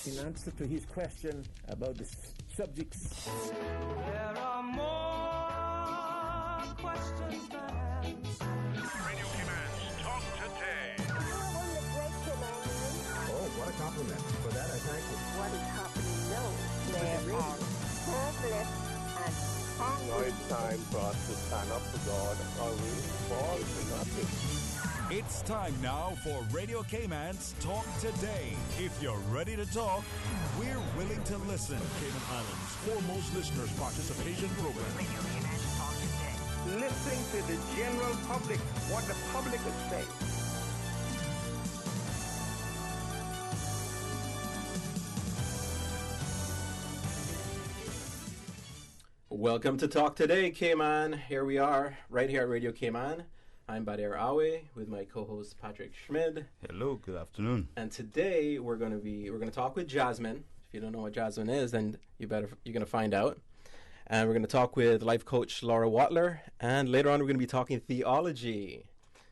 in answer to his question about the subjects. There are more questions than answers. Radio Commands Talk Today. Oh, what a compliment. For that, I thank you. What is happening now? There are hopeless and hungry. Now it's time for us to stand up for God or we fall to nothing. It's time now for Radio Cayman's Talk Today. If you're ready to talk, we're willing to listen. Cayman Islands' foremost listeners participation program. Radio Cayman's Talk Today. Listening to the general public, what the public is saying. Welcome to Talk Today, Cayman. Here we are, right here at Radio Cayman. I'm Badir with my co-host Patrick Schmid. Hello, good afternoon. And today we're going to talk with Jasmine. If you don't know what Jasmine is, then you're going to find out. And we're going to talk with life coach Laura Watler, and later on we're going to be talking theology.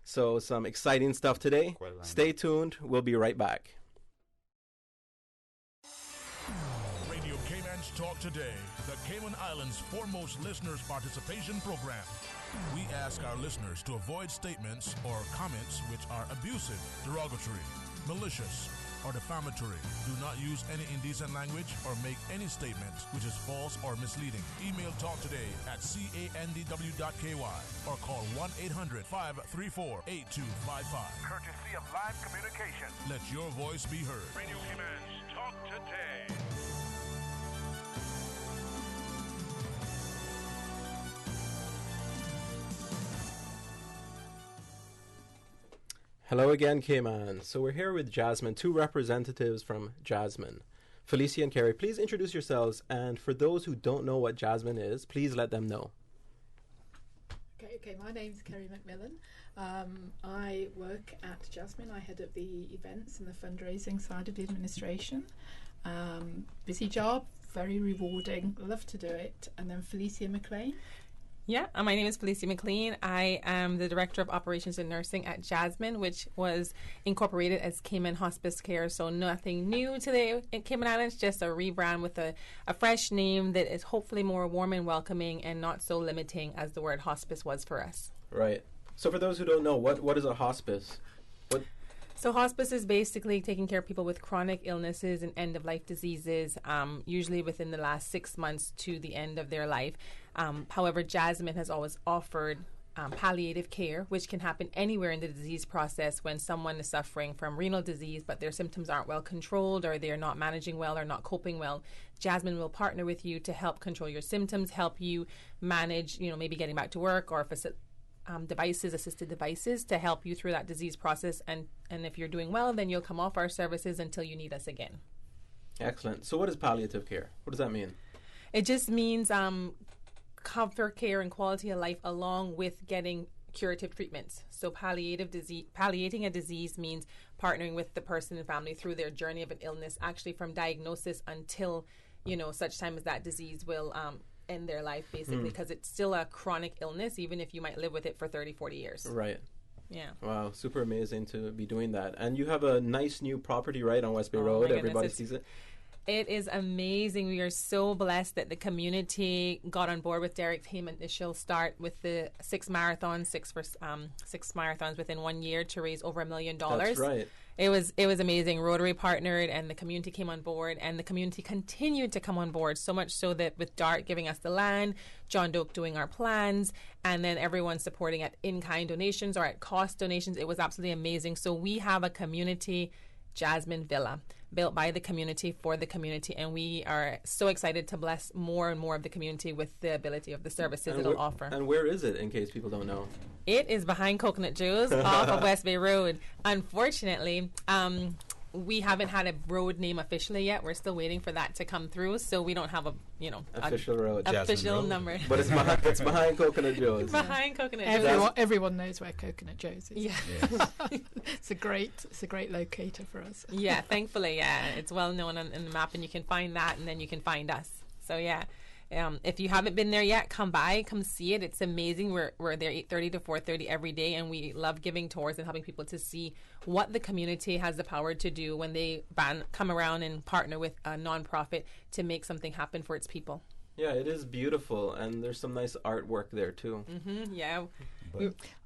So some exciting stuff today. Stay tuned. We'll be right back. Radio Cayman's Talk Today, the Cayman Islands' foremost listeners participation program. We ask our listeners to avoid statements or comments which are abusive, derogatory, malicious, or defamatory. Do not use any indecent language or make any statement which is false or misleading. Email talktoday@candw.ky or call 1-800-534-8255. Courtesy of Live Communication. Let your voice be heard. Radio Commands Talk Today. Hello again, Cayman. So we're here with Jasmine, two representatives from Jasmine. Felicia and Carrie, please introduce yourselves. And for those who don't know what Jasmine is, please let them know. Okay, my name's Kerry McMillan. I work at Jasmine. I head up the events and the fundraising side of the administration. Busy job, very rewarding, love to do it. And then Felicia McLean. Yeah, my name is Felicia McLean. I am the Director of Operations and Nursing at Jasmine, which was incorporated as Cayman Hospice Care. So nothing new today in Cayman Islands, just a rebrand with a fresh name that is hopefully more warm and welcoming and not so limiting as the word hospice was for us. Right. So for those who don't know, what is a hospice? So hospice is basically taking care of people with chronic illnesses and end-of-life diseases, usually within the last 6 months to the end of their life. However, Jasmine has always offered palliative care, which can happen anywhere in the disease process when someone is suffering from renal disease, but their symptoms aren't well controlled or they're not managing well or not coping well. Jasmine will partner with you to help control your symptoms, help you manage, maybe getting back to work or assisted devices to help you through that disease process. And if you're doing well, then you'll come off our services until you need us again. Excellent. So what is palliative care? What does that mean? It just means comfort care and quality of life along with getting curative treatments. So palliating a disease means partnering with the person and family through their journey of an illness, actually from diagnosis until, such time as that disease will end their life, basically, because it's still a chronic illness, even if you might live with it for 30, 40 years. Right. Yeah. Wow, super amazing to be doing that. And you have a nice new property, right, on West Bay Road. Everybody sees it. It is amazing. We are so blessed that the community got on board with Derek's initial start with the 6 marathons, six marathons within 1 year to raise over $1 million. That's right. It was amazing. Rotary partnered and the community came on board, and the community continued to come on board, so much so that with DART giving us the land, John Doak doing our plans, and then everyone supporting at in-kind donations or at cost donations. It was absolutely amazing. So we have a community Jasmine Villa built by the community for the community, and we are so excited to bless more and more of the community with the ability of the services it'll offer. And where is it, in case people don't know? It is behind Coconut Joe's off of West Bay Road. Unfortunately, we haven't had a road name officially yet. We're still waiting for that to come through, so we don't have a official road, official number. But it's behind Coconut Joe's. Behind Coconut Joe's. Everyone knows where Coconut Joe's is. Yeah, it's a great locator for us. Yeah, thankfully, it's well known on the map, and you can find that, and then you can find us. So yeah. If you haven't been there yet, come by, come see it. It's amazing. We're there 8:30 to 4:30 every day, and we love giving tours and helping people to see what the community has the power to do when they come around and partner with a nonprofit to make something happen for its people. Yeah, it is beautiful, and there's some nice artwork there too. Yeah.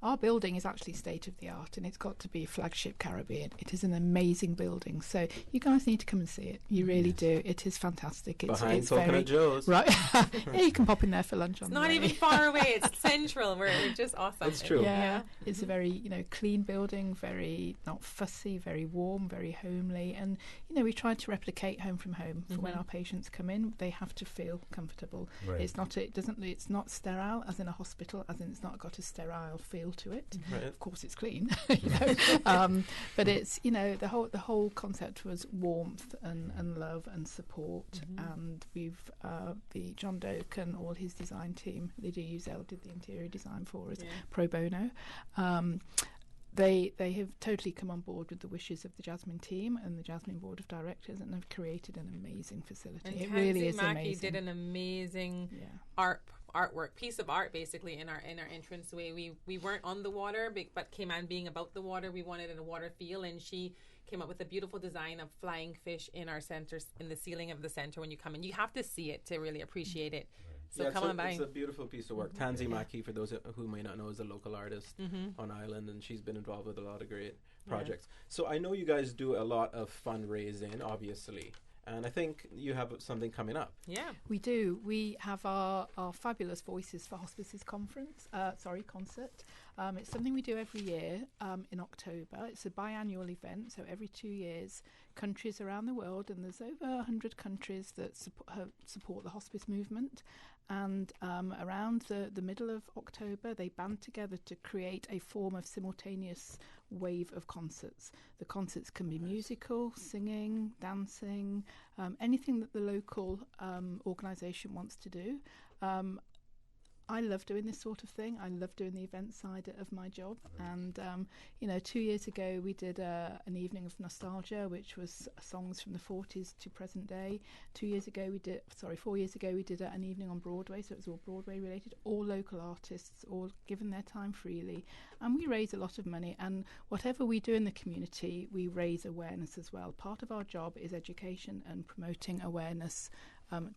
Our building is actually state of the art, and it's got to be flagship Caribbean. It is an amazing building, so you guys need to come and see it. You really do. It is fantastic. Behind Coconut Joe's, right? Yeah, you can pop in there for lunch. It's not even far away. It's central. We're just awesome. It's true. Yeah, it's a very clean building, very not fussy, very warm, very homely, and we try to replicate home from home for when our patients come in. They have to feel comfortable. Right. It's not sterile as in a hospital, as in it's not got a sterile feel to it. Right. Of course, it's clean, but it's the whole concept was warmth and love and support. And we've the John Doak and all his design team. Lydia Uzel did the interior design for us, pro bono. They have totally come on board with the wishes of the Jasmine team and the Jasmine board of directors, and have created an amazing facility. And it really is Mackey amazing. did an amazing piece of art basically in our entranceway. We weren't on the water, but came on being about the water. We wanted a water feel, and she came up with a beautiful design of flying fish in our center, in the ceiling of the center. When you come in, you have to see it to really appreciate it. So come on by. It's a beautiful piece of work. Tansy Mackey, for those who may not know, is a local artist on Island, and she's been involved with a lot of great projects. So I know you guys do a lot of fundraising, obviously. And I think you have something coming up. Yeah, we do. We have our Fabulous Voices for Hospices concert. It's something we do every year in October. It's a biannual event, so every 2 years, countries around the world, and there's over 100 countries that support the hospice movement. And around the middle of October, they band together to create a form of simultaneous wave of concerts. The concerts can be musical, singing, dancing, anything that the local organisation wants to do. I love doing this sort of thing. I love doing the event side of my job. And, 2 years ago we did an evening of nostalgia, which was songs from the 40s to present day. 4 years ago we did an evening on Broadway, so it was all Broadway related, all local artists, all given their time freely. And we raise a lot of money. And whatever we do in the community, we raise awareness as well. Part of our job is education and promoting awareness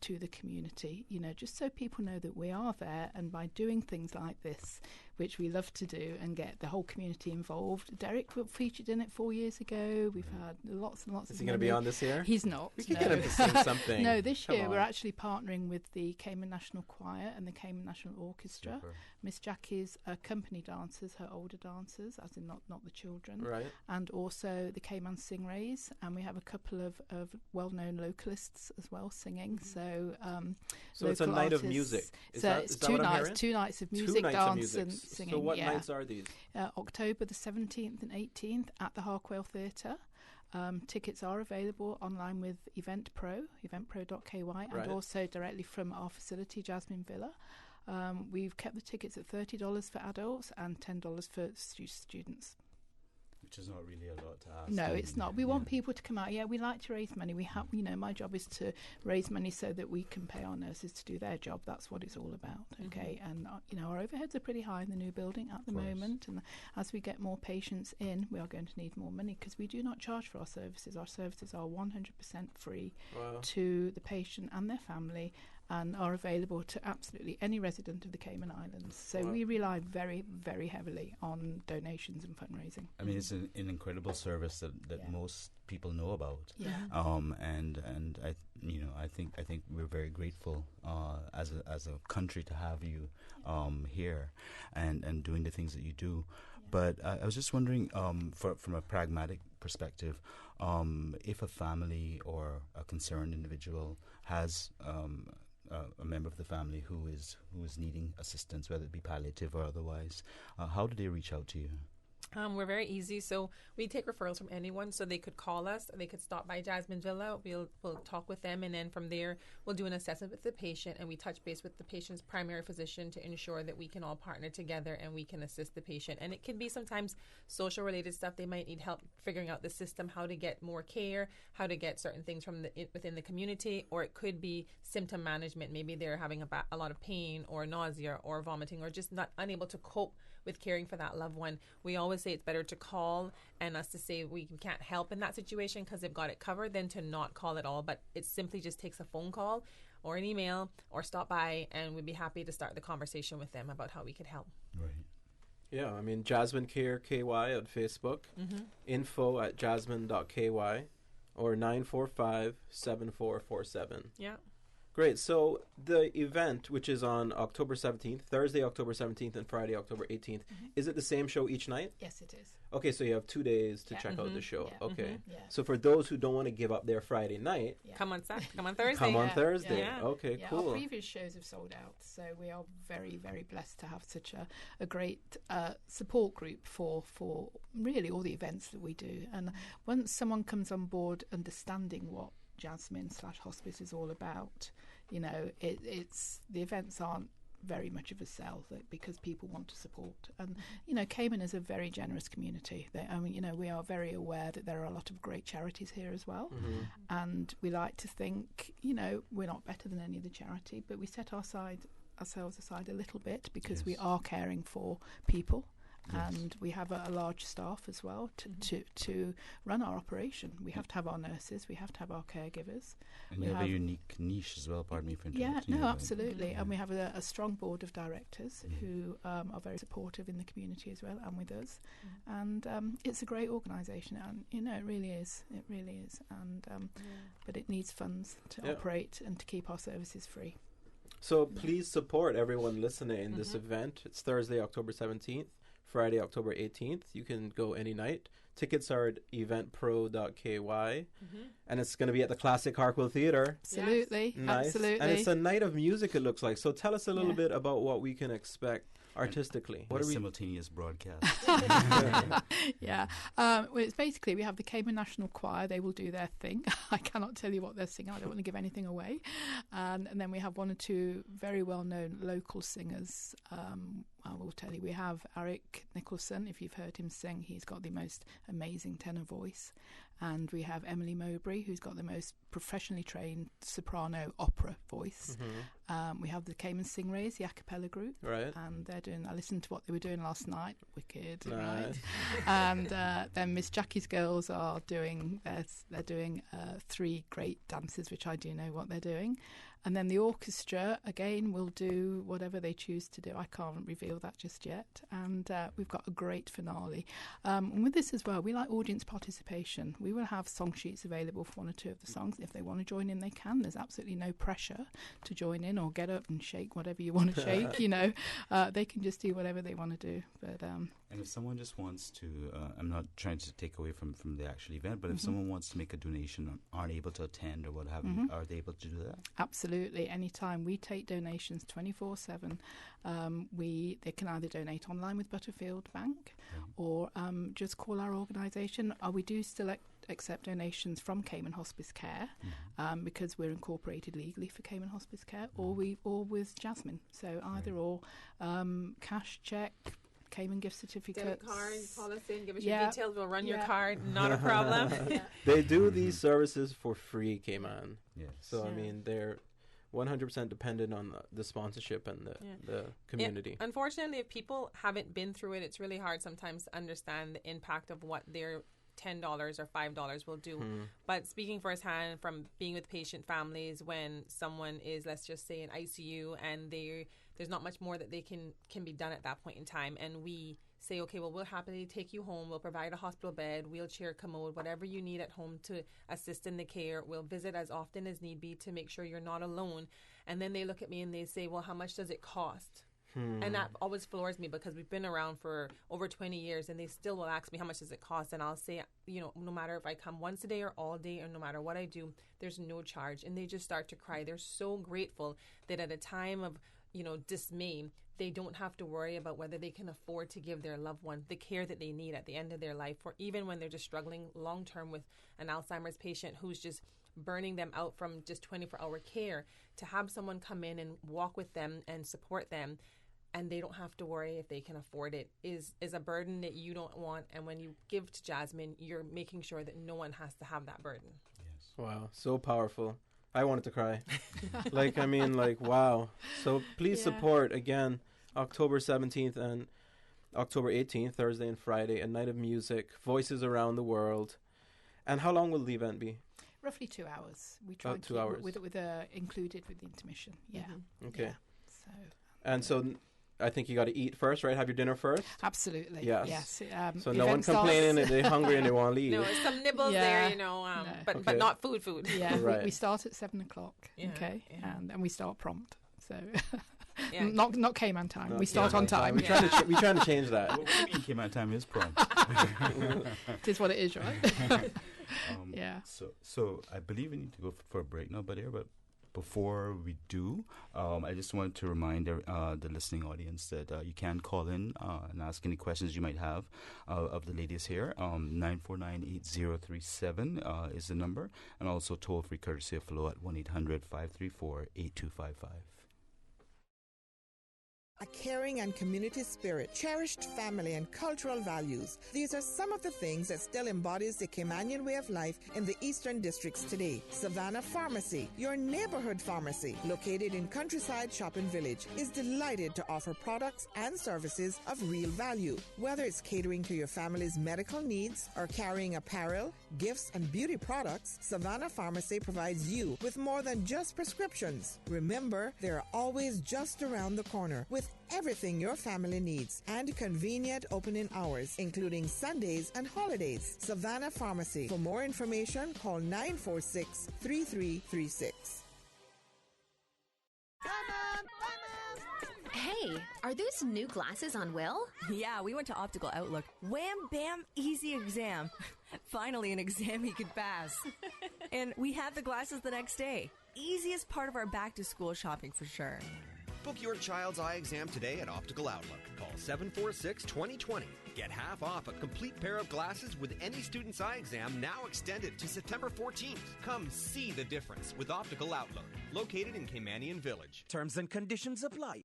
to the community, just so people know that we are there. And by doing things like this, which we love to do and get the whole community involved. Derek featured in it 4 years ago. We've had lots and lots of Is he going to be on this year? He's not. We can get him to sing something. No, this year we're actually partnering with the Cayman National Choir and the Cayman National Orchestra. Super. Miss Jackie's company dancers, her older dancers, as in not the children. Right. And also the Cayman Stingrays. And we have a couple of well-known localists as well singing. So it's a night of music. It's 2 nights. 2 nights of music, dance and singing. So what nights are these? October the 17th and 18th at the Harquail Theatre. Tickets are available online with eventpro.ky, and also directly from our facility, Jasmine Villa. We've kept the tickets at $30 for adults and $10 for students. Which is not really a lot to ask. No, it's not. We want people to come out. Yeah, we like to raise money. We have, my job is to raise money so that we can pay our nurses to do their job. That's what it's all about. Okay, and our overheads are pretty high in the new building at the moment. And as we get more patients in, we are going to need more money because we do not charge for our services. Our services are 100% free to the patient and their family, and are available to absolutely any resident of the Cayman Islands. So we rely very, very heavily on donations and fundraising. I mean, it's an incredible service that most people know about. Yeah. And I think we're very grateful as a country to have you here and doing the things that you do. But I was just wondering, from a pragmatic perspective, if a family or a concerned individual has a member of the family who is needing assistance, whether it be palliative or otherwise, how do they reach out to you? We're very easy, so we take referrals from anyone. So they could call us, they could stop by Jasmine Villa. We'll talk with them, and then from there we'll do an assessment with the patient, and we touch base with the patient's primary physician to ensure that we can all partner together and we can assist the patient. And it can be sometimes social related stuff. They might need help figuring out the system, how to get more care, how to get certain things from within the community, or it could be symptom management. Maybe they're having a lot of pain or nausea or vomiting, or just not unable to cope with caring for that loved one. We always say it's better to call and us to say we can't help in that situation because they've got it covered than to not call at all. But it simply just takes a phone call or an email or stop by, and we'd be happy to start the conversation with them about how we could help. Right. Yeah, I mean, Jasmine Care KY at Facebook, info@jasmine.ky, or 945-7447. Yeah. Great. So the event, which is on October 17th, Thursday, October 17th, and Friday, October 18th, is it the same show each night? Yes, it is. Okay, so you have 2 days to check out the show. Yeah. Okay. Yeah. So for those who don't want to give up their Friday night, come on Thursday. Come on Thursday. Yeah. Okay, Yeah, cool. Our previous shows have sold out, so we are very, very blessed to have such a great support group for really all the events that we do. And once someone comes on board understanding what Jasmine/hospice is all about, it's the events aren't very much of a sell because people want to support. And Cayman is a very generous community. We are very aware that there are a lot of great charities here as well, and we like to think we're not better than any other charity, but we set ourselves aside a little bit because we are caring for people. And we have a large staff as well to run our operation. We have to have our nurses, we have to have our caregivers. And you have a unique niche as well, pardon me for interrupting. Yeah, no, absolutely. And we have a strong board of directors who are very supportive in the community as well and with us. And it's a great organisation, and it really is. It really is. And but it needs funds to operate and to keep our services free. So please support everyone listening in this event. It's Thursday, October 17th. Friday, October 18th. You can go any night. Tickets are at eventpro.ky. And it's going to be at the Classic Hartwell Theatre. Absolutely. Nice. Absolutely. And it's a night of music, it looks like. So tell us a little bit about what we can expect artistically. What are we? Simultaneous broadcast. Well, it's basically we have the Cayman National Choir. They will do their thing. I cannot tell you what they're singing. I don't want to give anything away. And then we have one or two very well-known local singers. I will tell you, we have Eric Nicholson. If you've heard him sing, he's got the most amazing tenor voice. And we have Emily Mowbray, who's got the most professionally trained soprano opera voice. We have the Cayman Stingrays, the a cappella group. Right. And they're doing, I listened to what they were doing last night. Wicked, Nice. right? And then Miss Jackie's girls are doing, they're doing 3 great dances, which I do know what they're doing. And then the orchestra, again, will do whatever they choose to do. I can't reveal that just yet. And we've got a great finale. And with this as well, we like audience participation. We will have song sheets available for 1 or 2 of the songs. If they want to join in, they can. There's absolutely no pressure to join in or get up and shake whatever you want to shake, They can just do whatever they want to do. But and if someone just wants to, I'm not trying to take away from the actual event, but if someone wants to make a donation or aren't able to attend or what have you, are they able to do that? Absolutely, anytime. We take donations 24/7. They can either donate online with Butterfield Bank or just call our organisation. We do still accept donations from Cayman Hospice Care because we're incorporated legally for Cayman Hospice Care, or with Jasmine. So either or, cash, check, Cayman gift certificates. Debit card, call us in, give us your details, we'll run your card, not a problem. They do these services for free, Cayman. Yes. So, I mean, they're 100% dependent on the sponsorship and the community. Unfortunately, if people haven't been through it, it's really hard sometimes to understand the impact of what their $10 or $5 will do. But speaking firsthand from being with patient families, when someone is, let's just say, in ICU and there's not much more that they can be done at that point in time, and we say, okay, well, we'll happily take you home. We'll provide a hospital bed, wheelchair, commode, whatever you need at home to assist in the care. We'll visit as often as need be to make sure you're not alone. And then they look at me and they say, well, how much does it cost? And that always floors me because we've been around for over 20 years and they still will ask me how much does it cost, and I'll say, no matter if I come once a day or all day or no matter what I do, there's no charge. And they just start to cry. They're so grateful that at a time of dismay, they don't have to worry about whether they can afford to give their loved one the care that they need at the end of their life, or even when they're just struggling long term with an Alzheimer's patient who's just burning them out from just 24-hour care, to have someone come in and walk with them and support them, and they don't have to worry if they can afford it, is a burden that you don't want. And when you give to Jasmine, you're making sure that no one has to have that burden. Yes. Wow, so powerful. I wanted to cry. Wow. So please support, again, October 17th and October 18th, Thursday and Friday, a night of music, voices around the world. And how long will the event be? Roughly 2 hours. We try About to 2 keep hours. with included with the intermission. Yeah. Okay. Yeah. So. And so I think you got to eat first, right? Have your dinner first? Absolutely. Yes. So no one complaining that they're hungry and they want to leave. No, some nibbles there, but not food. Yeah, right. we start at 7 o'clock. Yeah, okay, yeah. and we start prompt. So Yeah. not Cayman time. We start on time. We're trying to change that. Well, maybe Cayman time is prompt. It is what it is, right? Yeah. So I believe we need to go for a break now, Badir, but before we do, I just wanted to remind the listening audience that you can call in and ask any questions you might have of the ladies here. 949-8037 is the number, and also toll-free courtesy of Flo at 1-800-534-8255. A caring and community spirit, cherished family and cultural values. These are some of the things that still embodies the Caymanian way of life in the Eastern Districts today. Savannah Pharmacy, your neighborhood pharmacy, located in Countryside Shopping Village, is delighted to offer products and services of real value. Whether it's catering to your family's medical needs or carrying apparel, gifts, and beauty products, Savannah Pharmacy provides you with more than just prescriptions. Remember, they're always just around the corner with everything your family needs and convenient opening hours, including Sundays and holidays. Savannah Pharmacy. For more information, call 946-3336. Hey, are those new glasses on Will? Yeah, we went to Optical Outlook. Wham, bam, easy exam. Finally, an exam he could pass. And we had the glasses the next day. Easiest part of our back-to-school shopping for sure. Book your child's eye exam today at Optical Outlook. Call 746-2020. Get half off a complete pair of glasses with any student's eye exam, now extended to September 14th. Come see the difference with Optical Outlook, located in Caymanian Village. Terms and conditions apply.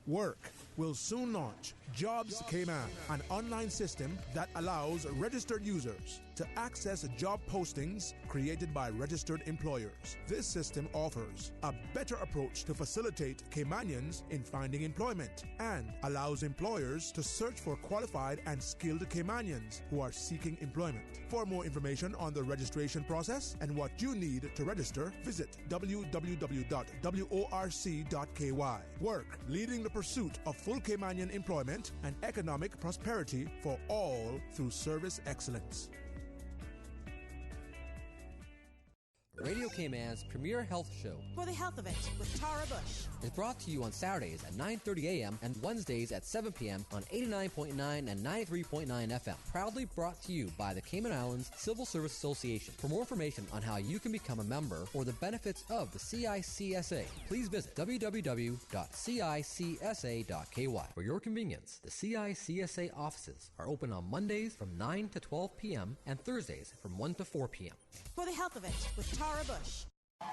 Work will soon launch Jobs Cayman, an online system that allows registered users to access job postings created by registered employers. This system offers a better approach to facilitate Caymanians in finding employment and allows employers to search for qualified and skilled Caymanians who are seeking employment. For more information on the registration process and what you need to register, visit www.worc.ky. Work, leading the pursuit of full Caymanian employment and economic prosperity for all through service excellence. Radio Cayman's premier health show, For the Health of It with Tara Bush, is brought to you on Saturdays at 9:30 a.m. and Wednesdays at 7 p.m. on 89.9 and 93.9 FM. Proudly brought to you by the Cayman Islands Civil Service Association. For more information on how you can become a member or the benefits of the CICSA, please visit www.cicsa.ky. For your convenience, the CICSA offices are open on Mondays from 9 to 12 p.m. and Thursdays from 1 to 4 p.m. For the Health of It with Tara Bush.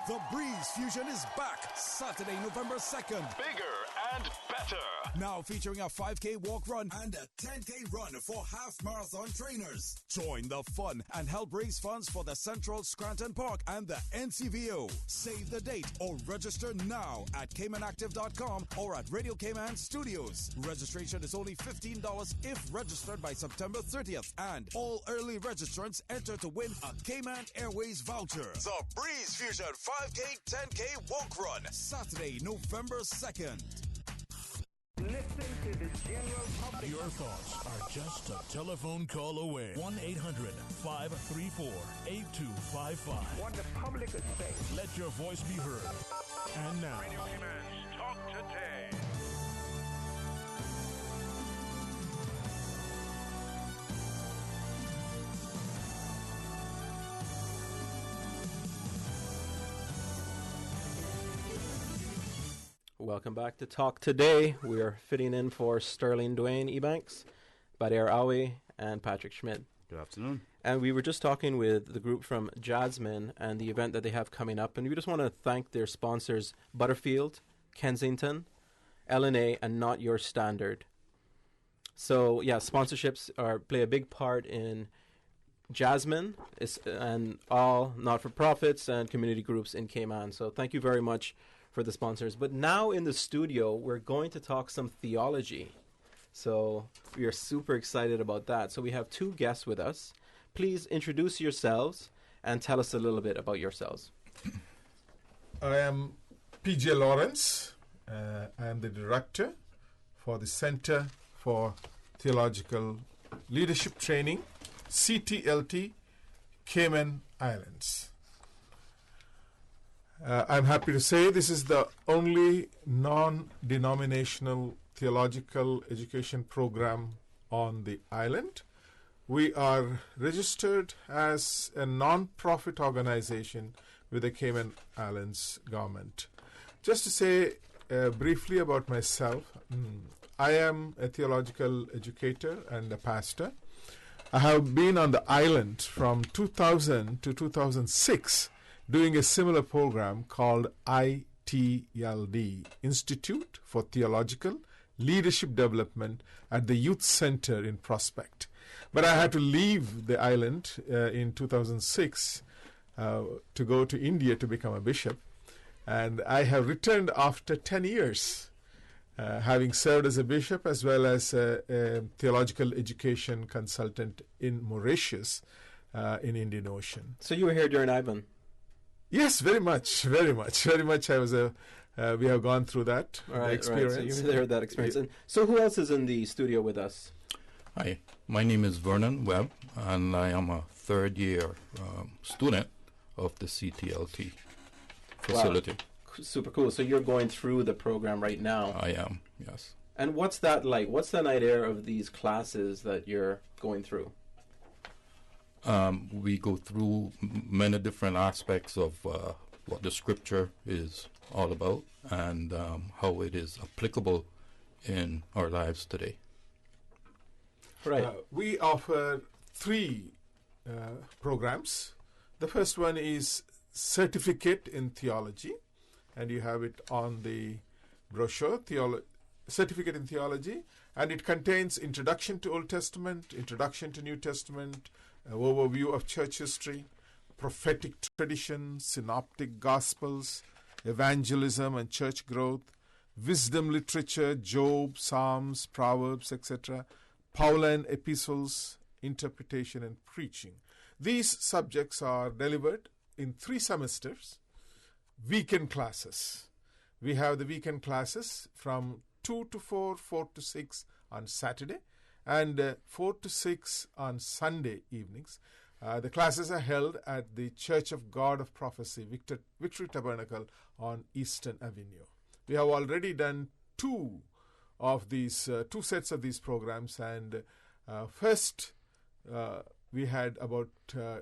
The Breeze Fusion is back Saturday, November 2nd. Bigger and better. Now featuring a 5K walk run and a 10K run for half marathon trainers. Join the fun and help raise funds for the Central Scranton Park and the NCVO. Save the date or register now at CaymanActive.com or at Radio Cayman Studios. Registration is only $15 if registered by September 30th, and all early registrants enter to win a Cayman Airways voucher. The Breeze Fusion 5K, 10K walk run. Saturday, November 2nd. Listen to the general public. Your thoughts are just a telephone call away. 1-800-534-8255. What the public is saying. Let your voice be heard. And now, Radio Cayman's Talk Today. Welcome back to Talk Today. We are fitting in for Sterling Dwayne Ebanks, Badir Awi, and Patrick Schmidt. Good afternoon. And we were just talking with the group from Jasmine and the event that they have coming up. And we just want to thank their sponsors, Butterfield, Kensington, LNA, and Not Your Standard. So, yeah, sponsorships play a big part in Jasmine and all not-for-profits and community groups in Cayman. So thank you very much for the sponsors. But now in the studio, we're going to talk some theology. So we are super excited about that. So we have two guests with us. Please introduce yourselves and tell us a little bit about yourselves. I am P.J. Lawrence. I am the director for the Center for Theological Leadership Training, CTLT, Cayman Islands. I'm happy to say this is the only non-denominational theological education program on the island. We are registered as a non-profit organization with the Cayman Islands government. Just to say briefly about myself, I am a theological educator and a pastor. I have been on the island from 2000 to 2006 doing a similar program called ITLD, Institute for Theological Leadership Development at the Youth Center in Prospect. But I had to leave the island in 2006 to go to India to become a bishop. And I have returned after 10 years, having served as a bishop as well as a theological education consultant in Mauritius in Indian Ocean. So you were here during Ivan? Yes, very much. I was we have gone through that experience. Right. So you were there, that experience. And so who else is in the studio with us? Hi, my name is Vernon Webb, and I am a third-year student of the CTLT facility. Wow. Super cool. So you're going through the program right now? I am, yes. And what's that like? What's the idea of these classes that you're going through? We go through many different aspects of what the scripture is all about and how it is applicable in our lives today. Right. We offer 3 programs. The first one is Certificate in Theology, and you have it on the brochure, Certificate in Theology, and it contains Introduction to Old Testament, Introduction to New Testament, an overview of church history, prophetic tradition, synoptic gospels, evangelism and church growth, wisdom literature, Job, Psalms, Proverbs, etc., Pauline epistles, interpretation and preaching. These subjects are delivered in 3 semesters, weekend classes. We have the weekend classes from 2 to 4, 4 to 6 on Saturday, and 4 to 6 on Sunday evenings. The classes are held at the Church of God of Prophecy, Victory Tabernacle on Eastern Avenue. We have already done 2 sets of these programs, and first we had about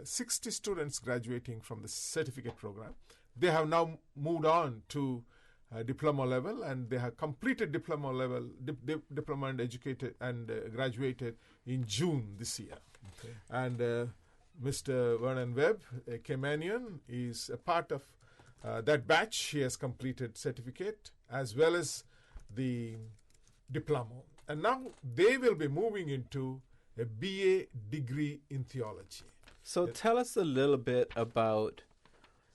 60 students graduating from the certificate program. They have now moved on to diploma level, and they have completed diploma level, diploma and educated and graduated in June this year. Okay. And Mr. Vernon Webb, a Caymanian, is a part of that batch. He has completed certificate as well as the diploma. And now they will be moving into a BA degree in theology. So tell us a little bit about,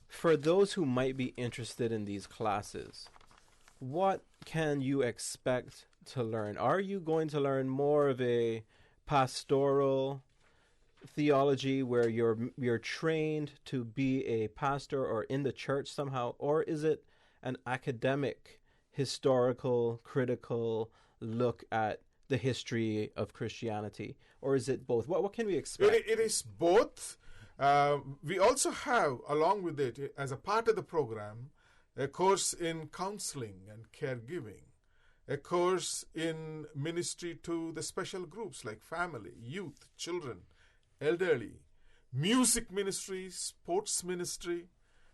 for those who might be interested in these classes, what can you expect to learn? Are you going to learn more of a pastoral theology where you're trained to be a pastor or in the church somehow, or is it an academic, historical, critical look at the history of Christianity, or is it both? What can we expect? It is both. We also have, along with it, as a part of the program, a course in counseling and caregiving, a course in ministry to the special groups like family, youth, children, elderly, music ministry, sports ministry,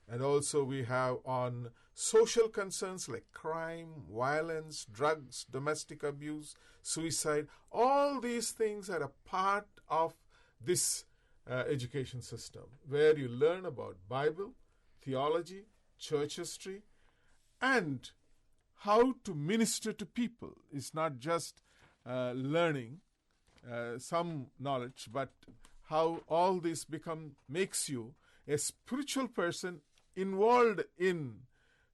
And also we have on social concerns like crime, violence, drugs, domestic abuse, suicide. All these things are a part of this education system, where you learn about Bible, theology, church history, and how to minister to people. It's not just learning some knowledge, but how all this makes you a spiritual person involved in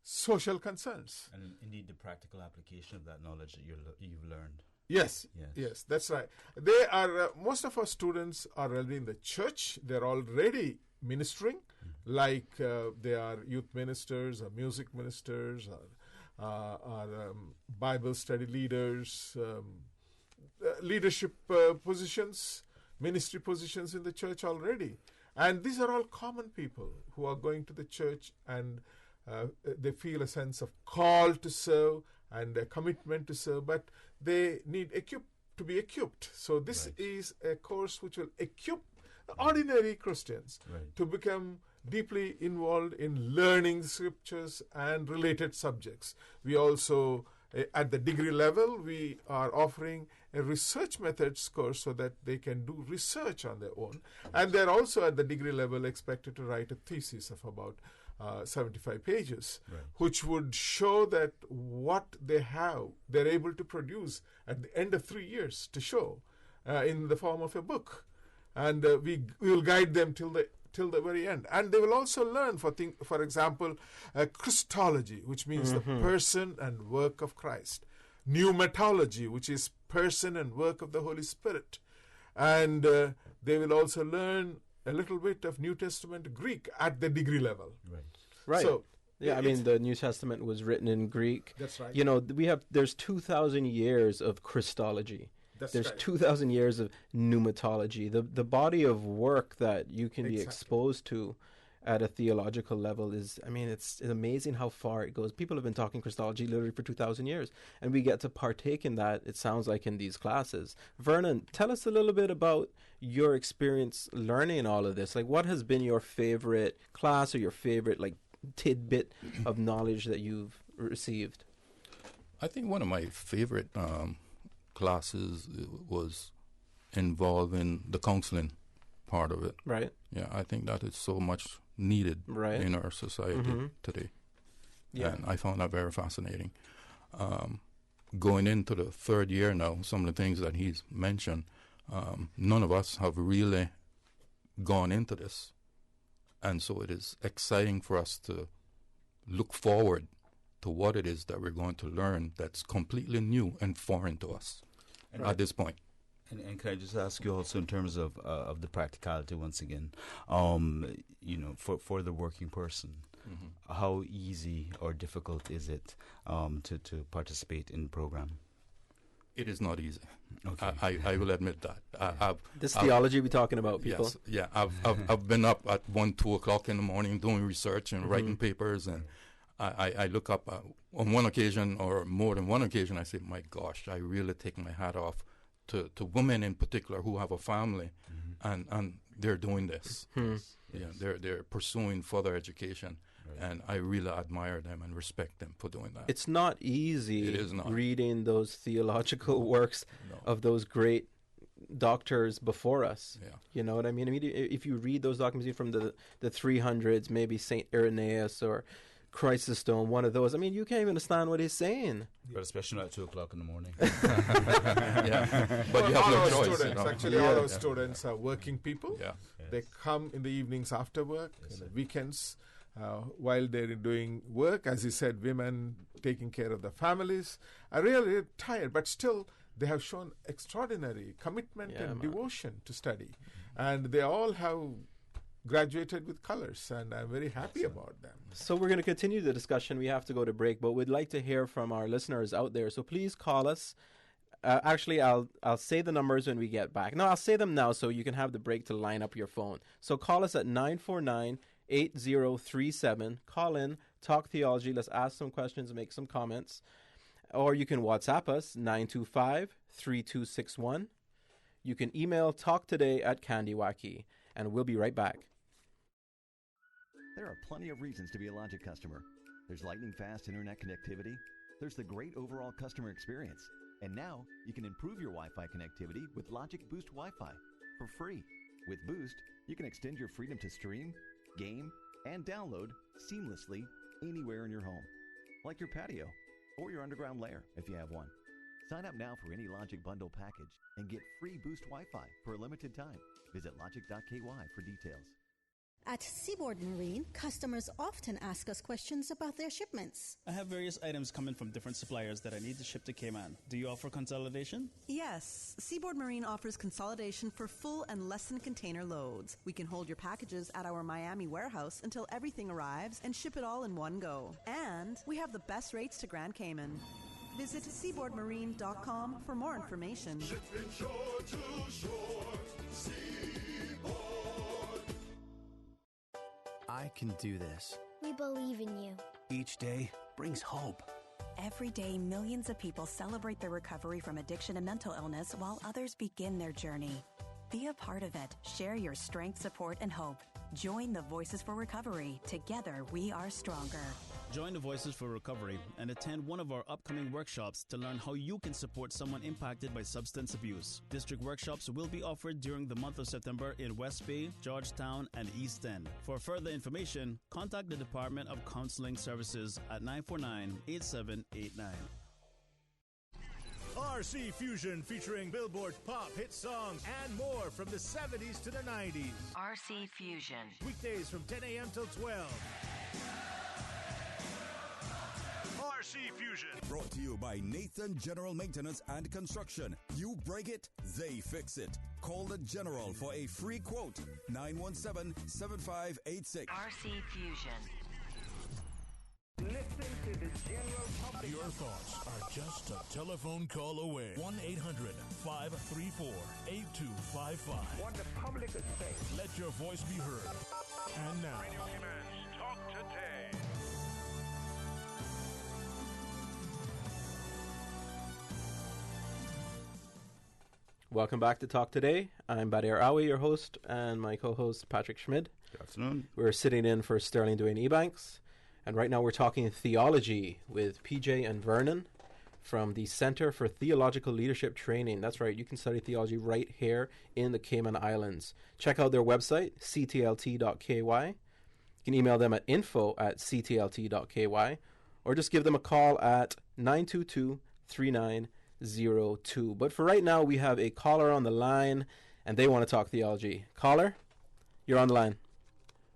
social concerns. And indeed the practical application of that knowledge that you've learned. Yes, that's right. They are most of our students are already in the church. They're already ministering, like they are youth ministers or music ministers or Bible study leaders, leadership positions, ministry positions in the church already. And these are all common people who are going to the church, and they feel a sense of call to serve and a commitment to serve, but they need to be equipped. So this is a course which will equip ordinary Christians to become deeply involved in learning scriptures and related subjects. We also, at the degree level, we are offering a research methods course so that they can do research on their own. And they're also at the degree level expected to write a thesis of about 75 pages, which would show that what they have, they're able to produce at the end of 3 years to show in the form of a book. And we will guide them till the very end. And they will also learn, for example, Christology, which means the person and work of Christ. Pneumatology, which is person and work of the Holy Spirit. And they will also learn a little bit of New Testament Greek at the degree level. Right. So, I mean, the New Testament was written in Greek. That's right. You know, there's 2,000 years of Christology. There's 2,000 years of pneumatology. The body of work that you can be exposed to at a theological level is, I mean, it's amazing how far it goes. People have been talking Christology literally for 2,000 years, and we get to partake in that, it sounds like, in these classes. Vernon, tell us a little bit about your experience learning all of this. Like, what has been your favorite class or your favorite, like, tidbit of knowledge that you've received? I think one of my favorite classes was involving the counseling part of it. Right. Yeah, I think that is so much needed in our society today. Yeah. And I found that very fascinating. Going into the third year now, some of the things that he's mentioned, none of us have really gone into this. And so it is exciting for us to look forward to what it is that we're going to learn that's completely new and foreign to us at this point. And can I just ask you also in terms of the practicality once again, you know, for the working person, how easy or difficult is it to participate in the program? It is not easy. Okay. I will admit that. This theology we're talking about, people. Yes, yeah. I've been up at 1, 2 o'clock in the morning doing research and writing papers, and I look up on one occasion or more than one occasion. I say, my gosh, I really take my hat off to women in particular who have a family, and they're doing this. Yeah, they're pursuing further education. And I really admire them and respect them for doing that. It's not easy. It is not. Reading those theological works of those great doctors before us. Yeah. You know what I mean? If you read those documents from the 300s, maybe St. Irenaeus or Chrysostom, one of those, I mean, you can't even understand what he's saying. But especially at 2 o'clock in the morning. But you have no choice. Students, actually, all our students are working people. Yeah. They come in the evenings after work, in the weekends, while they're doing work. As you said, women taking care of the families are really tired, but still they have shown extraordinary commitment and devotion to study. And they all have graduated with colors, and I'm very happy about them. So we're going to continue the discussion. We have to go to break, but we'd like to hear from our listeners out there. So please call us. Actually, I'll say the numbers when we get back. No, I'll say them now so you can have the break to line up your phone. So call us at 949-8037. Call in, talk theology. Let's ask some questions, make some comments. Or you can WhatsApp us, 925-3261. You can email talktoday@candiwacky. And we'll be right back. There are plenty of reasons to be a Logic customer. There's lightning-fast internet connectivity. There's the great overall customer experience. And now, you can improve your Wi-Fi connectivity with Logic Boost Wi-Fi for free. With Boost, you can extend your freedom to stream, game, and download seamlessly anywhere in your home, like your patio or your underground lair if you have one. Sign up now for any Logic Bundle package and get free Boost Wi-Fi for a limited time. Visit logic.ky for details. At Seaboard Marine, customers often ask us questions about their shipments. I have various items coming from different suppliers that I need to ship to Cayman. Do you offer consolidation? Yes. Seaboard Marine offers consolidation for full and less than container loads. We can hold your packages at our Miami warehouse until everything arrives and ship it all in one go. And we have the best rates to Grand Cayman. Visit seaboardmarine.com for more information. Shipping shore to shore, Seaboard. I can do this. We believe in you. Each day brings hope. Every day, millions of people celebrate their recovery from addiction and mental illness while others begin their journey. Be a part of it. Share your strength, support, and hope. Join the Voices for Recovery. Together, we are stronger. Join the Voices for Recovery and attend one of our upcoming workshops to learn how you can support someone impacted by substance abuse. District workshops will be offered during the month of September in West Bay, Georgetown, and East End. For further information, contact the Department of Counseling Services at 949-8789. RC Fusion featuring Billboard pop hit songs and more from the 70s to the 90s. RC Fusion. Weekdays from 10 a.m. till 12. RC Fusion. Brought to you by Nathan General Maintenance and Construction. You break it, they fix it. Call the General for a free quote. 917-7586. RC Fusion. Listen to the general public. Your thoughts are just a telephone call away. 1-800-534-8255. What the public is saying. Let your voice be heard. And now, Radio Cayman's Talk Today. Welcome back to Talk Today. I'm Badir Awi, your host, and my co-host Patrick Schmid. Good afternoon. We're sitting in for Sterling Dwayne Ebanks. And right now we're talking theology with PJ and Vernon from the Center for Theological Leadership Training. That's right, you can study theology right here in the Cayman Islands. Check out their website, ctlt.ky. You can email them at info@ctlt.ky or just give them a call at 922-3902. But for right now, we have a caller on the line, and they want to talk theology. Caller, you're on the line.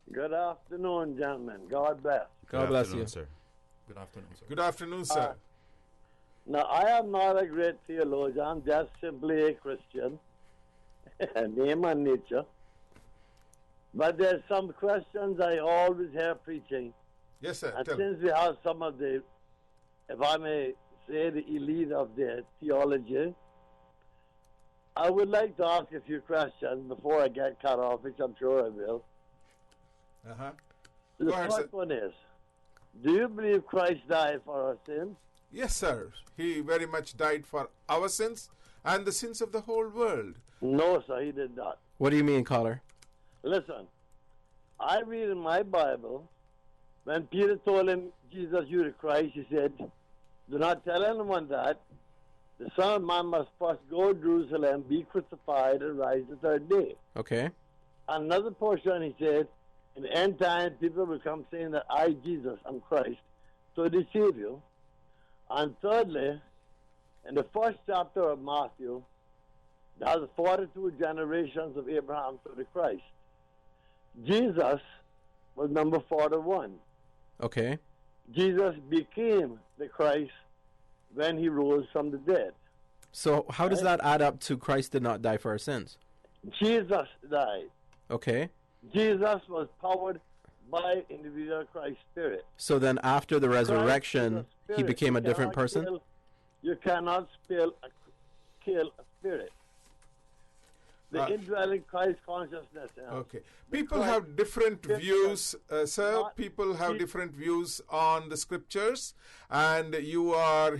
Good afternoon, gentlemen. God bless. God bless you. Sir. Good afternoon, sir. Good afternoon, sir. Now, I am not a great theologian. I'm just simply a Christian, name and nature. But there's some questions I always hear preaching. Yes, sir. And since we have some of the, if I may say, the elite of the theology, I would like to ask a few questions before I get cut off, which I'm sure I will. Uh-huh. The first one is, do you believe Christ died for our sins? Yes, sir. He very much died for our sins and the sins of the whole world. No, sir, he did not. What do you mean, caller? Listen, I read in my Bible, when Peter told him, Jesus, you the Christ, he said, do not tell anyone that. The Son of Man must first go to Jerusalem, be crucified, and rise the third day. Okay. Another portion, he said, in the end time, people will come saying that I, Jesus, am Christ, to deceive you. And thirdly, in the first chapter of Matthew, there's 42 generations of Abraham to the Christ. Jesus was number 41. Okay. Jesus became the Christ when he rose from the dead. So how does that add up to Christ did not die for our sins? Jesus died. Okay. Jesus was powered by individual Christ Spirit. So then after the resurrection, he became a different person? You cannot kill a spirit. The indwelling Christ consciousness. Okay. People have different views, sir. People have different views on the scriptures, and you are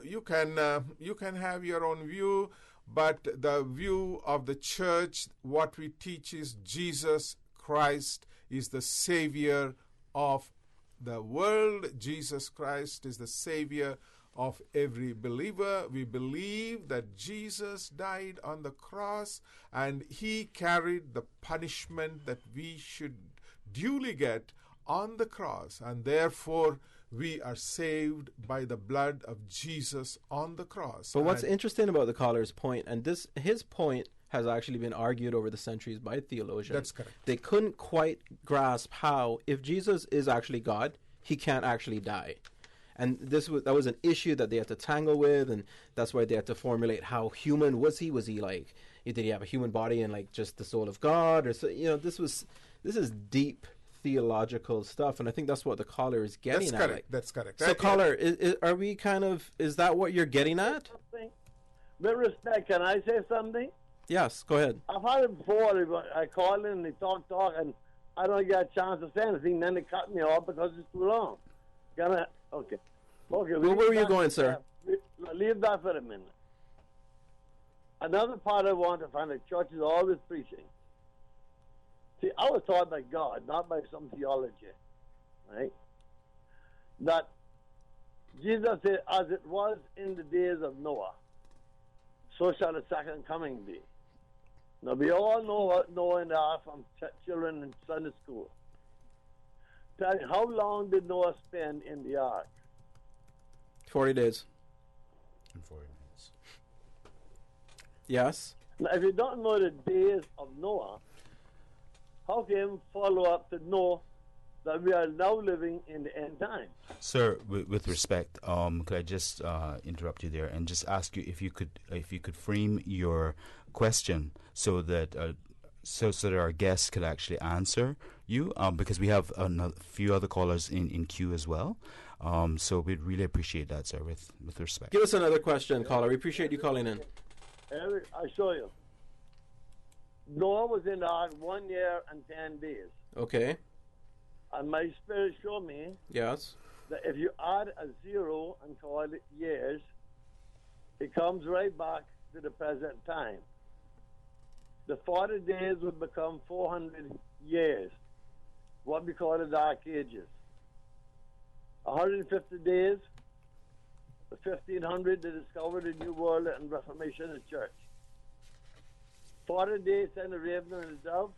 you can have your own view, but the view of the church, what we teach is Jesus Christ is the Savior of the world. Jesus Christ is the Savior of every believer. We believe that Jesus died on the cross and He carried the punishment that we should duly get on the cross, and therefore we are saved by the blood of Jesus on the cross. But what's interesting about the caller's point, and his point has actually been argued over the centuries by theologians. That's correct. They couldn't quite grasp how, if Jesus is actually God, He can't actually die. And that was an issue that they had to tangle with, and that's why they had to formulate how human was he? Was he like, did he have a human body and like just the soul of God? Or so, this is deep theological stuff, and I think that's what the caller is getting at. Like, that's correct. So, caller, are we is that what you're getting at? With respect, can I say something? Yes, go ahead. I've had it before. I call in and they talk, and I don't get a chance to say anything. Then they cut me off because it's too long. Okay. Well, where were you going, sir? Leave that for a minute. Another part I want to find, the church is always preaching. See, I was taught by God, not by some theology, right? That Jesus said, as it was in the days of Noah, so shall the second coming be. Now, we all know what Noah and the ark from children in Sunday school. Tell me, how long did Noah spend in the ark? 40 days. In 40 minutes. Yes. Now, if you don't know the days of Noah, how can you follow up to know that we are now living in the end time? Sir, with respect, could I just interrupt you there and just ask you if you could frame your question so that our guests could actually answer you, because we have a few other callers in queue as well. So we'd really appreciate that, sir, with respect. Give us another question, caller. We appreciate you calling in. Eric, I show you. Noah was in the ark 1 year and 10 days. Okay. And my spirit showed me yes that if you add a zero and call it years, it comes right back to the present time. The 40 days would become 400 years, what we call the Dark Ages. 150 days, the 1500, they discovered the New World and Reformation of the Church. 40 days sent the raven and the dove.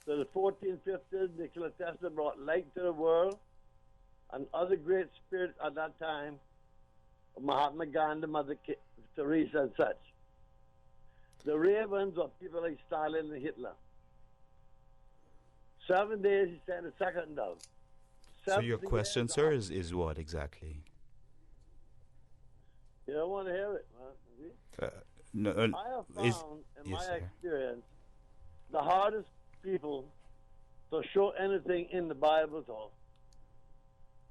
So the 1450s, Nikola Tesla brought light to the world, and other great spirits at that time, Mahatma Gandhi, Mother Teresa, and such. The ravens were people like Stalin and Hitler. 7 days he sent a second dove. So your question, sir, is what exactly? You don't want to hear it, man. No, I have found, in my experience, the hardest people to show anything in the Bible to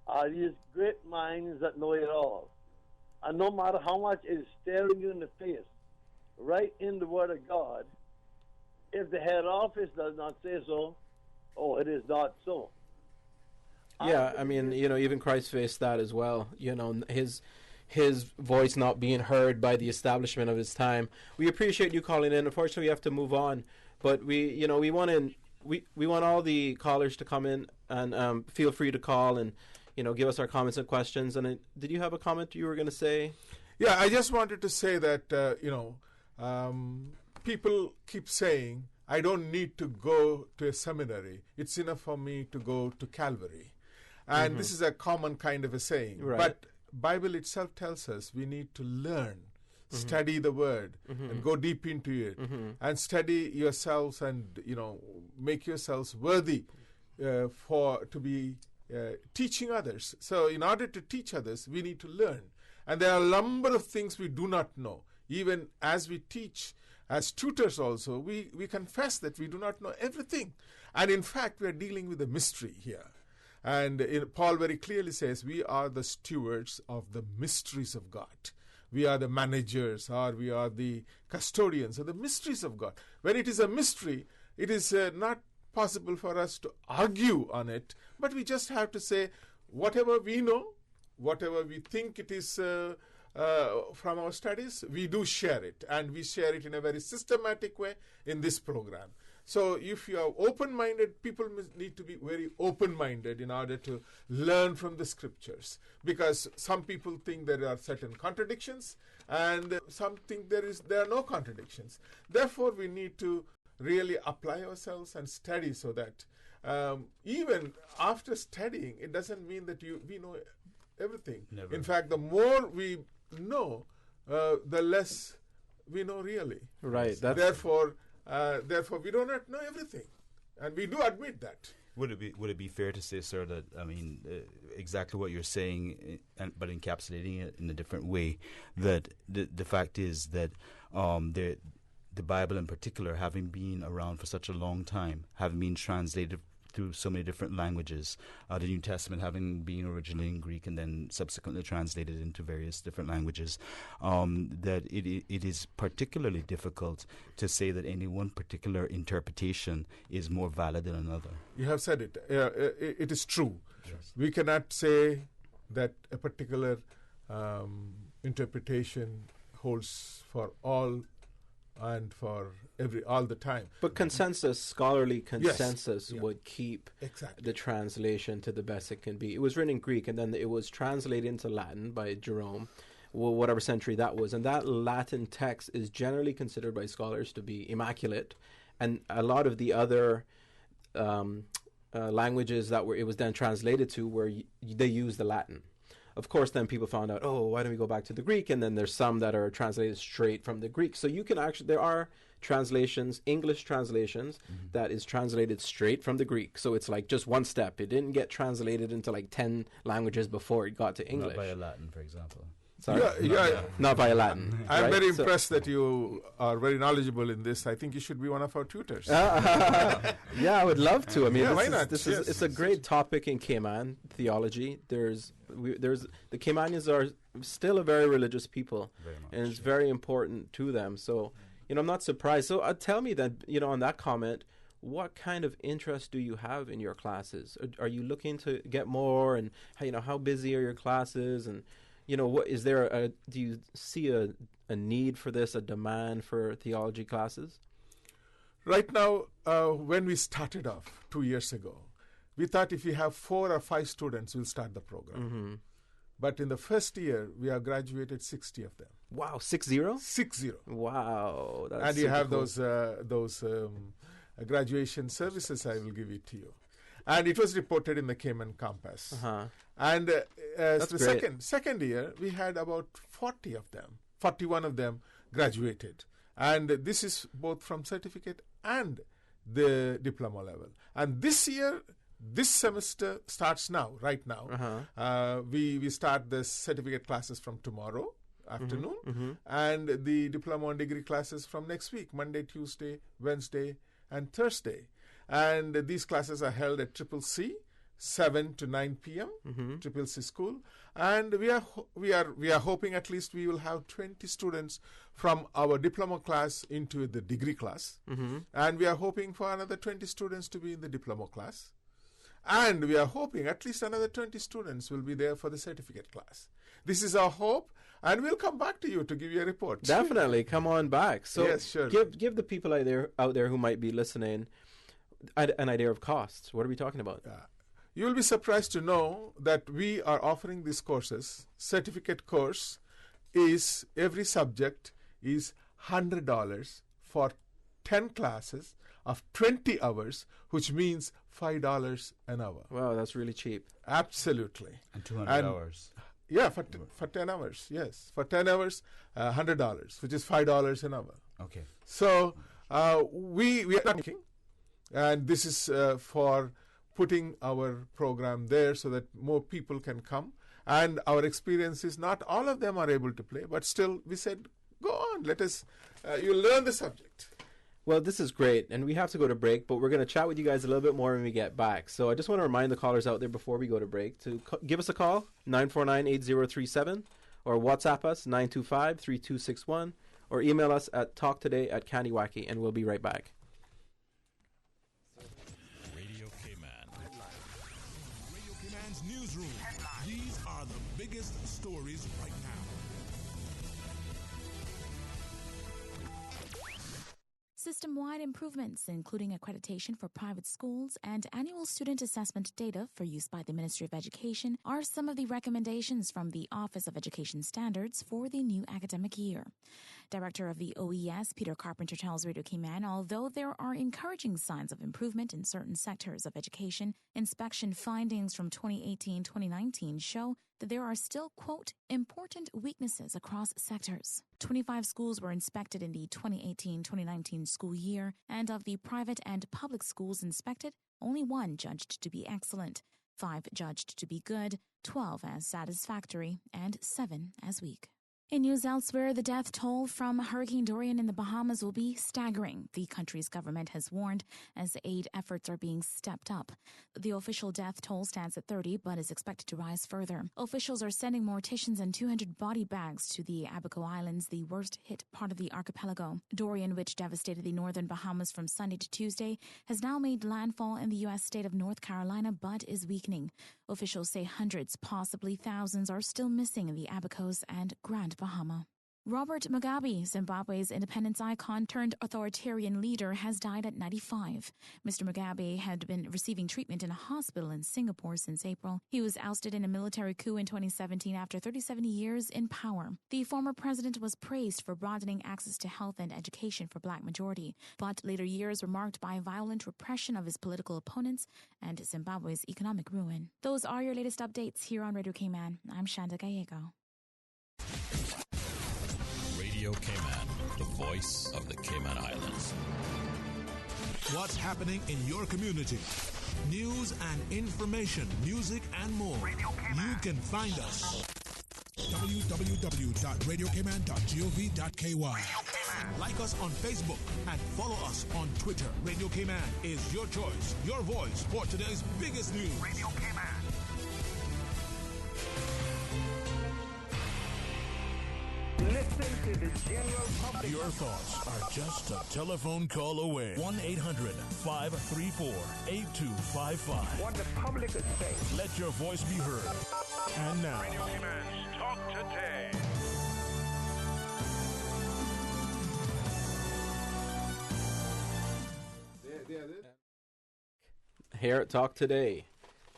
are these great minds that know it all. And no matter how much it is staring you in the face, right in the Word of God, if the head office does not say so, it is not so. Yeah, I mean, even Christ faced that as well. His voice not being heard by the establishment of his time. We appreciate you calling in. Unfortunately, we have to move on, but we want all the callers to come in and feel free to call and give us our comments and questions. And did you have a comment you were going to say? Yeah, I just wanted to say that people keep saying, I don't need to go to a seminary. It's enough for me to go to Calvary. And this is a common kind of a saying. Right. But Bible itself tells us we need to learn, study the Word, and go deep into it, and study yourselves and, make yourselves worthy to be teaching others. So in order to teach others, we need to learn. And there are a number of things we do not know. Even as we teach, as tutors also, we confess that we do not know everything. And in fact, we are dealing with a mystery here. And Paul very clearly says we are the stewards of the mysteries of God. We are the managers, or we are the custodians of the mysteries of God. When it is a mystery, it is not possible for us to argue on it, but we just have to say whatever we know, whatever we think it is from our studies, we do share it. And we share it in a very systematic way in this program. So if you are open-minded, people need to be very open-minded in order to learn from the scriptures. Because some people think there are certain contradictions, and some think there are no contradictions. Therefore, we need to really apply ourselves and study, so that even after studying, it doesn't mean that we know everything. Never. In fact, the more we know, the less we know really. Right. Therefore, we do not know everything, and we do admit that. Would it be fair to say, sir, that exactly what you're saying, but encapsulating it in a different way, that the fact is that the Bible in particular, having been around for such a long time, having been translated through so many different languages, the New Testament having been originally in Greek and then subsequently translated into various different languages, that it is particularly difficult to say that any one particular interpretation is more valid than another. You have said it. It is true. Yes. We cannot say that a particular interpretation holds for all and for all the time. But scholarly consensus would keep exactly the translation to the best it can be. It was written in Greek, and then it was translated into Latin by Jerome, whatever century that was. And that Latin text is generally considered by scholars to be immaculate. And a lot of the other languages that it was then translated to, where they used the Latin. Of course, then people found out, why don't we go back to the Greek? And then there's some that are translated straight from the Greek. So you can there are translations, English translations, that is translated straight from the Greek. So it's like just one step. It didn't get translated into like 10 languages before it got to English. Not via Latin, for example. Sorry? Not via Latin. I'm right? very impressed that you are very knowledgeable in this. I think you should be one of our tutors. Yeah, I would love to. I mean, why not? It's a great topic in Cayman theology. The Caymanians are still a very religious people, and it's very important to them. So, I'm not surprised. So, tell me then, on that comment, what kind of interest do you have in your classes? Are you looking to get more, and how busy are your classes, and what is there? Do you see a need for this, a demand for theology classes? Right now, when we started off 2 years ago, we thought if we have 4 or 5 students, we'll start the program. Mm-hmm. But in the first year, we have graduated 60 of them. Wow, 60? 60. Wow, that's and you have cool. those graduation services. I will give it to you. And it was reported in the Cayman Compass. Uh-huh. And That's the great. second year, we had about 40 of them. 41 of them graduated. And this is both from certificate and the diploma level. And this year, this semester starts now, right now. Uh-huh. We start the certificate classes from tomorrow afternoon, and the diploma and degree classes from next week, Monday, Tuesday, Wednesday, and Thursday. And these classes are held at CCC, 7 to 9 p.m. CCC school, and we are hoping at least we will have 20 students from our diploma class into the degree class, and we are hoping for another 20 students to be in the diploma class, and we are hoping at least another 20 students will be there for the certificate class. This is our hope, and we'll come back to you to give you a report. Definitely, come on back. So yes, sure. Give the people out there who might be listening an idea of costs. What are we talking about? You will be surprised to know that we are offering these courses. Certificate course is, every subject is $100 for 10 classes of 20 hours, which means $5 an hour. Wow, that's really cheap. Absolutely. And 200 hours. Yeah, for 10 hours, yes. For 10 hours, $100, which is $5 an hour. Okay. So we are not making, and this is for putting our program there so that more people can come. And our experience is not all of them are able to play, but still we said, go on, let us, you learn the subject. Well, this is great, and we have to go to break, but we're going to chat with you guys a little bit more when we get back. So I just want to remind the callers out there before we go to break to give us a call, 949-8037, or WhatsApp us, 925-3261, or email us at talktoday@candywacky, and we'll be right back. Radio Cayman's newsroom. These are the biggest stories right now. system-wide improvements, including accreditation for private schools and annual student assessment data for use by the Ministry of Education, are some of the recommendations from the Office of Education Standards for the new academic year. Director of the OES, Peter Carpenter, tells Radio Cayman, although there are encouraging signs of improvement in certain sectors of education, inspection findings from 2018-2019 show that there are still, quote, important weaknesses across sectors. 25 schools were inspected in the 2018-2019 school year, and of the private and public schools inspected, only 1 judged to be excellent, 5 judged to be good, 12 as satisfactory, and 7 as weak. In news elsewhere, the death toll from Hurricane Dorian in the Bahamas will be staggering, the country's government has warned, as aid efforts are being stepped up. The official death toll stands at 30, but is expected to rise further. Officials are sending morticians and 200 body bags to the Abaco Islands, the worst-hit part of the archipelago. Dorian, which devastated the northern Bahamas from Sunday to Tuesday, has now made landfall in the U.S. state of North Carolina, but is weakening. Officials say hundreds, possibly thousands, are still missing in the Abacos and Grand Bahama. Robert Mugabe, Zimbabwe's independence icon turned authoritarian leader, has died at 95. Mr. Mugabe had been receiving treatment in a hospital in Singapore since April. He was ousted in a military coup in 2017 after 37 years in power. The former president was praised for broadening access to health and education for black majority, but later years were marked by violent repression of his political opponents and Zimbabwe's economic ruin. Those are your latest updates here on Radio Cayman. I'm Shanda Gallego. Radio Cayman, the voice of the Cayman Islands. What's happening in your community? News and information, music and more. You can find us. www.radiocayman.gov.ky. Like us on Facebook and follow us on Twitter. Radio Cayman is your choice, your voice for today's biggest news. Radio Cayman. Listen to the general public. Your thoughts are just a telephone call away. 1-800-534-8255. What the public is saying. Let your voice be heard. And now, Radio Cayman's Talk Today. Here at Talk Today,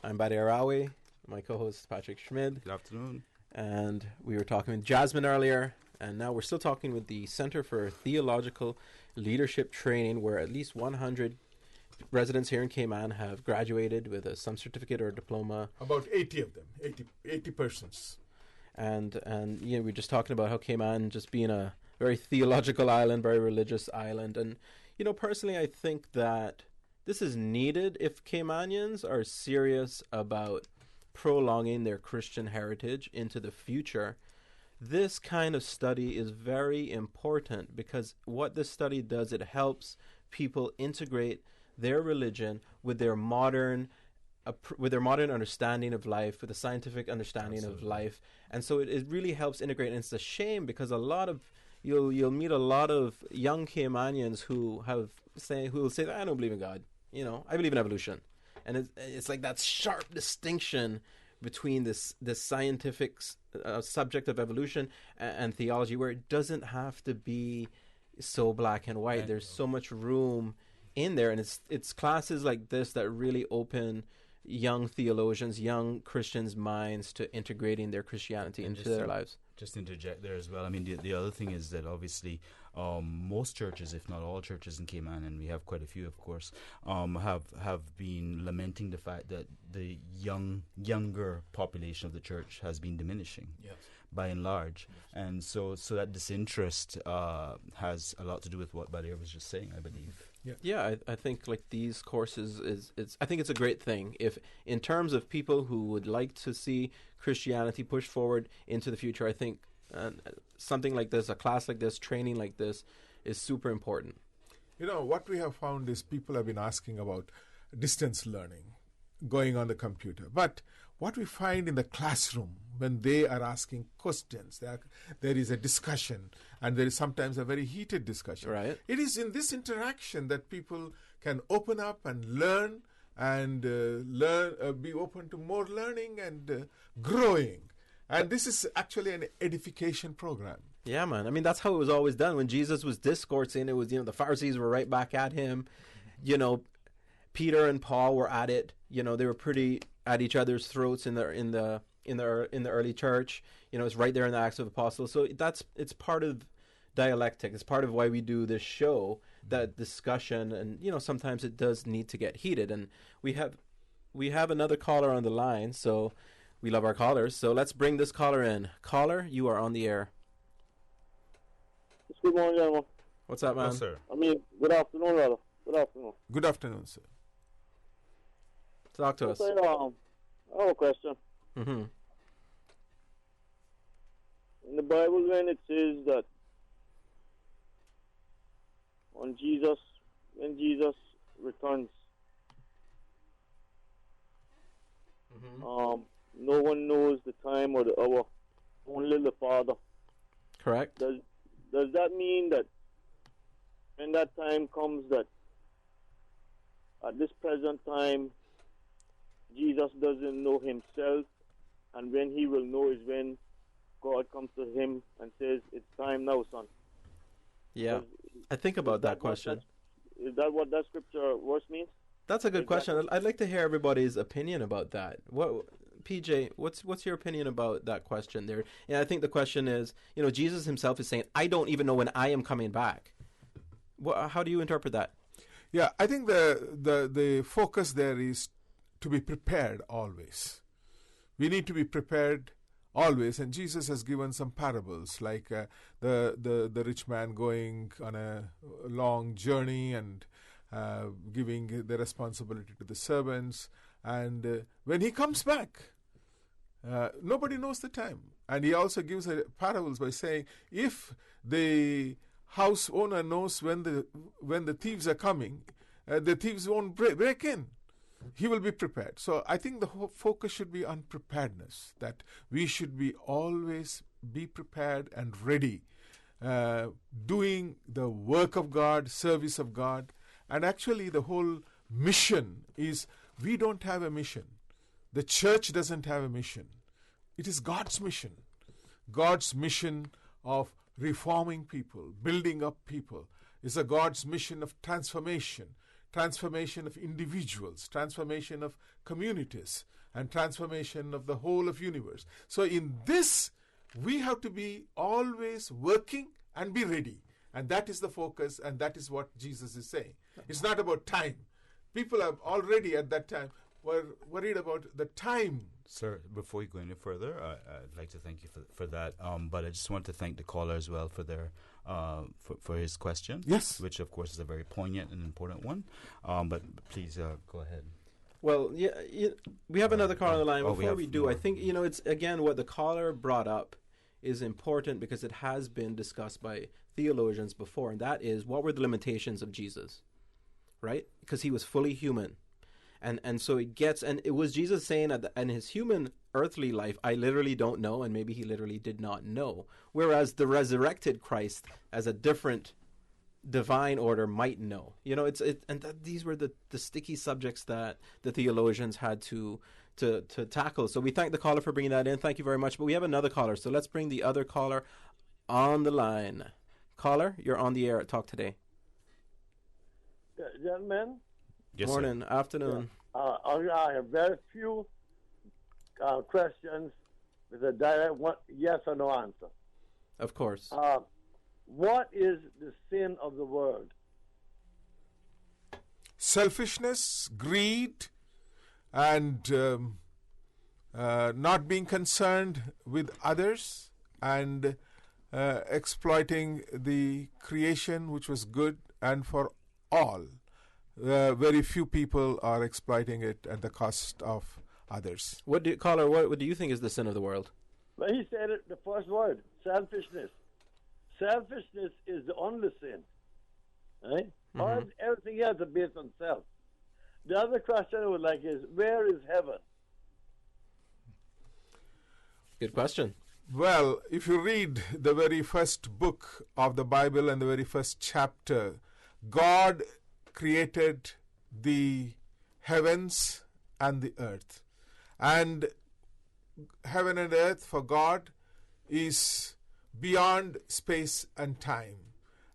I'm Badir, my co-host Patrick Schmid. Good afternoon. And we were talking with Jasmine earlier, and now we're still talking with the Center for Theological Leadership Training, where at least 100 residents here in Cayman have graduated with some certificate or diploma. About 80 of them, 80 persons. And you know, we're just talking about how Cayman just being a very theological island, very religious island. And, you know, personally, I think that this is needed if Caymanians are serious about prolonging their Christian heritage into the future. This kind of study is very important because what this study does, it helps people integrate their religion with their modern understanding of life, with a scientific understanding of life. And so it really helps integrate. And it's a shame because you'll meet a lot of young Caymanians who will say, I don't believe in God. You know, I believe in evolution. And it's like that sharp distinction between this scientific subject of evolution and theology, where it doesn't have to be so black and white. There's so much room in there, and it's classes like this that really open young theologians, young Christians' minds to integrating their Christianity into their lives. Just interject there as well. I mean, the other thing is that obviously most churches, if not all churches in Cayman, and we have quite a few, of course, have been lamenting the fact that the younger population of the church has been diminishing. Yes. By and large. Yes. And so that disinterest has a lot to do with what Badir was just saying, I believe. Yeah, I think like these courses I think it's a great thing if in terms of people who would like to see Christianity push forward into the future. I think something like this, a class like this, training like this is super important. You know, what we have found is people have been asking about distance learning, going on the computer. But what we find in the classroom, when they are asking questions, there is a discussion, and there is sometimes a very heated discussion. Right. It is in this interaction that people can open up and learn and be open to more learning and growing. And this is actually an edification program. Yeah, man. I mean, that's how it was always done. When Jesus was discoursing, it was, the Pharisees were right back at him. Peter and Paul were at it. They were pretty at each other's throats in the early church. It's right there in the Acts of the Apostles. So it's part of dialectic. It's part of why we do this show, that discussion, and sometimes it does need to get heated. And we have another caller on the line, so we love our callers. So let's bring this caller in. Caller, you are on the air. Good morning, gentlemen. What's up, man? Yes, sir. Good afternoon, rather. Good afternoon. Good afternoon, sir. Talk to us. I have a question. Mm-hmm. In the Bible, when it says that when Jesus returns, no one knows the time or the hour, only the Father. Correct. Does that mean that when that time comes, that at this present time Jesus doesn't know himself, and when he will know is when God comes to him and says, "It's time now, son"? Yeah, I think about that question. Is that what that scripture verse means? That's a good question. I'd like to hear everybody's opinion about that. PJ, what's your opinion about that question there? And I think the question is, Jesus himself is saying, "I don't even know when I am coming back." How do you interpret that? Yeah, I think the focus there is to be prepared always. We need to be prepared always, and Jesus has given some parables, like the rich man going on a long journey and giving the responsibility to the servants, and when he comes back, nobody knows the time. And he also gives parables by saying, if the house owner knows when the thieves are coming, the thieves won't break in. He will be prepared. So I think the whole focus should be on preparedness, that we should be always be prepared and ready, doing the work of God, service of God. And actually the whole mission is, we don't have a mission. The church doesn't have a mission. It is God's mission. God's mission of reforming people, building up people, is a God's mission of transformation of individuals, transformation of communities, and transformation of the whole of universe. So in this, we have to be always working and be ready. And that is the focus, and that is what Jesus is saying. It's not about time. People are already at that time were worried about the time. Sir, before you go any further, I'd like to thank you for that. But I just want to thank the caller as well for their for his question. Yes, which of course is a very poignant and important one. But please go ahead. Well, we have another caller on the line. Before we do, more. I think it's again what the caller brought up is important because it has been discussed by theologians before, and that is, what were the limitations of Jesus, right? Because he was fully human. And so it gets, and it was Jesus saying in his human earthly life, I literally don't know, and maybe he literally did not know. Whereas the resurrected Christ, as a different divine order, might know. These were the sticky subjects that the theologians had to tackle. So we thank the caller for bringing that in. Thank you very much. But we have another caller, so let's bring the other caller on the line. Caller, you're on the air at Talk Today. Gentlemen. Yes, morning, sir. afternoon. I have very few questions with a direct yes or no answer. Of course. What is the sin of the world? Selfishness, greed, and not being concerned with others, and exploiting the creation which was good and for all. Very few people are exploiting it at the cost of others. What do you think is the sin of the world? Well, he said it, the first word, selfishness. Selfishness is the only sin. Right? Mm-hmm. Everything else is based on self. The other question I would like is, where is heaven? Good question. Well, if you read the very first book of the Bible and the very first chapter, God created the heavens and the earth. And heaven and earth for God is beyond space and time.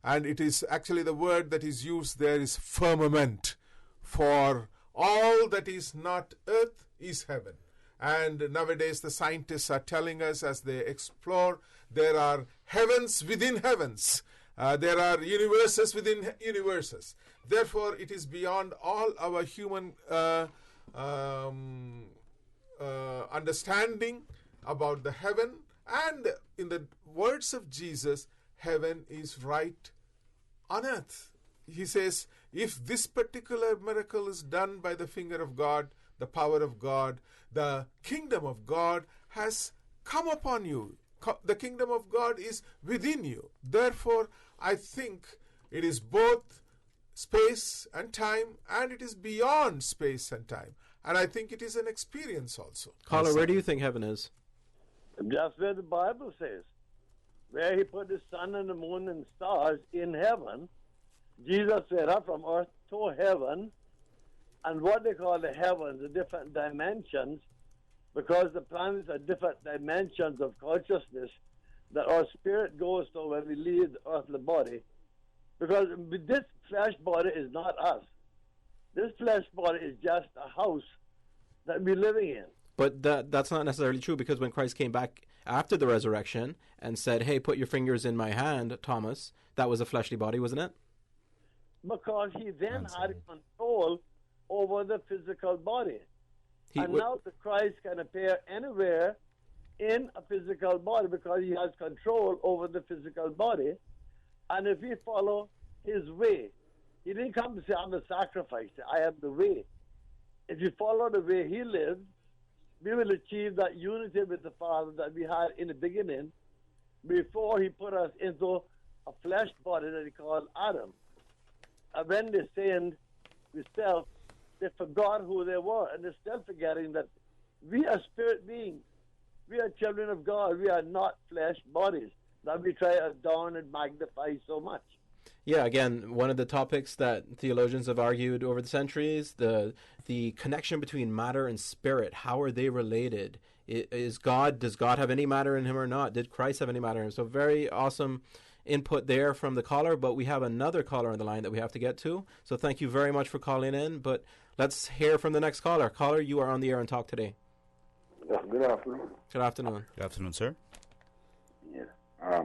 And it is actually the word that is used there is firmament. For all that is not earth is heaven. And nowadays the scientists are telling us as they explore, there are heavens within heavens. There are universes within universes. Therefore, it is beyond all our human understanding about the heaven. And in the words of Jesus, heaven is right on earth. He says, if this particular miracle is done by the finger of God, the power of God, the kingdom of God has come upon you. The kingdom of God is within you. Therefore, I think it is both space and time, and it is beyond space and time. And I think it is an experience also. Caller, where do you think heaven is? Just where the Bible says. Where he put the sun and the moon and stars in heaven. Jesus went up from earth to heaven. And what they call the heavens, the different dimensions, because the planets are different dimensions of consciousness that our spirit goes to when we leave the earthly body. Because this flesh body is not us. This flesh body is just a house that we're living in. But that's not necessarily true, because when Christ came back after the resurrection and said, hey, put your fingers in my hand, Thomas, that was a fleshly body, wasn't it? Because he then had control over the physical body. Now the Christ can appear anywhere in a physical body because he has control over the physical body. And if we follow his way, he didn't come to say, I'm the sacrifice. I am the way. If you follow the way he lived, we will achieve that unity with the Father that we had in the beginning before he put us into a flesh body that he called Adam. And when they sinned with self, they forgot who they were, and they're still forgetting that we are spirit beings. We are children of God. We are not flesh bodies that we try to adorn and magnify so much. Yeah, again, one of the topics that theologians have argued over the centuries, the connection between matter and spirit. How are they related? Does God have any matter in him or not? Did Christ have any matter in him? So very awesome input there from the caller, but we have another caller on the line that we have to get to. So thank you very much for calling in, but let's hear from the next caller. Caller, you are on the air and talk today. Good afternoon. Good afternoon. Good afternoon, sir. Yeah.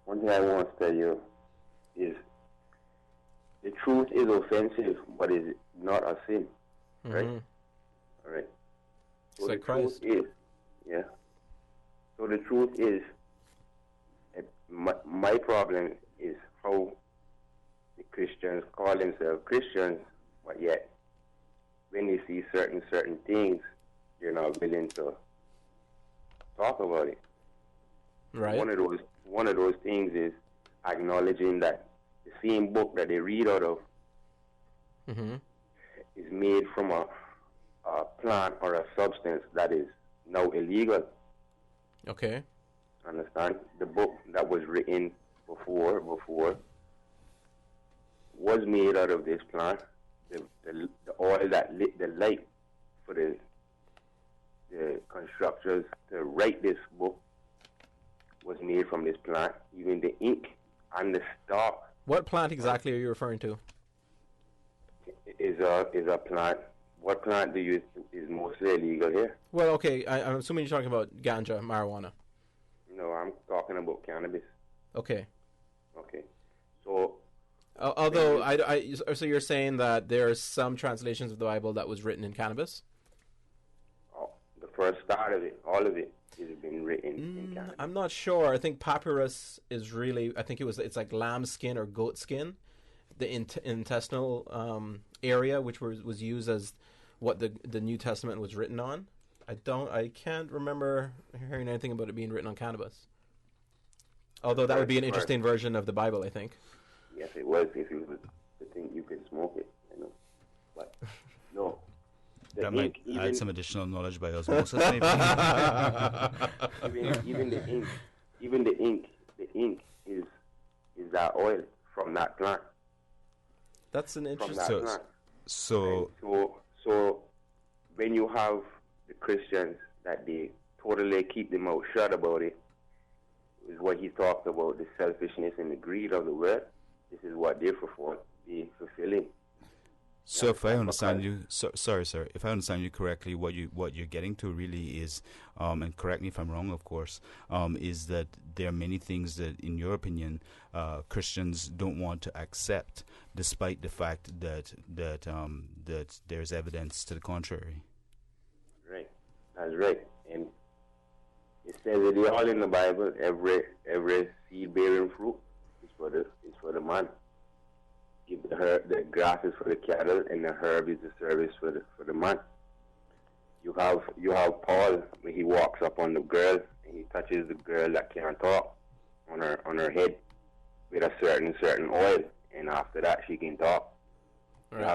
One thing I want to tell you is the truth is offensive, but is not a sin. Right? All right. So the truth is, yeah. So the truth is, my problem is how the Christians call themselves Christians, but yet when they see certain things, they're not willing to talk about it. Right. One of those things is acknowledging that the same book that they read out of is made from a plant or a substance that is now illegal. Okay. Understand? The book that was written before was made out of this plant. The oil that lit the light for the constructors to write this book was made from this plant. Even the ink and the stalk. What plant exactly are you referring to? Is a plant. What plant is mostly illegal here? Well, okay, I'm assuming you're talking about ganja, marijuana. No, I'm talking about cannabis. Okay. Okay. So. Although, so you're saying that there are some translations of the Bible that was written in cannabis? Oh, the first start of it, all of it, has been written in cannabis. I'm not sure. I think papyrus is really, it's like lamb skin or goat skin, the intestinal area, which was used as what the New Testament was written on. I can't remember hearing anything about it being written on cannabis. Although that would be an interesting version of the Bible, I think. Yes, it was. If you think you can smoke it, But no. That might add some additional knowledge by osmosis, maybe. even the ink is that oil from that plant. That's an interesting. So when you have the Christians that they totally keep their mouth shut about it. Is what he talked about, the selfishness and the greed of the world. This is what they're fulfilling. So if I understand you, sorry, sir. If I understand you correctly, what you're getting to really is, and correct me if I'm wrong, of course, is that there are many things that, in your opinion, Christians don't want to accept, despite the fact that there's evidence to the contrary. Right, that's right, and it says it all in the Bible. Every seed-bearing fruit is for the man. Give the grass is for the cattle, and the herb is the service for the man. You have Paul when he walks up on the girl and he touches the girl that can't talk on her head with a certain oil, and after that she can talk. Right. You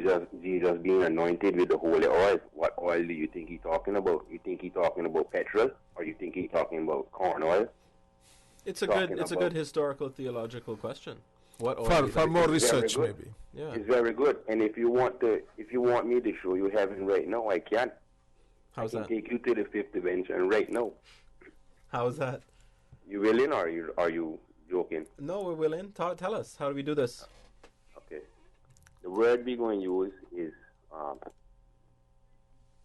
have Jesus being anointed with the holy oil. What oil do you think he's talking about? You think he's talking about petrol, or you think he's talking about corn oil? It's a good historical theological question. What oil for more research, maybe. Yeah, it's very good. And if you want me to show you heaven right now, I can. How's that? I can take you to the fifth dimension right now. How's that? You willing, or are you joking? No, we're willing. Tell us, how do we do this? Okay. The word we're going to use is,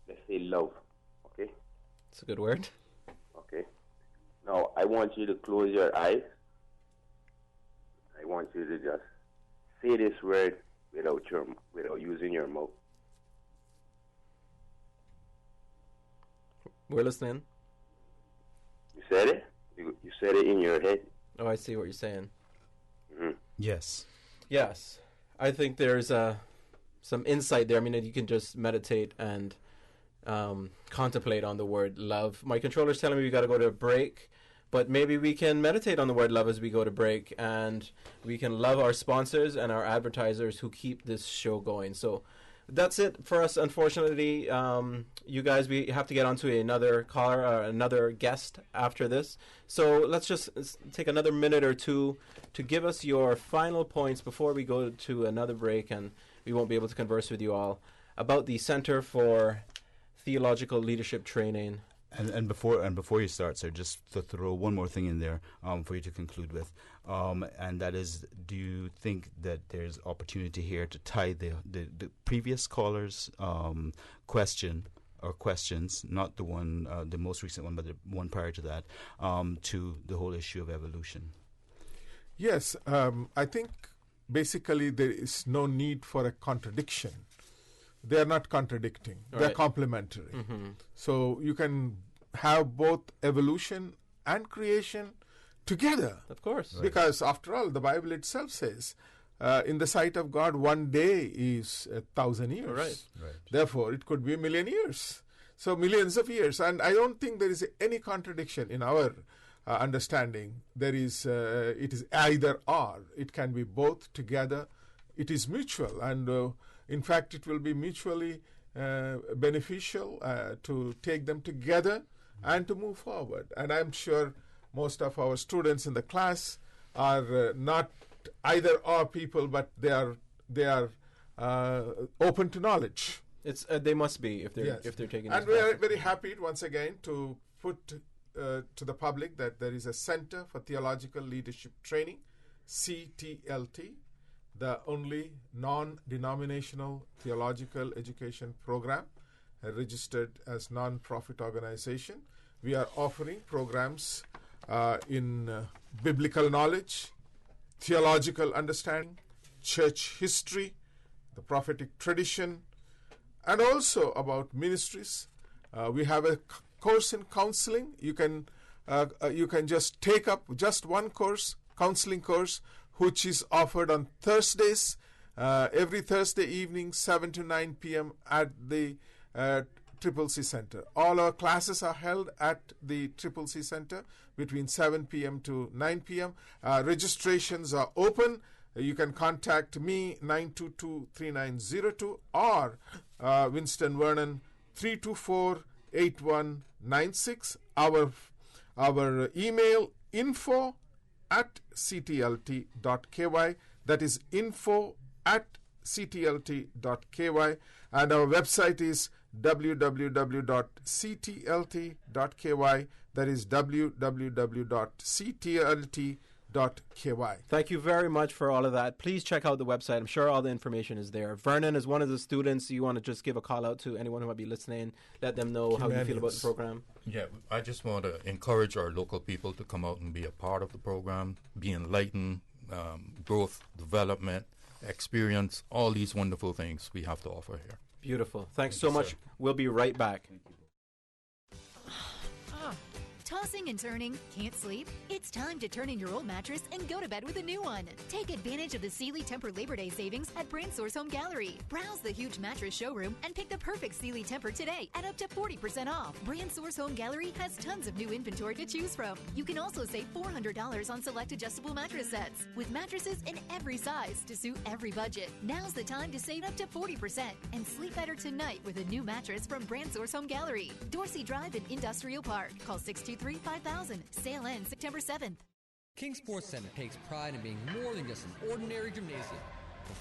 let's say, love. Okay? It's a good word. Okay. Now, I want you to close your eyes. I want you to just say this word without using your mouth. We're listening. You said it? You said it in your head? Oh, I see what you're saying. Mm-hmm. Yes. Yes. I think there's some insight there. I mean, you can just meditate and contemplate on the word love. My controller's telling me we got to go to a break. But maybe we can meditate on the word love as we go to break, and we can love our sponsors and our advertisers who keep this show going. So that's it for us, unfortunately. You guys, we have to get on to another caller, another guest after this. So let's just take another minute or two to give us your final points before we go to another break, and we won't be able to converse with you all about the Center for Theological Leadership Training. And before you start, sir, just to throw one more thing in there for you to conclude with, and that is, do you think that there's opportunity here to tie the previous caller's question or questions, not the one, the most recent one, but the one prior to that, to the whole issue of evolution? Yes, I think basically there is no need for a contradiction. They are not contradicting. Right. They're complementary. Mm-hmm. So you can have both evolution and creation together. Of course. Right. Because after all, the Bible itself says, in the sight of God, one day is 1,000 years. Right. Therefore, it could be 1,000,000 years. So millions of years. And I don't think there is any contradiction in our understanding. There is, it is either or. It can be both together. It is mutual. And in fact, it will be mutually beneficial to take them together and to move forward. And I'm sure most of our students in the class are not either or people, but they are open to knowledge. It's they must be if they're taking. And we are very happy once again to put to the public that there is a Center for Theological Leadership Training, CTLT, the only non-denominational theological education program registered as non-profit organization. We are offering programs in biblical knowledge, theological understanding, church history, the prophetic tradition, and also about ministries. We have a course in counseling. You can just take up just one course, counseling course, which is offered on Thursdays, every Thursday evening, 7 to 9 p.m. at the CCC Center. All our classes are held at the CCC Center between 7 p.m. to 9 p.m. Registrations are open. You can contact me, 922-3902, or Winston Vernon, 324-8196. Our email, info@ctlt.ky. That is info@ctlt.ky. And our website is www.ctlt.ky. That is www.ctlt.ky. Thank you very much for all of that. Please check out the website. I'm sure all the information is there. Vernon is one of the students. You want to just give a call out to anyone who might be listening, let them know how you feel about the program? Yeah, I just want to encourage our local people to come out and be a part of the program, be enlightened, growth, development, experience, all these wonderful things we have to offer here. Beautiful. Thanks so much. We'll be right back. Tossing and turning, can't sleep? It's time to turn in your old mattress and go to bed with a new one. Take advantage of the Sealy Temper Labor Day savings at Brand Source Home Gallery. Browse the huge mattress showroom and pick the perfect Sealy Temper today at up to 40% off. Brand Source Home Gallery has tons of new inventory to choose from. You can also save $400 on select adjustable mattress sets with mattresses in every size to suit every budget. Now's the time to save up to 40% and sleep better tonight with a new mattress from Brand Source Home Gallery. Dorsey Drive in Industrial Park. Call 623-5000. Sale ends September 7th. King Sports Center takes pride in being more than just an ordinary gymnasium.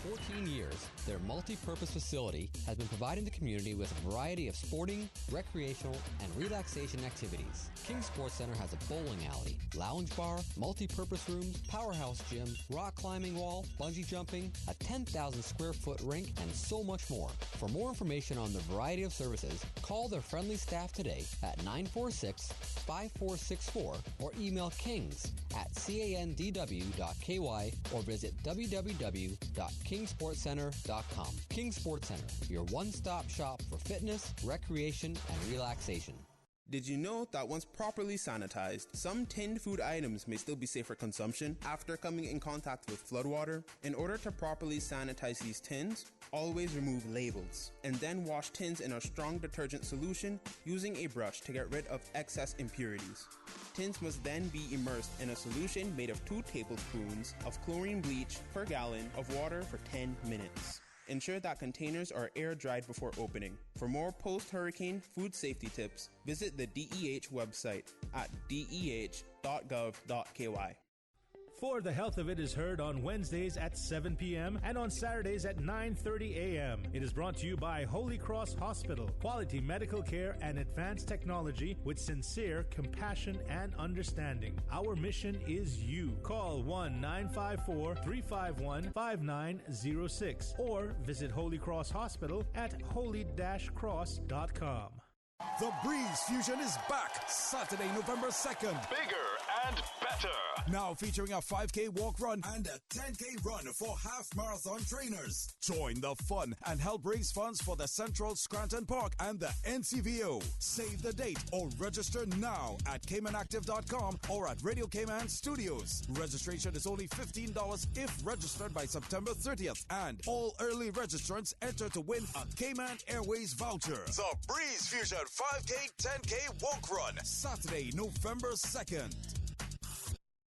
For 14 years, their multi-purpose facility has been providing the community with a variety of sporting, recreational, and relaxation activities. King Sports Center has a bowling alley, lounge bar, multi-purpose rooms, powerhouse gym, rock climbing wall, bungee jumping, a 10,000 square foot rink, and so much more. For more information on the variety of services, call their friendly staff today at 946-5464 or email kings@candw.ky or visit www.kingsportscenter.com. King Sports Center, your one-stop shop for fitness, recreation, and relaxation. Did you know that once properly sanitized, some tinned food items may still be safe for consumption after coming in contact with floodwater? In order to properly sanitize these tins, always remove labels, and then wash tins in a strong detergent solution using a brush to get rid of excess impurities. Tins must then be immersed in a solution made of 2 tablespoons of chlorine bleach per gallon of water for 10 minutes. Ensure that containers are air-dried before opening. For more post-hurricane food safety tips, visit the DEH website at deh.gov.ky. For the Health of It is heard on Wednesdays at 7 p.m. and on Saturdays at 9:30 a.m. It is brought to you by Holy Cross Hospital. Quality medical care and advanced technology with sincere compassion and understanding. Our mission is you. Call 1-954-351-5906 or visit Holy Cross Hospital at holy-cross.com. The Breeze Fusion is back Saturday, November 2nd. Bigger and better. Now featuring a 5K walk run and a 10K run for half marathon trainers. Join the fun and help raise funds for the Central Scranton Park and the NCVO. Save the date or register now at CaymanActive.com or at Radio Cayman Studios. Registration is only $15 if registered by September 30th. And all early registrants enter to win a Cayman Airways voucher. The Breeze Fusion 5K 10K walk run Saturday, November 2nd.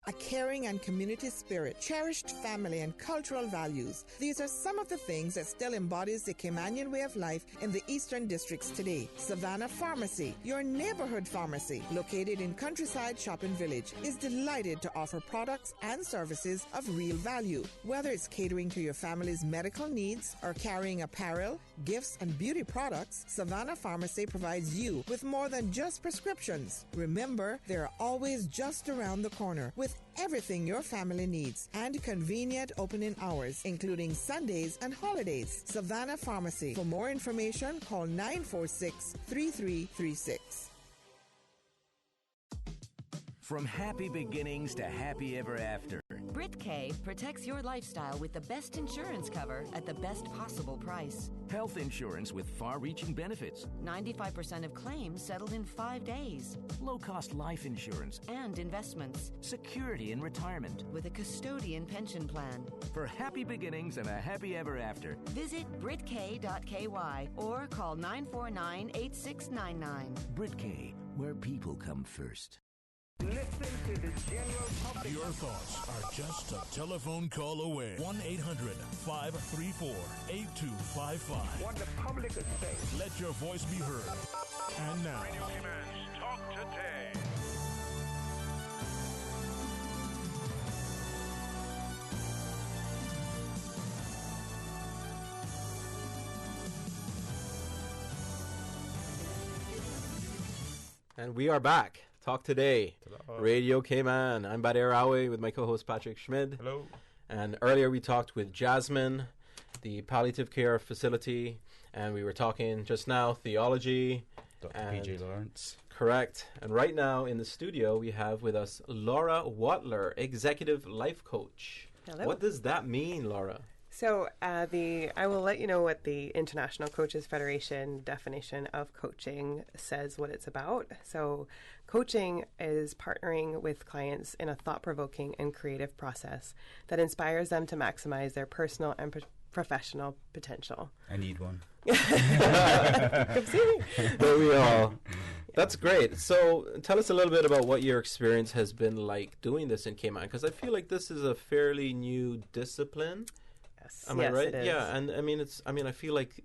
A caring and community spirit, cherished family and cultural values. These are some of the things that still embodies the Caymanian way of life in the Eastern Districts today. Savannah Pharmacy, your neighborhood pharmacy, located in Countryside Shopping Village, is delighted to offer products and services of real value. Whether it's catering to your family's medical needs or carrying apparel, gifts, and beauty products, Savannah Pharmacy provides you with more than just prescriptions. Remember, they're always just around the corner with everything your family needs and convenient opening hours, including Sundays and holidays. Savannah Pharmacy. For more information, call 946-3336. From happy beginnings to happy ever after. Brit-K protects your lifestyle with the best insurance cover at the best possible price. Health insurance with far-reaching benefits. 95% of claims settled in 5 days. Low-cost life insurance. And investments. Security in retirement. With a custodian pension plan. For happy beginnings and a happy ever after. Visit Brit-K.ky or call 949-8699. Brit-K, where people come first. Listen to the general public. Your thoughts are just a telephone call away. 1-800-534-8255. What the public is saying. Let your voice be heard. And now, Radio Cayman's Talk Today. And we are back. Talk Today. Radio Cayman. I'm Badir with my co-host Patrick Schmid. Hello. And earlier we talked with Jasmine, the palliative care facility, and we were talking just now theology. Dr. P.J. Lawrence. Correct. And right now in the studio we have with us Laura Watler, executive life coach. Hello. What does that mean, Laura? So I will let you know what the International Coaches Federation definition of coaching says what it's about. So coaching is partnering with clients in a thought-provoking and creative process that inspires them to maximize their personal and professional potential. I need one. Come see me. There we are. That's great. So tell us a little bit about what your experience has been like doing this in Cayman, because I feel like this is a fairly new discipline. Am I right? It is. Yeah, and I feel like,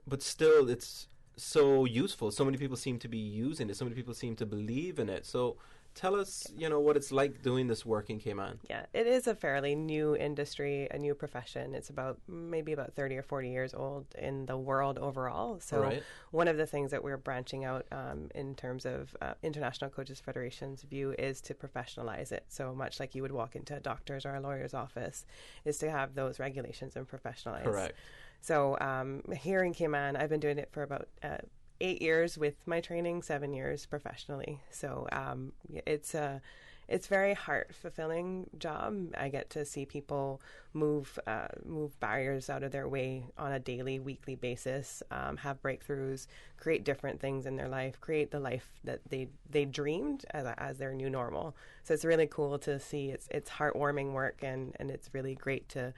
but still, it's so useful. So many people seem to be using it. So many people seem to believe in it. So tell us, what it's like doing this work in Cayman. Yeah, it is a fairly new industry, a new profession. It's maybe about 30 or 40 years old in the world overall. So one of the things that we're branching out in terms of International Coaches Federation's view is to professionalize it. So much like you would walk into a doctor's or a lawyer's office, is to have those regulations and professionalize. Correct. So here in Cayman, I've been doing it for about 8 years with my training, 7 years professionally. So it's very heart-fulfilling job. I get to see people move barriers out of their way on a daily, weekly basis, have breakthroughs, create different things in their life, create the life that they dreamed as their new normal. So it's really cool to see. It's heartwarming work, and it's really great to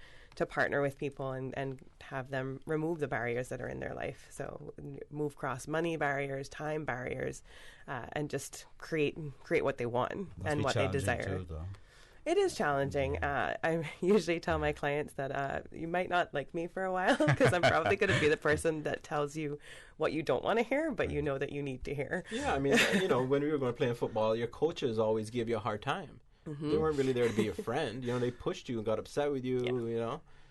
partner with people and have them remove the barriers that are in their life. So move across money barriers, time barriers, and just create what they want and what they desire. It is challenging. I usually tell my clients that you might not like me for a while because I'm probably going to be the person that tells you what you don't want to hear, but you know that you need to hear. Yeah, I mean, when we were going to play football, your coaches always give you a hard time. Mm-hmm. They weren't really there to be a friend. They pushed you and got upset with you,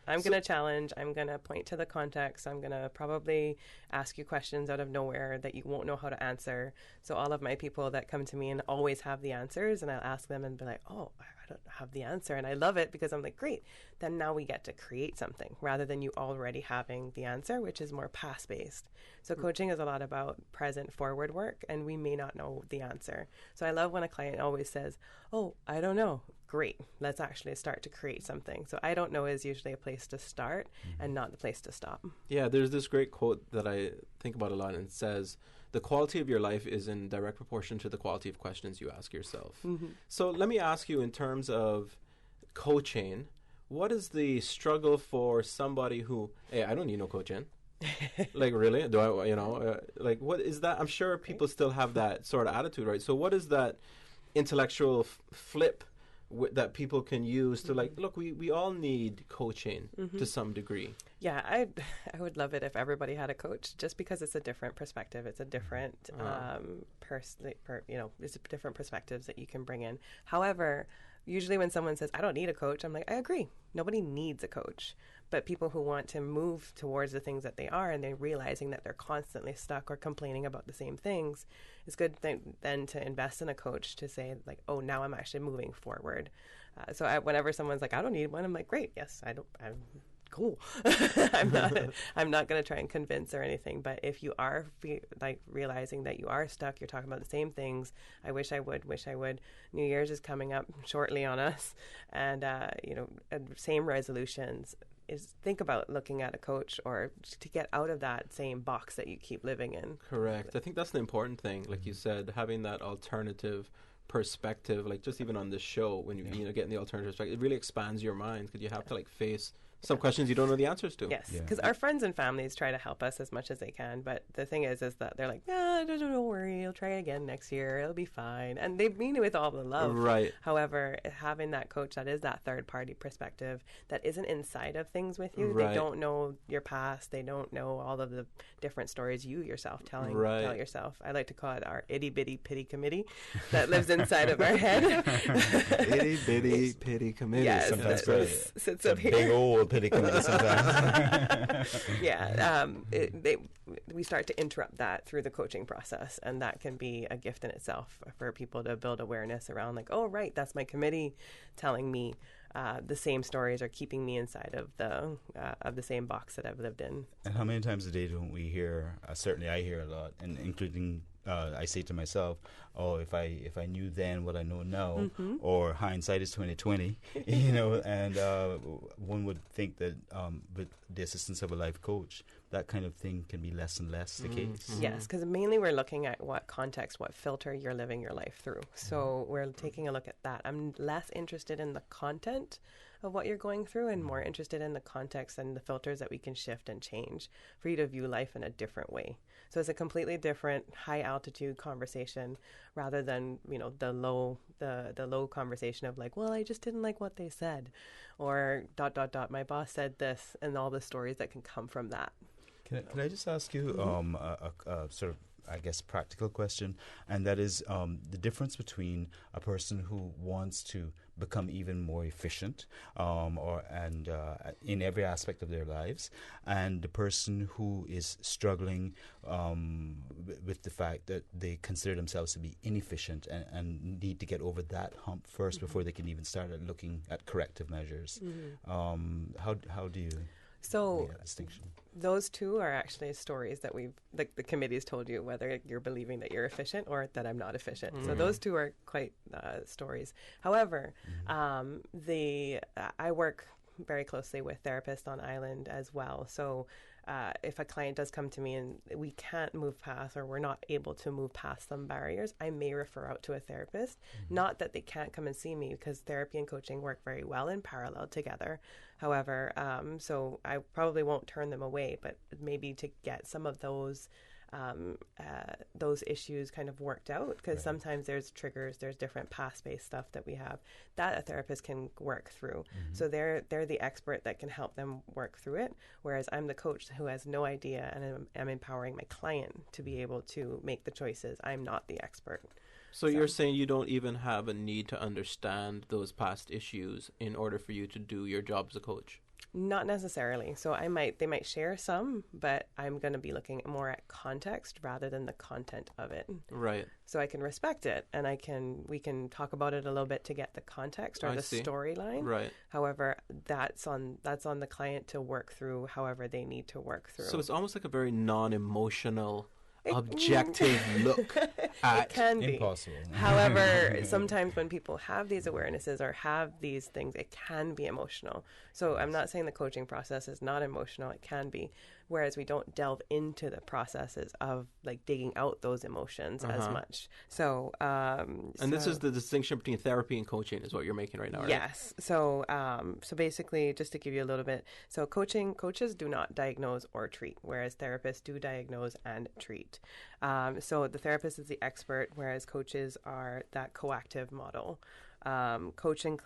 I'm going to challenge. I'm going to point to the context. I'm going to probably ask you questions out of nowhere that you won't know how to answer. So all of my people that come to me and always have the answers, and I'll ask them and be like, oh, I don't have the answer. And I love it because I'm like, great. Then now we get to create something rather than you already having the answer, which is more past-based. So coaching is a lot about present forward work, and we may not know the answer. So I love when a client always says, oh, I don't know. Great. Let's actually start to create something. So I don't know is usually a place to start and not the place to stop. Yeah, there's this great quote that I think about a lot, and it says, the quality of your life is in direct proportion to the quality of questions you ask yourself. Mm-hmm. So let me ask you, in terms of coaching, what is the struggle for somebody who, hey, I don't need no coaching. Like, really? Do I, what is that? I'm sure people still have that sort of attitude, right? So what is that intellectual flip that people can use to look, we all need coaching to some degree. Yeah, I would love it if everybody had a coach, just because it's a different perspective. It's a different it's different perspectives that you can bring in. However, usually when someone says, I don't need a coach, I'm like, I agree. Nobody needs a coach. But people who want to move towards the things that they are, and they're realizing that they're constantly stuck or complaining about the same things, it's good then to invest in a coach to say, like, oh, now I'm actually moving forward. So whenever someone's like, I don't need one, I'm like, great, yes, I'm cool. I'm not going to try and convince or anything. But if you are realizing that you are stuck, you're talking about the same things. I wish I would. New Year's is coming up shortly on us, and same resolutions. Is think about looking at a coach or to get out of that same box that you keep living in. Correct. I think that's the important thing. Like you said, having that alternative perspective, like just even on this show, when you getting the alternative perspective, it really expands your mind because you have to face some questions you don't know the answers to. Yes, because our friends and families try to help us as much as they can, but the thing is that they're like, yeah, don't worry, you'll try again next year, it'll be fine, and they mean it with all the love. Right. However, having that coach that is that third-party perspective that isn't inside of things with you, they don't know your past, they don't know all of the different stories you yourself tell yourself. I like to call it our itty-bitty pity committee that lives inside of our head. Itty-bitty pity committee. Yes, that's great. Sits up here. Big old pity committee sometimes. We start to interrupt that through the coaching process, and that can be a gift in itself for people to build awareness around, like, oh, right, that's my committee telling me the same stories or keeping me inside of the same box that I've lived in. And how many times a day don't we hear? Certainly, I hear a lot, and including. I say to myself, "Oh, if I knew then what I know now," or hindsight is 20/20, And one would think that with the assistance of a life coach, that kind of thing can be less and less the case. Yes, because mainly we're looking at what context, what filter you're living your life through. So we're taking a look at that. I'm less interested in the content of what you're going through and more interested in the context and the filters that we can shift and change for you to view life in a different way. So it's a completely different high altitude conversation rather than, the low conversation of like, well, I just didn't like what they said, or ... my boss said this, and all the stories that can come from that. Can I just ask you a sort of, I guess, practical question, and that is the difference between a person who wants to become even more efficient in every aspect of their lives, and the person who is struggling with the fact that they consider themselves to be inefficient and need to get over that hump first before they can even start looking at corrective measures. How do you make that distinction? Those two are actually stories that the committee's told you, whether you're believing that you're efficient or that I'm not efficient. So those two are quite stories. However, I work very closely with therapists on island as well. So if a client does come to me and we can't move past, or we're not able to move past some barriers, I may refer out to a therapist. Not that they can't come and see me, because therapy and coaching work very well in parallel together. However, so I probably won't turn them away, but maybe to get some of those issues kind of worked out, because sometimes there's triggers, there's different past-based stuff that we have that a therapist can work through. So they're the expert that can help them work through it, whereas I'm the coach who has no idea, and I'm empowering my client to be able to make the choices. I'm not the expert. So you're saying you don't even have a need to understand those past issues in order for you to do your job as a coach? Not necessarily. So they might share some, but I'm going to be looking more at context rather than the content of it. Right. So I can respect it, and we can talk about it a little bit to get the context or the storyline. Right. However, that's on the client to work through however they need to work through. So it's almost like a very non-emotional, objective look at it can be impossible. However, sometimes when people have these awarenesses or have these things, it can be emotional. So I'm not saying the coaching process is not emotional. It can be, whereas we don't delve into the processes of like digging out those emotions as much. So this is the distinction between therapy and coaching is what you're making right now, right? Yes. So basically, just to give you a little bit, so coaches do not diagnose or treat, whereas therapists do diagnose and treat. So the therapist is the expert, whereas coaches are that coactive model. Coaching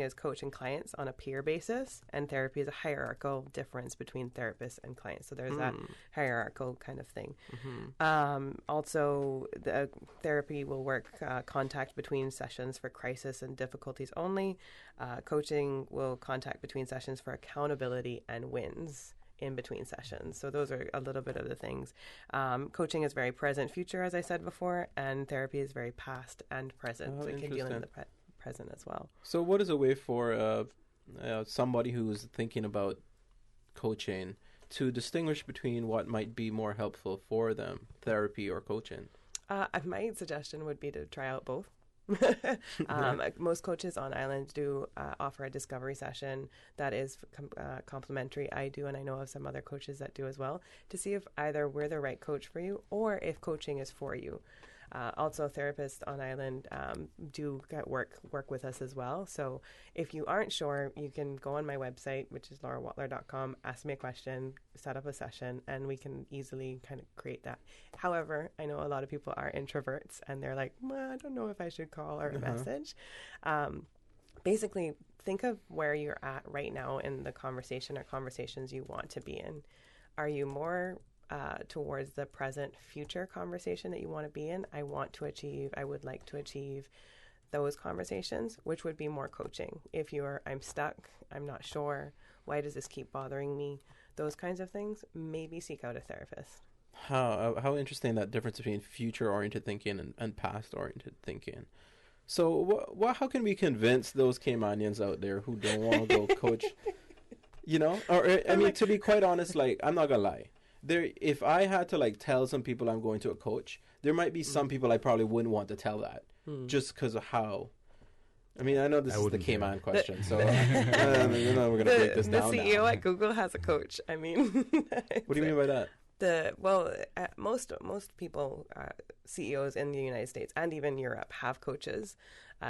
is coaching clients on a peer basis, and therapy is a hierarchical difference between therapists and clients. So there's that hierarchical kind of thing. Also, the therapy will work contact between sessions for crisis and difficulties only. Coaching will contact between sessions for accountability and wins in between sessions. So those are a little bit of the things. Coaching is very present future, as I said before, and therapy is very past and present. So it can deal in the present as well. So what is a way for somebody who's thinking about coaching to distinguish between what might be more helpful for them, therapy or coaching? My suggestion would be to try out both. Most coaches on island do offer a discovery session that is complimentary. I do, and I know of some other coaches that do as well, to see if either we're the right coach for you or if coaching is for you. Also, therapists on island do work with us as well. So if you aren't sure, you can go on my website, which is laurawatler.com, ask me a question, set up a session, and we can easily kind of create that. However, I know a lot of people are introverts, and they're like, I don't know if I should call or message. Basically, think of where you're at right now in the conversation or conversations you want to be in. Are you more towards the present future conversation that you want to be in? I would like to achieve those conversations, which would be more coaching. If you're, I'm stuck, I'm not sure, why does this keep bothering me? Those kinds of things, maybe seek out a therapist. How interesting that difference between future-oriented thinking and past-oriented thinking. So how can we convince those Caymanians out there who don't want to go coach, you know? Or, I mean, to be quite honest, like, I'm not going to lie. If I had to, like, tell some people I'm going to a coach, there might be some people I probably wouldn't want to tell that just because of how. I mean, I know this is the Cayman question, so we're going to break this down. The CEO at Google has a coach. I mean, what do you mean by that? Most people, CEOs in the United States and even Europe have coaches.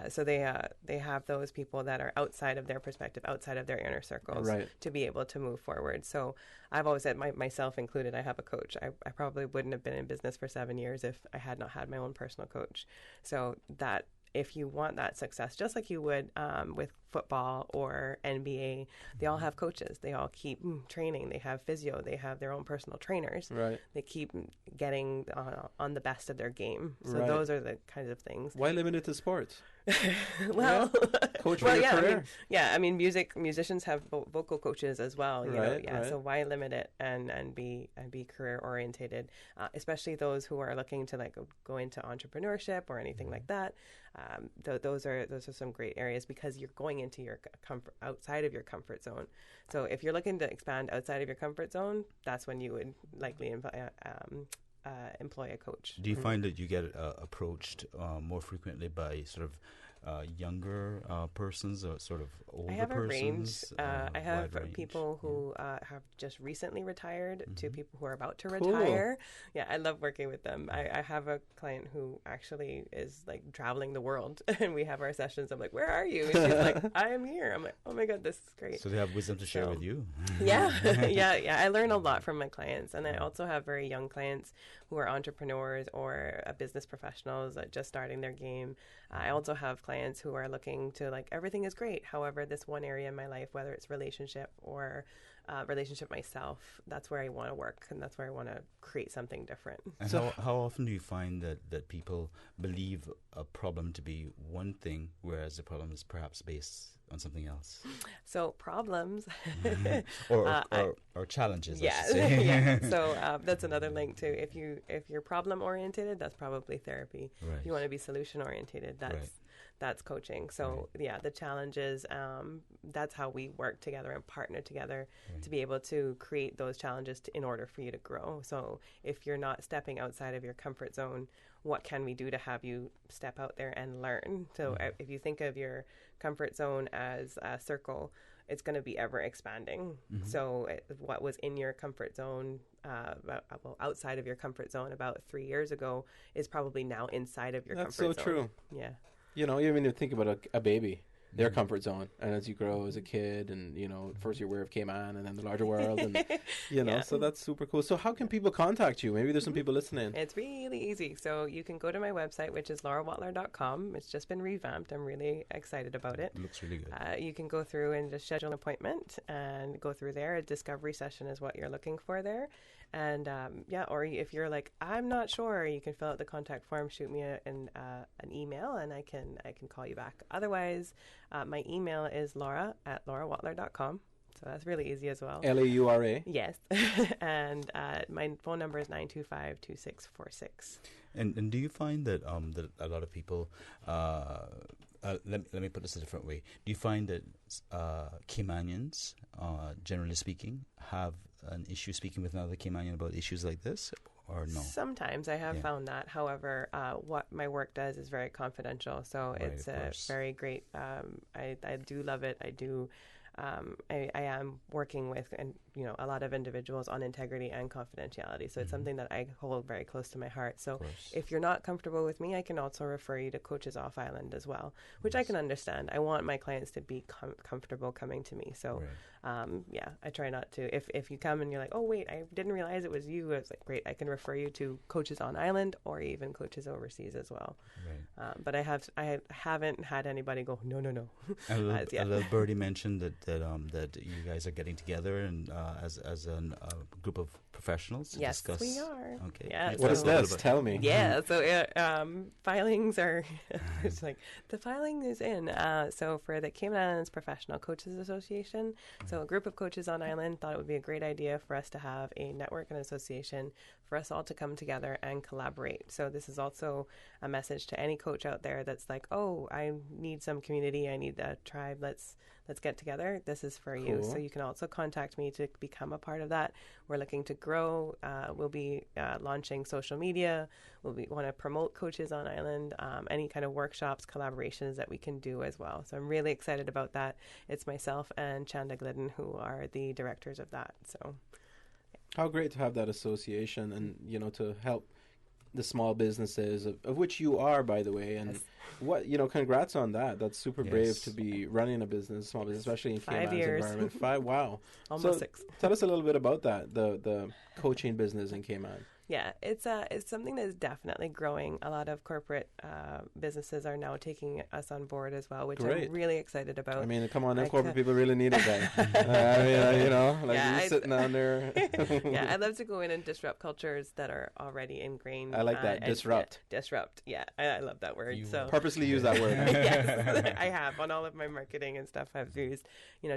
So they have those people that are outside of their perspective, outside of their inner circles, to be able to move forward. So I've always said, myself included, I have a coach. I probably wouldn't have been in business for 7 years if I had not had my own personal coach. So that if you want that success, just like you would with football or NBA, they all have coaches. They all keep training. They have physio. They have their own personal trainers. Right. They keep getting on the best of their game. So those are the kinds of things. Why limit it to sports? Coach for your career. I mean, musicians have vocal coaches as well. You know, so why limit it and be career orientated, especially those who are looking to like go into entrepreneurship or anything like that. Those are some great areas because you're going into your outside of your comfort zone. So if you're looking to expand outside of your comfort zone, that's when you would likely employ a coach. Do you find that you get approached more frequently by sort of younger persons or sort of older persons? I have a range. I have people who have just recently retired to people who are about to retire. Yeah, I love working with them. I have a client who actually is like traveling the world and we have our sessions. I'm like, where are you? And she's like, I am here. I'm like, oh my God, this is great. So they have wisdom to share with you. Yeah. I learn a lot from my clients. And I also have very young clients who are entrepreneurs or business professionals just starting their game. I also have clients who are looking to like, everything is great. However, this one area in my life, whether it's relationship or relationship myself, that's where I want to work and that's where I want to create something different. And so how often do you find that people believe a problem to be one thing, whereas the problem is perhaps based on something else? So problems or challenges, I should say. So that's another link too. If you're problem oriented, that's probably therapy. Right. If you want to be solution oriented, that's coaching. So the challenges, that's how we work together and partner together to be able to create those challenges in order for you to grow. So if you're not stepping outside of your comfort zone, what can we do to have you step out there and learn? So if you think of your comfort zone as a circle, it's going to be ever expanding. So what was in your comfort zone, outside of your comfort zone about 3 years ago is probably now inside of your comfort zone. That's so true. Yeah. You know, you even think about a baby, their comfort zone, and as you grow as a kid, and you know, first you're aware of Cayman, and then the larger world, and you know, so that's super cool. So how can people contact you? Maybe there's some people listening. It's really easy. So you can go to my website, which is laurawatler.com. It's just been revamped. I'm really excited about it. It looks really good. You can go through and just schedule an appointment and go through there. A discovery session is what you're looking for there. And or if you're like, I'm not sure, you can fill out the contact form, shoot me an email, and I can call you back. Otherwise, my email is laura@laurawatler.com. So that's really easy as well. LAURA? Yes. And my phone number is 925-2646. And do you find that that a lot of people, let me put this a different way. Do you find that Caymanians, generally speaking, have an issue speaking with another Caymanian about issues like this, or no? Sometimes I have found that. However, what my work does is very confidential, so it's a very great. I do love it. I do. I am working with a lot of individuals on integrity and confidentiality. So it's something that I hold very close to my heart. So if you're not comfortable with me, I can also refer you to coaches off island as well, which I can understand. I want my clients to be comfortable coming to me. So I try not to. If you come and you're like, oh wait, I didn't realize it was you, I was like, great, I can refer you to coaches on island or even coaches overseas as well. But I haven't had anybody go no. A little birdie mentioned that that you guys are getting together and as a group of professionals to discuss. Yes, we are. Okay. Yeah, what is this? Tell me. Yeah. So filings are. It's like the filing is in. So for the Cayman Islands Professional Coaches Association, so a group of coaches on island thought it would be a great idea for us to have a network and association for us all to come together and collaborate. So this is also a message to any coach out there that's like, oh, I need some community, I need a tribe, let's get together. This is for you. So you can also contact me to become a part of that. We're looking to grow. We'll be launching social media. Want to promote coaches on island, any kind of workshops, collaborations that we can do as well. So I'm really excited about that. It's myself and Chanda Glidden who are the directors of that. So how great to have that association and, to help the small businesses, of which you are, by the way. And congrats on that. That's super brave to be running a business, small business, especially in Cayman's environment. 5, wow. Almost 6. Tell us a little bit about that, the coaching business in Cayman. Yeah, it's something that is definitely growing. A lot of corporate businesses are now taking us on board as well, which I'm really excited about. I mean, come on, corporate people really need it then. Sitting down there. Yeah, I'd love to go in and disrupt cultures that are already ingrained. I like that, disrupt. Disrupt, yeah, I love that word. So purposely use that word. Yes, I have. On all of my marketing and stuff, I've used,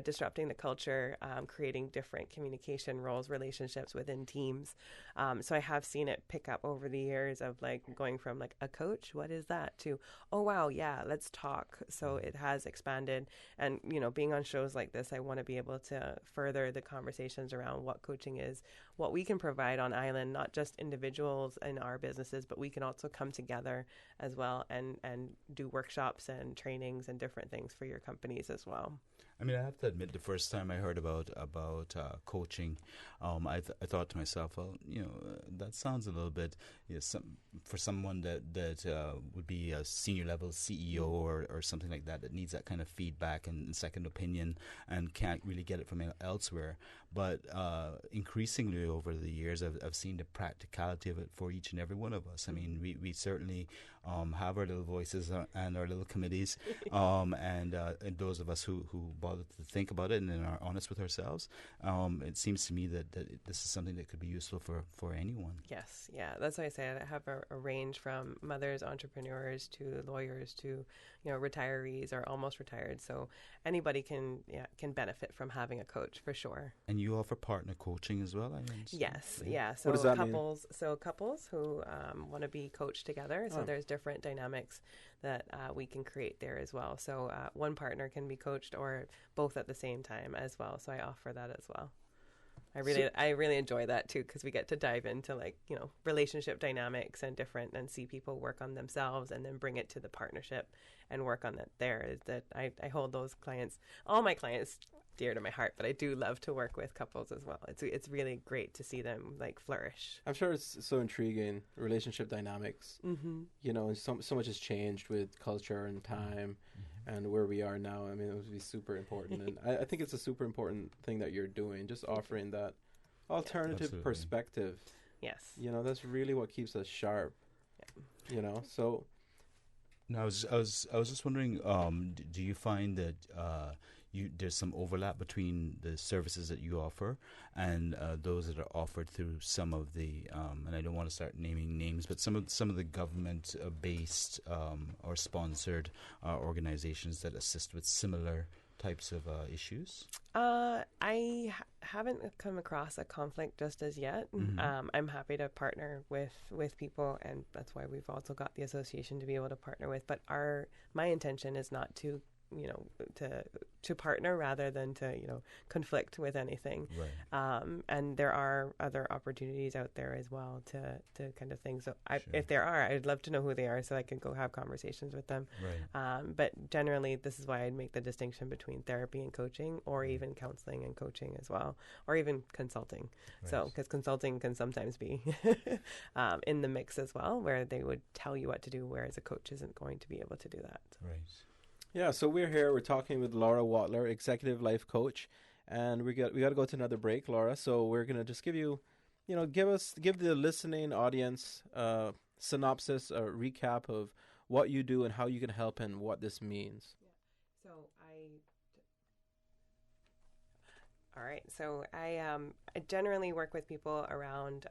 disrupting the culture, creating different communication roles, relationships within teams. So I have seen it pick up over the years of going from a coach, what is that, to, oh wow, yeah, let's talk. So it has expanded, and being on shows like this, I want to be able to further the conversations around what coaching is, what we can provide on island, not just individuals in our businesses, but we can also come together as well and do workshops and trainings and different things for your companies as well. I mean, I have to admit, the first time I heard about coaching, I thought to myself, well, that sounds a little bit for someone that would be a senior level CEO or something like that needs that kind of feedback and second opinion and can't really get it from elsewhere. But increasingly over the years, I've seen the practicality of it for each and every one of us. I mean, we certainly have our little voices and our little committees, and those of us who bother to think about it and are honest with ourselves. It seems to me that this is something that could be useful for anyone. Yes, yeah, that's why I say I have a range from mothers, entrepreneurs, to lawyers, to retirees or almost retired. So anybody can benefit from having a coach for sure. And you offer partner coaching as well, I understand. Yes, yeah. So what does that couples mean? So couples who want to be coached together. So there's different dynamics that we can create there as well. So one partner can be coached or both at the same time as well. So I offer that as well. I really enjoy that too, because we get to dive into relationship dynamics and see people work on themselves and then bring it to the partnership and work on it there. Is that I hold those clients, all my clients, dear to my heart, but I do love to work with couples as well. It's really great to see them flourish. I'm sure it's so intriguing, relationship dynamics. Mm-hmm. And so much has changed with culture and time. And where we are now, I mean, it would be super important. And I think it's a super important thing that you're doing, just offering that alternative perspective. Yes. That's really what keeps us sharp. Yeah. So. Now, I was just wondering, do you find that there's some overlap between the services that you offer and those that are offered through some of the and I don't want to start naming names, but some of the government based or sponsored organizations that assist with similar types of issues? I haven't come across a conflict just as yet. Mm-hmm. I'm happy to partner with people, and that's why we've also got the association to be able to partner with. But my intention is not to to partner rather than to conflict with anything. Right. And there are other opportunities out there as well to kind of things. So if there are, I'd love to know who they are so I can go have conversations with them. Right. But generally, this is why I'd make the distinction between therapy and coaching, or even counseling and coaching as well, or even consulting. Right. So because consulting can sometimes be in the mix as well, where they would tell you what to do, whereas a coach isn't going to be able to do that. Right. Yeah, so we're talking with Laura Watler, executive life coach, and we got to go to another break, Laura. So we're gonna just give the listening audience a synopsis, a recap of what you do and how you can help and what this means. Yeah. So All right. So I generally work with people around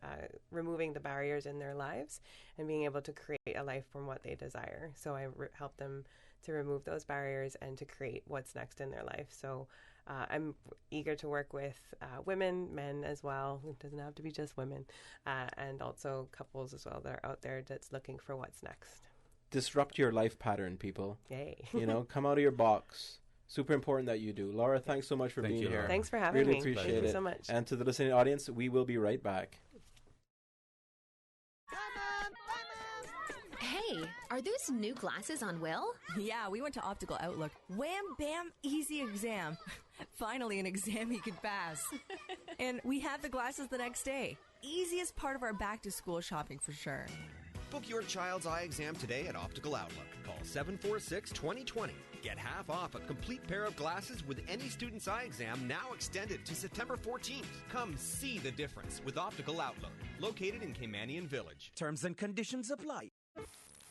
removing the barriers in their lives and being able to create a life from what they desire. So I help them to remove those barriers and to create what's next in their life. So I'm eager to work with women, men as well. It doesn't have to be just women, and also couples as well that are out there that's looking for what's next. Disrupt your life pattern, people. Yay. Come out of your box. Super important that you do. Laura, thanks so much for being here. Thanks for having me. Really appreciate it. Thank you so much. And to the listening audience, we will be right back. Hey, are those new glasses on Will? Yeah, we went to Optical Outlook. Wham, bam, easy exam. Finally, an exam he could pass. And we had the glasses the next day. Easiest part of our back-to-school shopping for sure. Book your child's eye exam today at Optical Outlook. Call 746-2020. Get half off a complete pair of glasses with any student's eye exam, now extended to September 14th. Come see the difference with Optical Outlook. Located in Caymanian Village. Terms and conditions apply.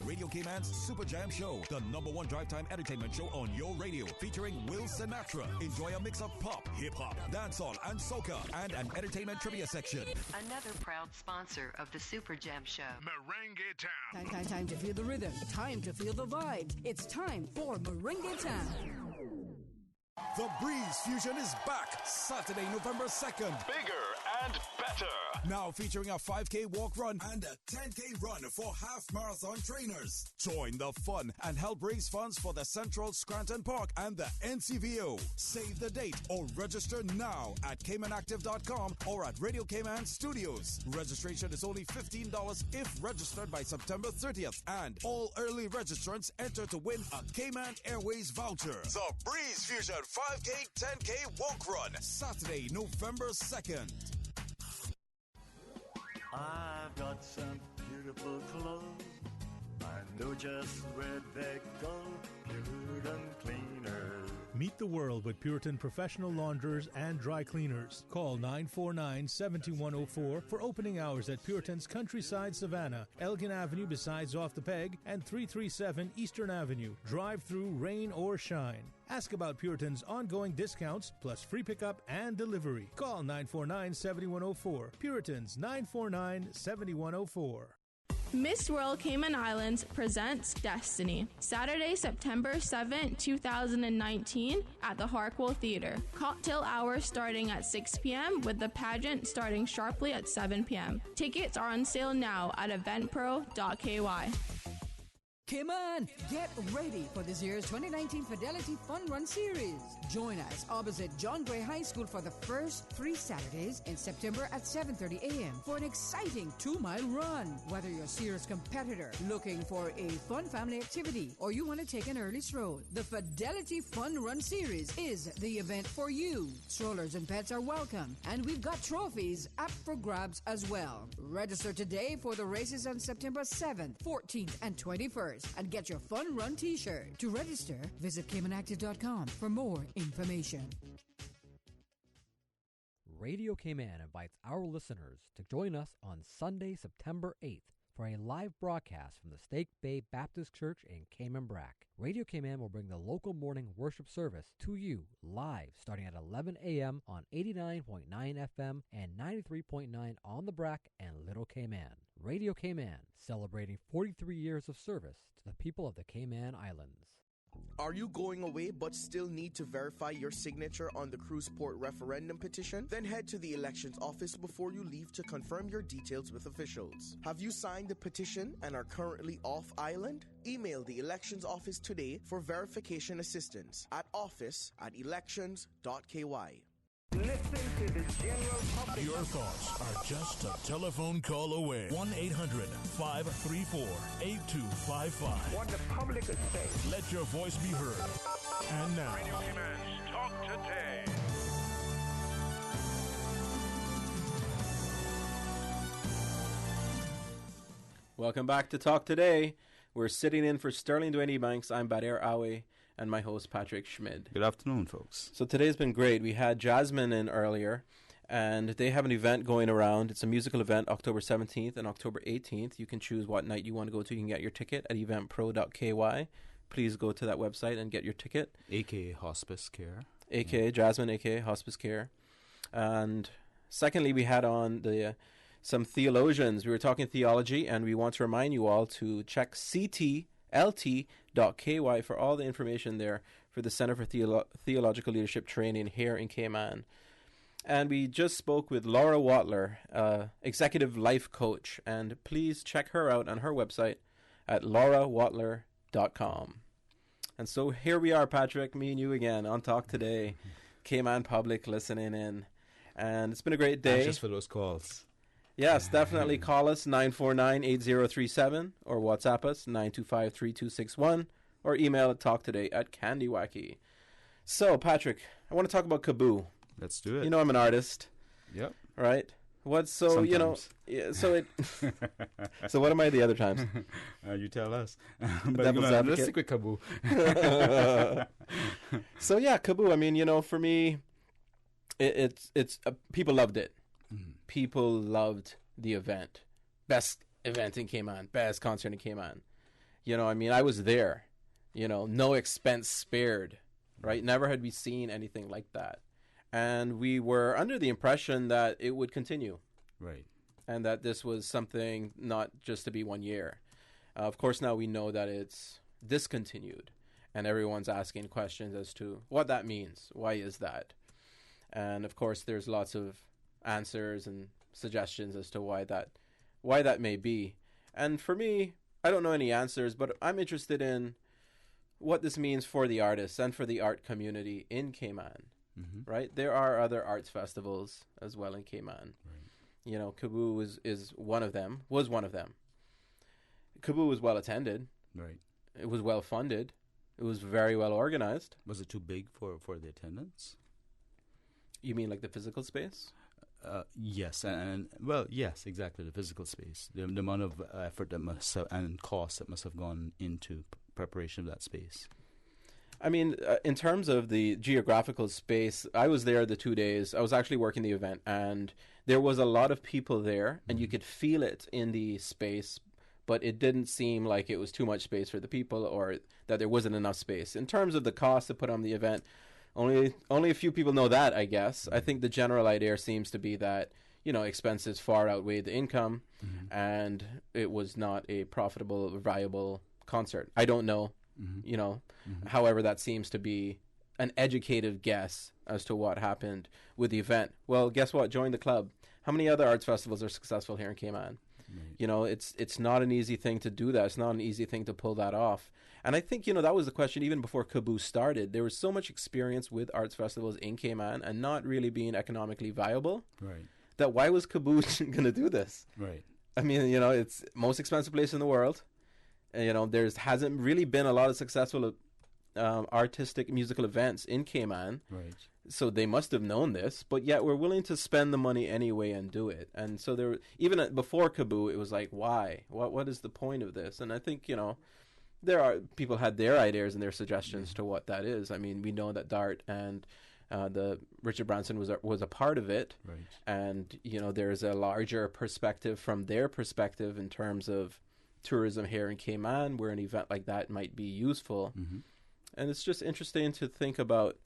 Radio Cayman's Super Jam Show, the #1 drive time entertainment show on your radio, featuring Will Sinatra. Enjoy a mix of pop, hip-hop, dancehall, and soca, and an entertainment trivia section. Another proud sponsor of the Super Jam Show. Merengue Town. Time to feel the rhythm. Time to feel the vibes. It's time for Merengue Town. The Breeze Fusion is back Saturday, November 2nd. Bigger and better. Now featuring a 5K walk run and a 10K run for half marathon trainers. Join the fun and help raise funds for the Central Scranton Park and the NCVO. Save the date or register now at CaymanActive.com or at Radio Cayman Studios. Registration is only $15 if registered by September 30th. And all early registrants enter to win a Cayman Airways voucher. The Breeze Fusion 5K, 10K walk run. Saturday, November 2nd. I've got some beautiful clothes. I know just where they go. Puritan Cleaners. Meet the world with Puritan professional launderers and dry cleaners. Call 949-7104 for opening hours at Puritan's Countryside Savannah, Elgin Avenue besides Off the Peg, and 337 Eastern Avenue. Drive through, rain or shine. Ask about Puritan's ongoing discounts plus free pickup and delivery. Call 949-7104. Puritan's 949-7104. Miss World Cayman Islands presents Destiny, Saturday, September 7, 2019 at the Harkwell Theater. Cocktail hour starting at 6 p.m. with the pageant starting sharply at 7 p.m. Tickets are on sale now at eventpro.ky. Cayman, get ready for this year's 2019 Fidelity Fun Run Series. Join us opposite John Gray High School for the first 3 Saturdays in September at 7:30 a.m. for an exciting 2-mile run. Whether you're a serious competitor looking for a fun family activity or you want to take an early stroll, the Fidelity Fun Run Series is the event for you. Strollers and pets are welcome, and we've got trophies up for grabs as well. Register today for the races on September 7th, 14th, and 21st. And get your Fun Run t-shirt. To register, visit CaymanActive.com for more information. Radio Cayman invites our listeners to join us on Sunday, September 8th for a live broadcast from the Stake Bay Baptist Church in Cayman Brac. Radio Cayman will bring the local morning worship service to you live starting at 11 a.m. on 89.9 FM and 93.9 on the Brac and Little Cayman. Radio Cayman, celebrating 43 years of service to the people of the Cayman Islands. Are you going away but still need to verify your signature on the cruise port referendum petition? Then head to the elections office before you leave to confirm your details with officials. Have you signed the petition and are currently off island? Email the elections office today for verification assistance at office@elections.ky. Listen to the general public. Your thoughts are just a telephone call away. 1-800-534-8255. What the public is saying. Let your voice be heard. And now, Radio Cayman's Talk Today. Welcome back to Talk Today. We're sitting in for Sterling Dwayne Ebanks. I'm Badir Awe. And my host, Patrick Schmid. Good afternoon, folks. So today's been great. We had Jasmine in earlier, and they have an event going around. It's a musical event, October 17th and October 18th. You can choose what night you want to go to. You can get your ticket at eventpro.ky. Please go to that website and get your ticket. AKA Hospice Care. AKA Jasmine, AKA Hospice Care. And secondly, we had on some theologians. We were talking theology, and we want to remind you all to check ctlt.ky for all the information there for the Center for Theological Leadership Training here in Cayman. And we just spoke with Laura Watler, executive life coach, and please check her out on her website at laurawatler.com. And so here we are, Patrick, me and you again on Talk Today, Cayman Public listening in. And it's been a great day. Just for those calls. Yes, definitely call us 949-8037 or WhatsApp us 925-3261 or email at talktoday@candywacky. So, Patrick, I want to talk about Kaboo. Let's do it. You know I'm an artist. Yep. Right? What's so, Sometimes. you know, so it so what am I the other times? You tell us. But Devil's let's advocate. stick with Kaboo. So yeah, Kaboo, I mean, you know, for me it's people loved it. People loved the event. Best event in Cayman, best concert in Cayman. You know, I mean, I was there. You know, no expense spared, right? Never had we seen anything like that. And we were under the impression that it would continue. Right. And that this was something not just to be 1 year. Of course, now we know that it's discontinued. And everyone's asking questions as to what that means. Why is that? And of course, there's lots of answers and suggestions as to why that may be. And for me, I don't know any answers, but I'm interested in what this means for the artists and for the art community in Cayman. Right? There are other arts festivals as well in Cayman. Right. You know, Kaboo is one of them, was one of them. Kaboo was well attended. Right. It was well funded. It was very well organized. Was it too big for the attendance? You mean like the physical space? Yes, yes, exactly, the physical space. The amount of effort that must have, and cost that must have gone into preparation of that space. I mean, in terms of the geographical space, I was there the 2 days. I was actually working the event, and there was a lot of people there, and you could feel it in the space, but it didn't seem like it was too much space for the people or that there wasn't enough space. In terms of the cost to put on the event, only a few people know that, I guess. I think the general idea seems to be that, you know, expenses far outweighed the income, and it was not a profitable, viable concert. I don't know. You know, however, that seems to be an educated guess as to what happened with the event. Well, guess what? Join the club. How many other arts festivals are successful here in Cayman? You know, it's not an easy thing to do that. It's not an easy thing to pull that off. And I think, you know, that was the question even before Kaboo started. There was so much experience with arts festivals in Cayman and not really being economically viable. Right. That why was Kaboo going to do this? Right. I mean, you know, it's most expensive place in the world. You know, hasn't really been a lot of successful artistic musical events in Cayman. Right. So they must have known this, but yet we're willing to spend the money anyway and do it. And so there, even before Kaboo, it was like, why? What is the point of this? And I think, you know, people had their ideas and their suggestions to what that is. I mean, we know that DART and the Richard Branson was a part of it. Right. And, you know, there's a larger perspective from their perspective in terms of tourism here in Cayman, where an event like that might be useful. And it's just interesting to think about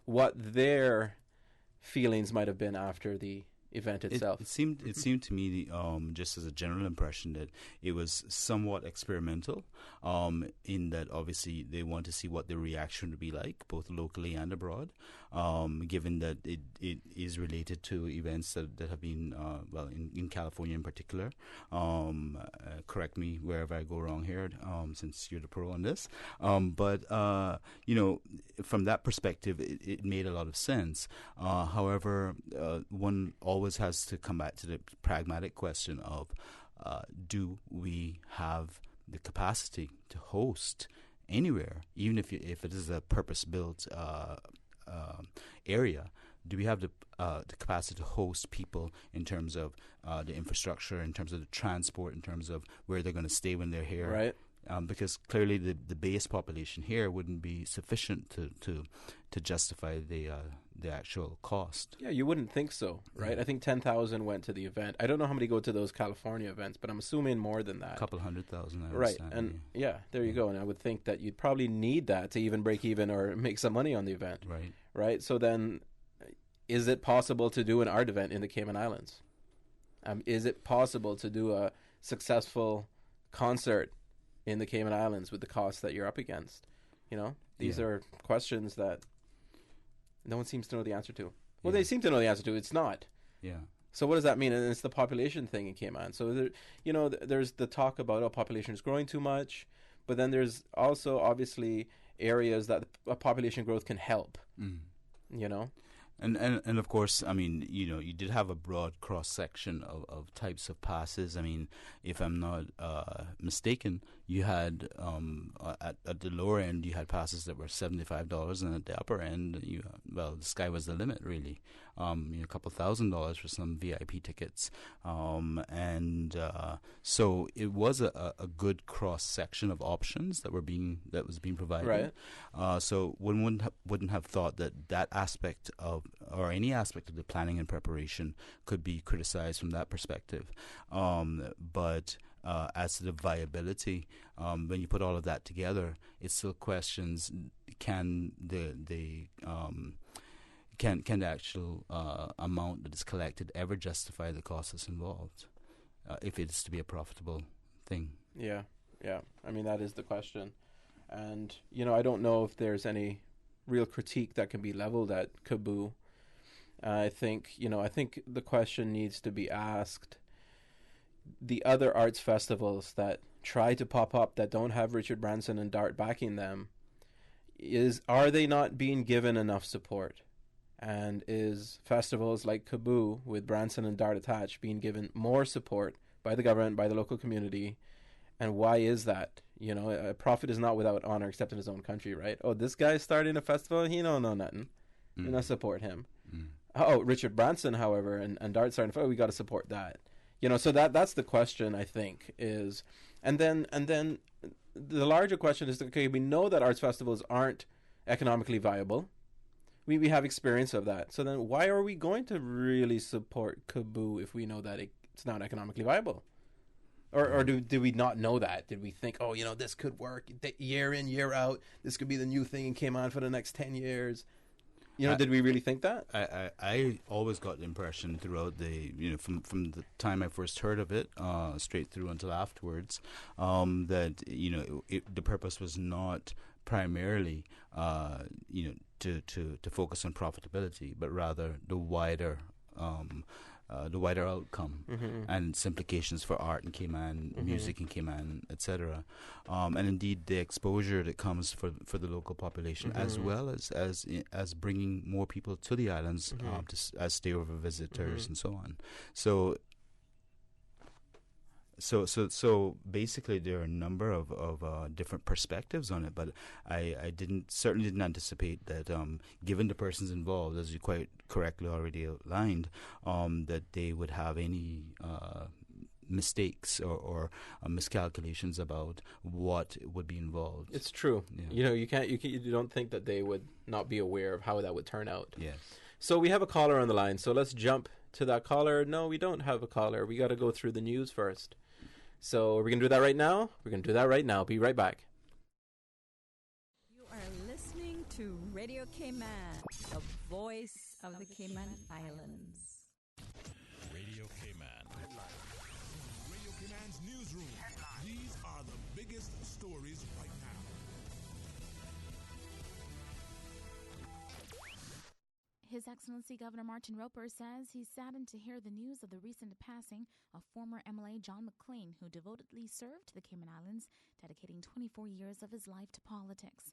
what their feelings might have been after the event itself. It seemed to me, just as a general impression, that it was somewhat experimental, in that obviously they want to see what the reaction would be like, both locally and abroad, given that it is related to events that have been, in California in particular. Correct me wherever I go wrong here, since you're the pro on this. But you know, from that perspective, it made a lot of sense. However, one always has to come back to the pragmatic question of, do we have the capacity to host anywhere, even if it is a purpose-built area? Do we have the capacity to host people in terms of the infrastructure, in terms of the transport, in terms of where they're going to stay when they're here? Right. Because clearly the base population here wouldn't be sufficient to justify the actual cost. Yeah, you wouldn't think so, right? I think 10,000 went to the event. I don't know how many go to those California events, but I'm assuming more than that. A couple 100,000, right? And there you go. And I would think that you'd probably need that to even break even or make some money on the event. Right. Right. So then, is it possible to do an art event in the Cayman Islands? Is it possible to do a successful concert in the Cayman Islands with the costs that you're up against? You know, these are questions that no one seems to know the answer to. Well, they seem to know the answer to. It's not. Yeah. So what does that mean? And it's the population thing in Cayman. So there, you know, there's the talk about population is growing too much, but then there's also obviously areas that population growth can help. You know. And of course, I mean, you know, you did have a broad cross section of types of passes. I mean, if I'm not mistaken, you had at the lower end you had passes that were $75, and at the upper end, the sky was the limit, really. A couple $1,000s for some VIP tickets, so it was a good cross section of options that was being provided. Right. So one wouldn't have thought that aspect of, or any aspect of the planning and preparation could be criticized from that perspective. But as to the viability, when you put all of that together, it still questions: can the actual amount that is collected ever justify the cost that's involved, if it is to be a profitable thing? Yeah. I mean, that is the question. And, you know, I don't know if there's any real critique that can be leveled at KABOO. I think the question needs to be asked. The other arts festivals that try to pop up that don't have Richard Branson and DART backing them, are they not being given enough support? And is festivals like KABOO with Branson and DART attached being given more support by the government, by the local community? And why is that? You know, a prophet is not without honor except in his own country, right? Oh, this guy's starting a festival, he don't know nothing. You know, support him. Oh, Richard Branson, however, and DART starting, we got to support that. You know, so that's the question, I think, is, and then the larger question is, okay, we know that arts festivals aren't economically viable. We have experience of that. So then why are we going to really support KABOO if we know that it's not economically viable? Or do we not know that? Did we think, oh, you know, this could work year in, year out. This could be the new thing and came on for the next 10 years. You know, did we really think that? I always got the impression throughout from the time I first heard of it, straight through until afterwards, that, you know, the purpose was not primarily, to focus on profitability, but rather the wider outcome and its implications for art in Cayman, music in Cayman, etc. And indeed the exposure that comes for the local population, as well as bringing more people to the islands as stayover visitors and so on. So basically there are a number of different perspectives on it, but I certainly didn't anticipate that, given the persons involved, as you quite correctly already outlined, that they would have any mistakes or miscalculations about what would be involved. It's true. Yeah. You know, you don't think that they would not be aware of how that would turn out. Yes. So we have a caller on the line. So let's jump to that caller. No, we don't have a caller. We got to go through the news first. So are we going to do that right now? We're going to do that right now. Be right back. You are listening to Radio Cayman, the voice of the Cayman Islands. Radio Cayman. Radio Cayman's newsroom. These are the biggest stories right now. His Excellency Governor Martin Roper says he's saddened to hear the news of the recent passing of former MLA John McLean, who devotedly served the Cayman Islands, dedicating 24 years of his life to politics.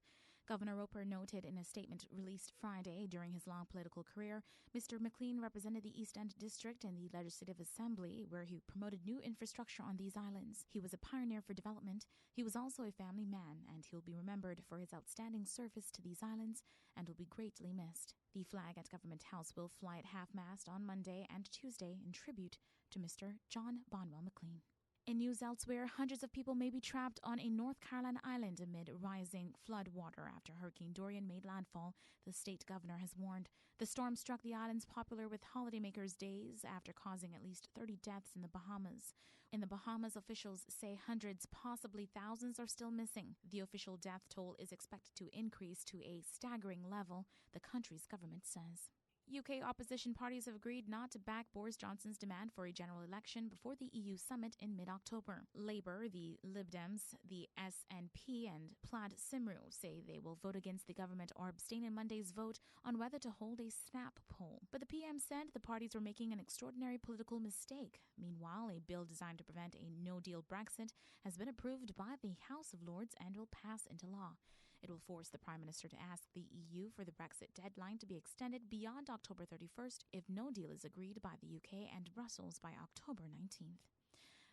Governor Roper noted in a statement released Friday during his long political career, Mr. McLean represented the East End District in the Legislative Assembly, where he promoted new infrastructure on these islands. He was a pioneer for development. He was also a family man, and he'll be remembered for his outstanding service to these islands and will be greatly missed. The flag at Government House will fly at half-mast on Monday and Tuesday in tribute to Mr. John Bonwell McLean. In news elsewhere, hundreds of people may be trapped on a North Carolina island amid rising flood water after Hurricane Dorian made landfall, the state governor has warned. The storm struck the islands popular with holidaymakers days after causing at least 30 deaths in the Bahamas. In the Bahamas, officials say hundreds, possibly thousands, are still missing. The official death toll is expected to increase to a staggering level, the country's government says. UK opposition parties have agreed not to back Boris Johnson's demand for a general election before the EU summit in mid-October. Labour, the Lib Dems, the SNP and Plaid Cymru say they will vote against the government or abstain in Monday's vote on whether to hold a snap poll. But the PM said the parties were making an extraordinary political mistake. Meanwhile, a bill designed to prevent a no-deal Brexit has been approved by the House of Lords and will pass into law. It will force the Prime Minister to ask the EU for the Brexit deadline to be extended beyond October 31st if no deal is agreed by the UK and Brussels by October 19th.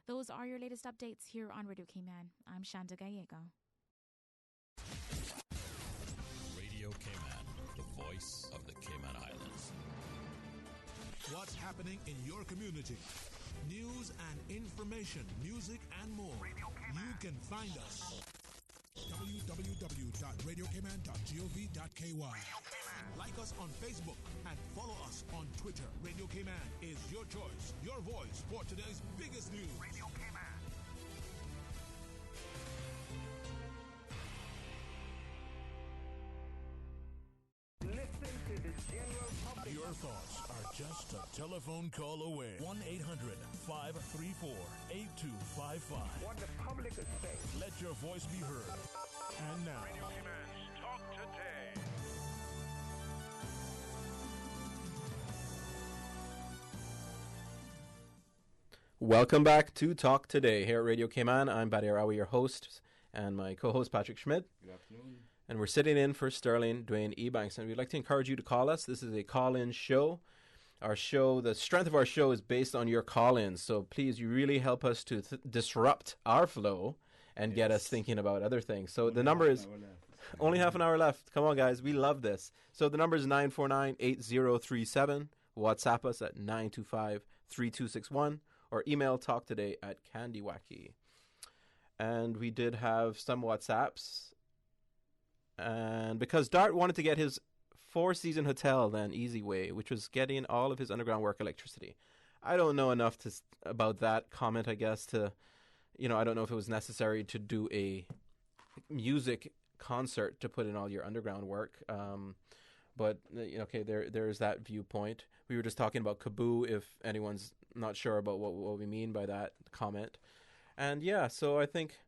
Those are your latest updates here on Radio Cayman. I'm Shanta Gallego. Radio Cayman, the voice of the Cayman Islands. What's happening in your community? News and information, music and more. You can find us. www.radiocayman.gov.ky. Like us on Facebook and follow us on Twitter. Radio Cayman is your choice, your voice for today's biggest news. Radio Cayman. Listen to the general public. Your thoughts are just a telephone call away. 1-800-534-8255. What the public is saying. Let your voice be heard. And now, Radio Cayman's Talk Today. Welcome back to Talk Today here at Radio Cayman. I'm Badir, your host, and my co-host Patrick Schmidt. Good afternoon. And we're sitting in for Sterling Dwayne Ebanks, and we'd like to encourage you to call us. This is a call-in show. Our show, the strength of our show is based on your call-ins, so please, you really help us to disrupt our flow and get us thinking about other things. So the number is only half an hour left. Come on, guys. We love this. So the number is 949-8037. WhatsApp us at 925-3261 or email talktoday@candywacky. And we did have some WhatsApps. And because Dart wanted to get his four-season hotel, then Easy Way, which was getting all of his underground work electricity. I don't know enough about that comment, I guess, to... I don't know if it was necessary to do a music concert to put in all your underground work. But, okay, there's that viewpoint. We were just talking about Kaboo, if anyone's not sure about what we mean by that comment. And, yeah, so I think,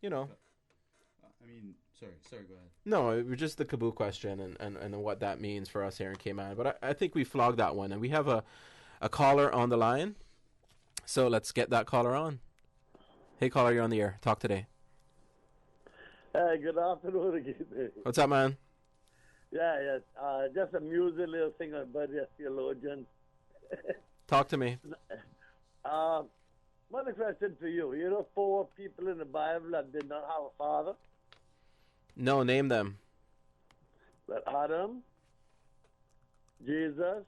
Sorry, go ahead. No, it was just the Kaboo question and what that means for us here in Cayman. But I think we flogged that one. And we have a caller on the line. So let's get that caller on. Hey, caller, you're on the air. Talk Today. Hey, good afternoon again. What's up, man? Yeah. Just a music little thing on Badir theologian. Talk to me. One question for you. 4 people in the Bible that did not have a father? No, name them. But Adam, Jesus,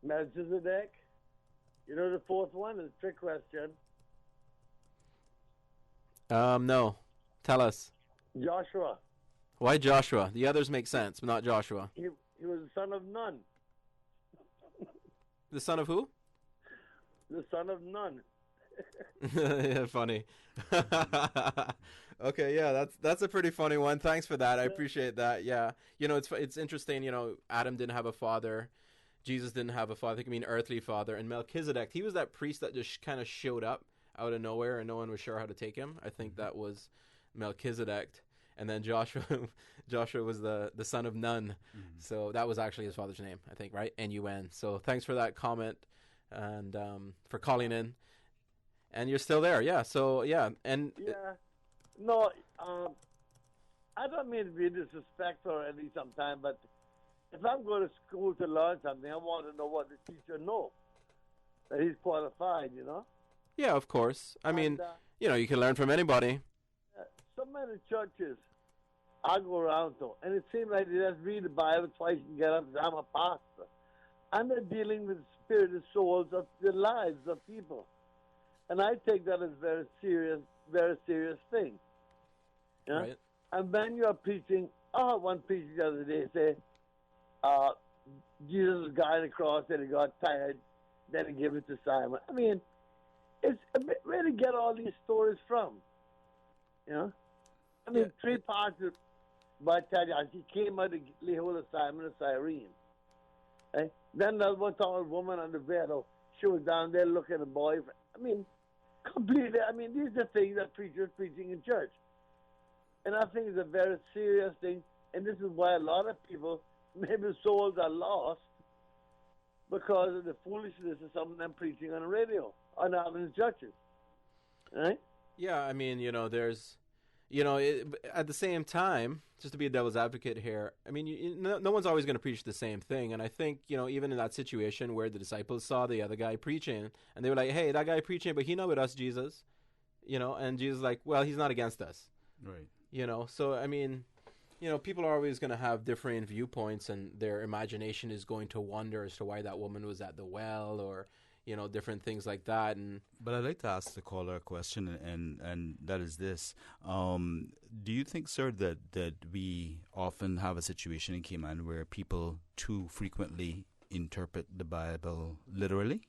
Melchizedek. The 4th one is a trick question. No. Tell us. Joshua. Why Joshua? The others make sense, but not Joshua. He was the son of Nun. The son of who? The son of Nun. Yeah, funny. Okay, yeah, that's a pretty funny one. Thanks for that. I appreciate that. Yeah. It's interesting, Adam didn't have a father. Jesus didn't have a father. I think I mean earthly father. And Melchizedek, he was that priest that just kind of showed up out of nowhere and no one was sure how to take him. I think that was Melchizedek. And then Joshua was the son of Nun. Mm-hmm. So that was actually his father's name, I think, right? N-U-N. So thanks for that comment and for calling in. And you're still there, yeah. So, yeah. And yeah. No, I don't mean to be disrespectful or anything sometimes, but if I'm going to school to learn something, I want to know what the teacher knows, that he's qualified, Yeah, of course. I mean, you can learn from anybody. So many churches I go around to, and it seems like they just read the Bible twice and get up and say, I'm a pastor. And they're dealing with the spirit and souls of the lives of people. And I take that as a very serious thing. Yeah? Right. And when you are preaching, one preacher the other day said, Jesus was guiding across and he got tired, then he gave it to Simon. I mean, it's where to get all these stories from? I mean, 3 parts of But I tell you, she came out to lay hold of Simon and Cyrene. Eh? Then there was a woman on the bed. She was down there looking at the boy. I mean, completely. I mean, these are things that preachers preaching in church. And I think it's a very serious thing. And this is why a lot of people, maybe souls are lost because of the foolishness of some of them preaching on the radio or not in the churches. Right? Yeah, I mean, there's, at the same time, just to be a devil's advocate here, I mean, no one's always going to preach the same thing. And I think, even in that situation where the disciples saw the other guy preaching, and they were like, hey, that guy preaching, but he not with us, Jesus. And Jesus like, well, he's not against us. Right. So, I mean, people are always going to have different viewpoints, and their imagination is going to wonder as to why that woman was at the well or, different things like that. But I'd like to ask the caller a question, and that is this. Do you think, sir, that we often have a situation in Cayman where people too frequently interpret the Bible literally?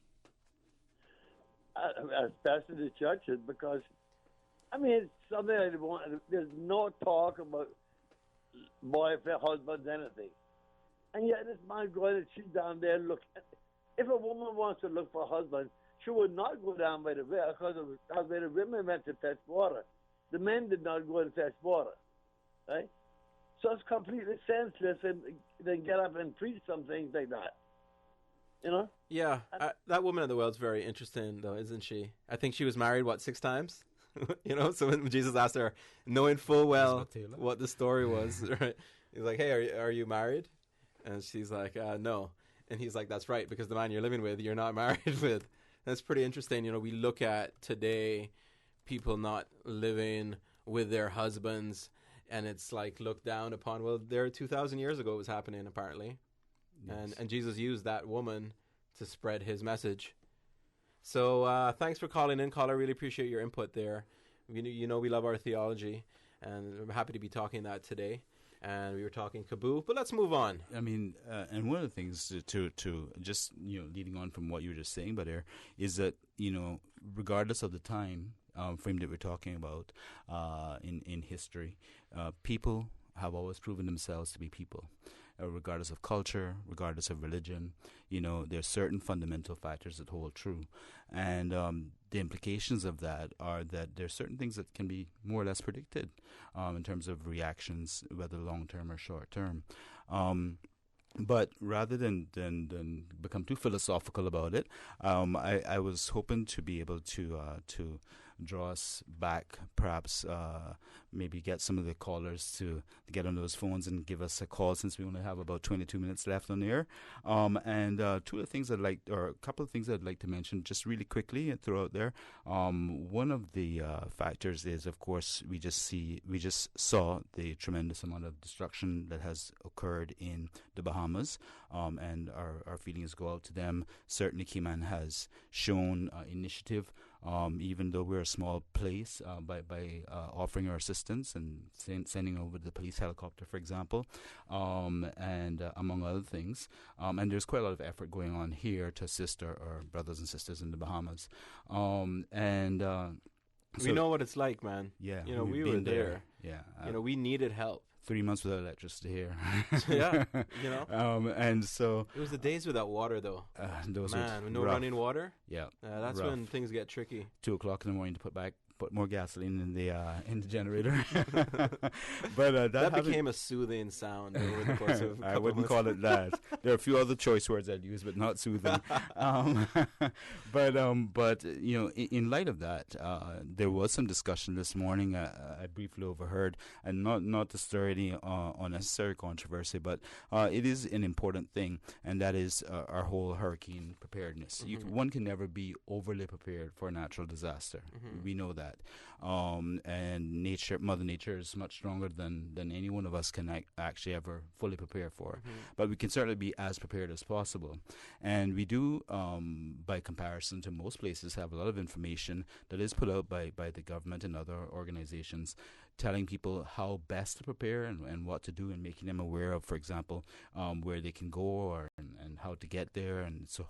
Especially the churches, because, I mean, it's something I want. There's no talk about boyfriend, husband, anything. And yet this man going and she's down there looking. If a woman wants to look for a husband, she would not go down by the well because the women went to fetch water. The men did not go to fetch water, right? So it's completely senseless, and they get up and preach some things like that. Yeah, that woman at the well is very interesting, though, isn't she? I think she was married, 6 times? So when Jesus asked her, knowing full well what the story was, right? He's like, hey, are you married? And she's like, no. And he's like, that's right, because the man you're living with, you're not married with. That's pretty interesting. We look at today people not living with their husbands, and it's like looked down upon. Well, 2,000 years ago it was happening, apparently. Yes. And Jesus used that woman to spread his message. So thanks for calling in, caller. Really appreciate your input there. We love our theology, and I'm happy to be talking that today. And we were talking Kaboo, but let's move on. I mean, and one of the things to just, leading on from what you were just saying, but there is that, regardless of the time frame that we're talking about in history, people have always proven themselves to be people. Regardless of culture, regardless of religion, there are certain fundamental factors that hold true. And the implications of that are that there are certain things that can be more or less predicted in terms of reactions, whether long-term or short-term. But rather than become too philosophical about it, I was hoping to be able to draw us back, perhaps maybe get some of the callers to get on those phones and give us a call, since we only have about 22 minutes left on the air. And a couple of things I'd like to mention just really quickly and throw out there. One of the factors is, of course, we just saw the tremendous amount of destruction that has occurred in the Bahamas, and our feelings go out to them. Certainly Cayman has shown initiative, even though we're a small place, by offering our assistance and sending over the police helicopter, for example, and among other things. And there's quite a lot of effort going on here to assist our brothers and sisters in the Bahamas. We know what it's like, man. Yeah, we were there. Yeah, we needed help. 3 months without electricity here. Yeah, and so it was the days without water, though. Those with no running water. Yeah, that's rough. When things get tricky. 2 o'clock in the morning to put more gasoline in the generator. But that became a soothing sound over the course of. I wouldn't call it that. There are a few other choice words I'd use, but not soothing. But in light of that, there was some discussion this morning. I briefly overheard, and not to stir any unnecessary controversy, but it is an important thing, and that is our whole hurricane preparedness. Mm-hmm. One can never be overly prepared for a natural disaster. Mm-hmm. We know that. And Mother Nature is much stronger than any one of us can actually ever fully prepare for. Mm-hmm. But we can certainly be as prepared as possible. And we do, by comparison to most places, have a lot of information that is put out by the government and other organizations, telling people how best to prepare and what to do, and making them aware of, for example, where they can go and how to get there, and so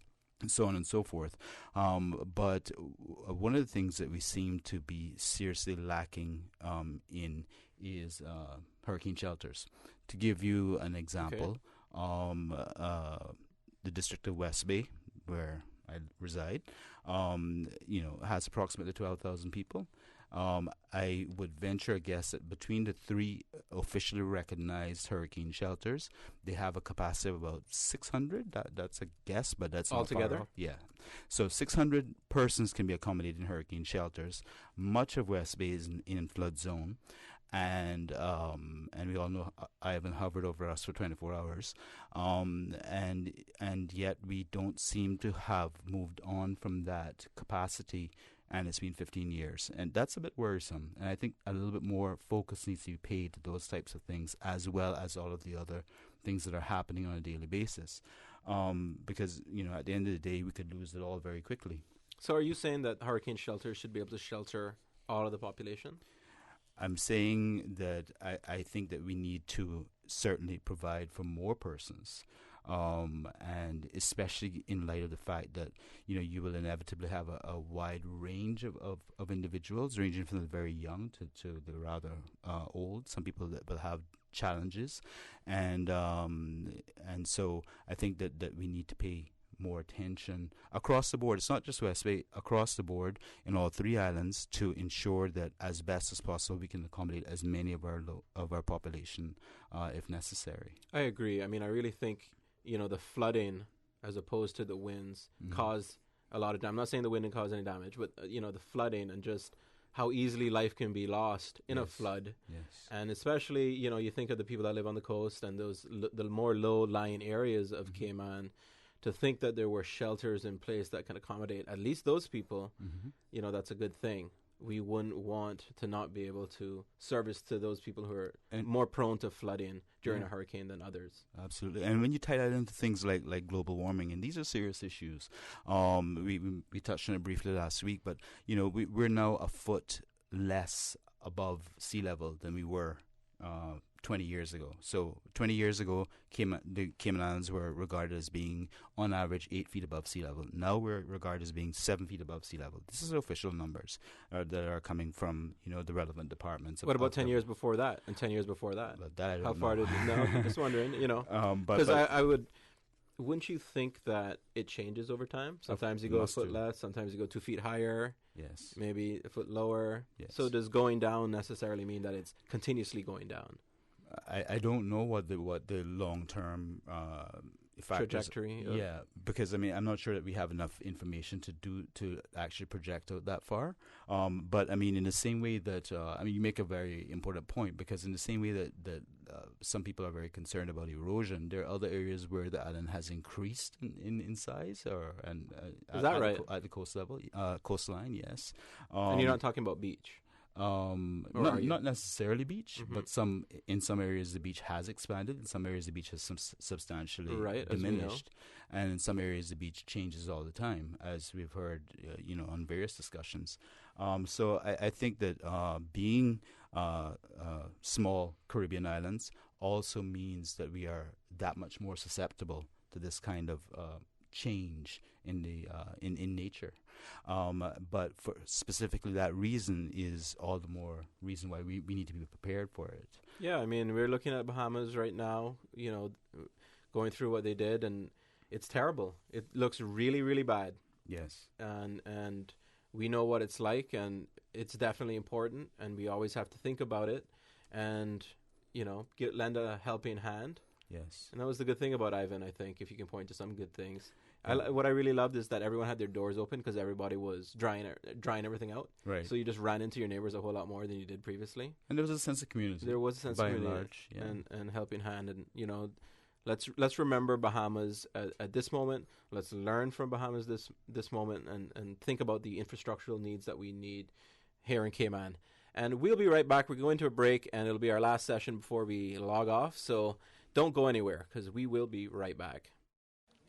on and so forth. But one of the things that we seem to be seriously lacking in is hurricane shelters. To give you an example, the district of West Bay, where I reside, has approximately 12,000 people. I would venture a guess that between the 3 officially recognized hurricane shelters, they have a capacity of about 600. That's a guess, but that's not altogether. Far off. Yeah, so 600 persons can be accommodated in hurricane shelters. Much of West Bay is in flood zone, and we all know Ivan hovered over us for 24 hours, and yet we don't seem to have moved on from that capacity. And it's been 15 years. And that's a bit worrisome. And I think a little bit more focus needs to be paid to those types of things, as well as all of the other things that are happening on a daily basis. Because, at the end of the day, we could lose it all very quickly. So are you saying that hurricane shelters should be able to shelter all of the population? I'm saying that I think that we need to certainly provide for more persons. And especially in light of the fact that, you will inevitably have a wide range of individuals, ranging from the very young to the rather old. Some people that will have challenges. And so I think that we need to pay more attention across the board. It's not just West Bay, across the board in all 3 islands, to ensure that as best as possible we can accommodate as many of our population if necessary. I agree. I mean, I really think the flooding, as opposed to the winds, cause a lot of damage. I'm not saying the wind didn't cause any damage, but the flooding and just how easily life can be lost in a flood. Yes. And especially, you think of the people that live on the coast and those the more low-lying areas of Cayman. To think that there were shelters in place that can accommodate at least those people, that's a good thing. We wouldn't want to not be able to service to those people who are more prone to flooding during a hurricane than others. Absolutely. And when you tie that into things like global warming, and these are serious issues. We touched on it briefly last week, but we're now a foot less above sea level than we were 20 years ago. So 20 years ago, the Cayman Islands were regarded as being, on average, 8 feet above sea level. Now we're regarded as being 7 feet above sea level. This is official numbers that are coming from, the relevant departments. What about 10 years before that? And 10 years before that? But that I don't How far know. did you know? I'm just wondering, Because I would... Wouldn't you think that it changes over time? Sometimes you go a foot less, sometimes you go 2 feet higher. Yes. Maybe a foot lower. Yes. So does going down necessarily mean that it's continuously going down? I don't know what the long-term trajectory. Yeah, because I'm not sure that we have enough information to actually project out that far. But in the same way that you make a very important point, because in the same way that some people are very concerned about erosion, there are other areas where the island has increased in size, is that right? At the coast level, coastline, yes. And you're not talking about beach. Not necessarily beach, but in some areas the beach has expanded. In some areas the beach has substantially diminished, and in some areas the beach changes all the time, as we've heard, on various discussions. So I think that being small Caribbean islands also means that we are that much more susceptible to this kind of change in nature. But for specifically that reason is all the more reason why we need to be prepared for it. Yeah, we're looking at Bahamas right now, going through what they did, and it's terrible. It looks really, really bad. Yes. And we know what it's like, and it's definitely important, and we always have to think about it and, lend a helping hand. Yes. And that was the good thing about Ivan, I think, if you can point to some good things. What I really loved is that everyone had their doors open because everybody was drying everything out. Right. So you just ran into your neighbors a whole lot more than you did previously. And there was a sense of community. There was a sense of community and large, yeah. and helping hand. And, let's remember Bahamas at this moment. Let's learn from Bahamas this moment and think about the infrastructural needs that we need here in Cayman. And we'll be right back. We're going to a break, and it'll be our last session before we log off. So don't go anywhere, because we will be right back.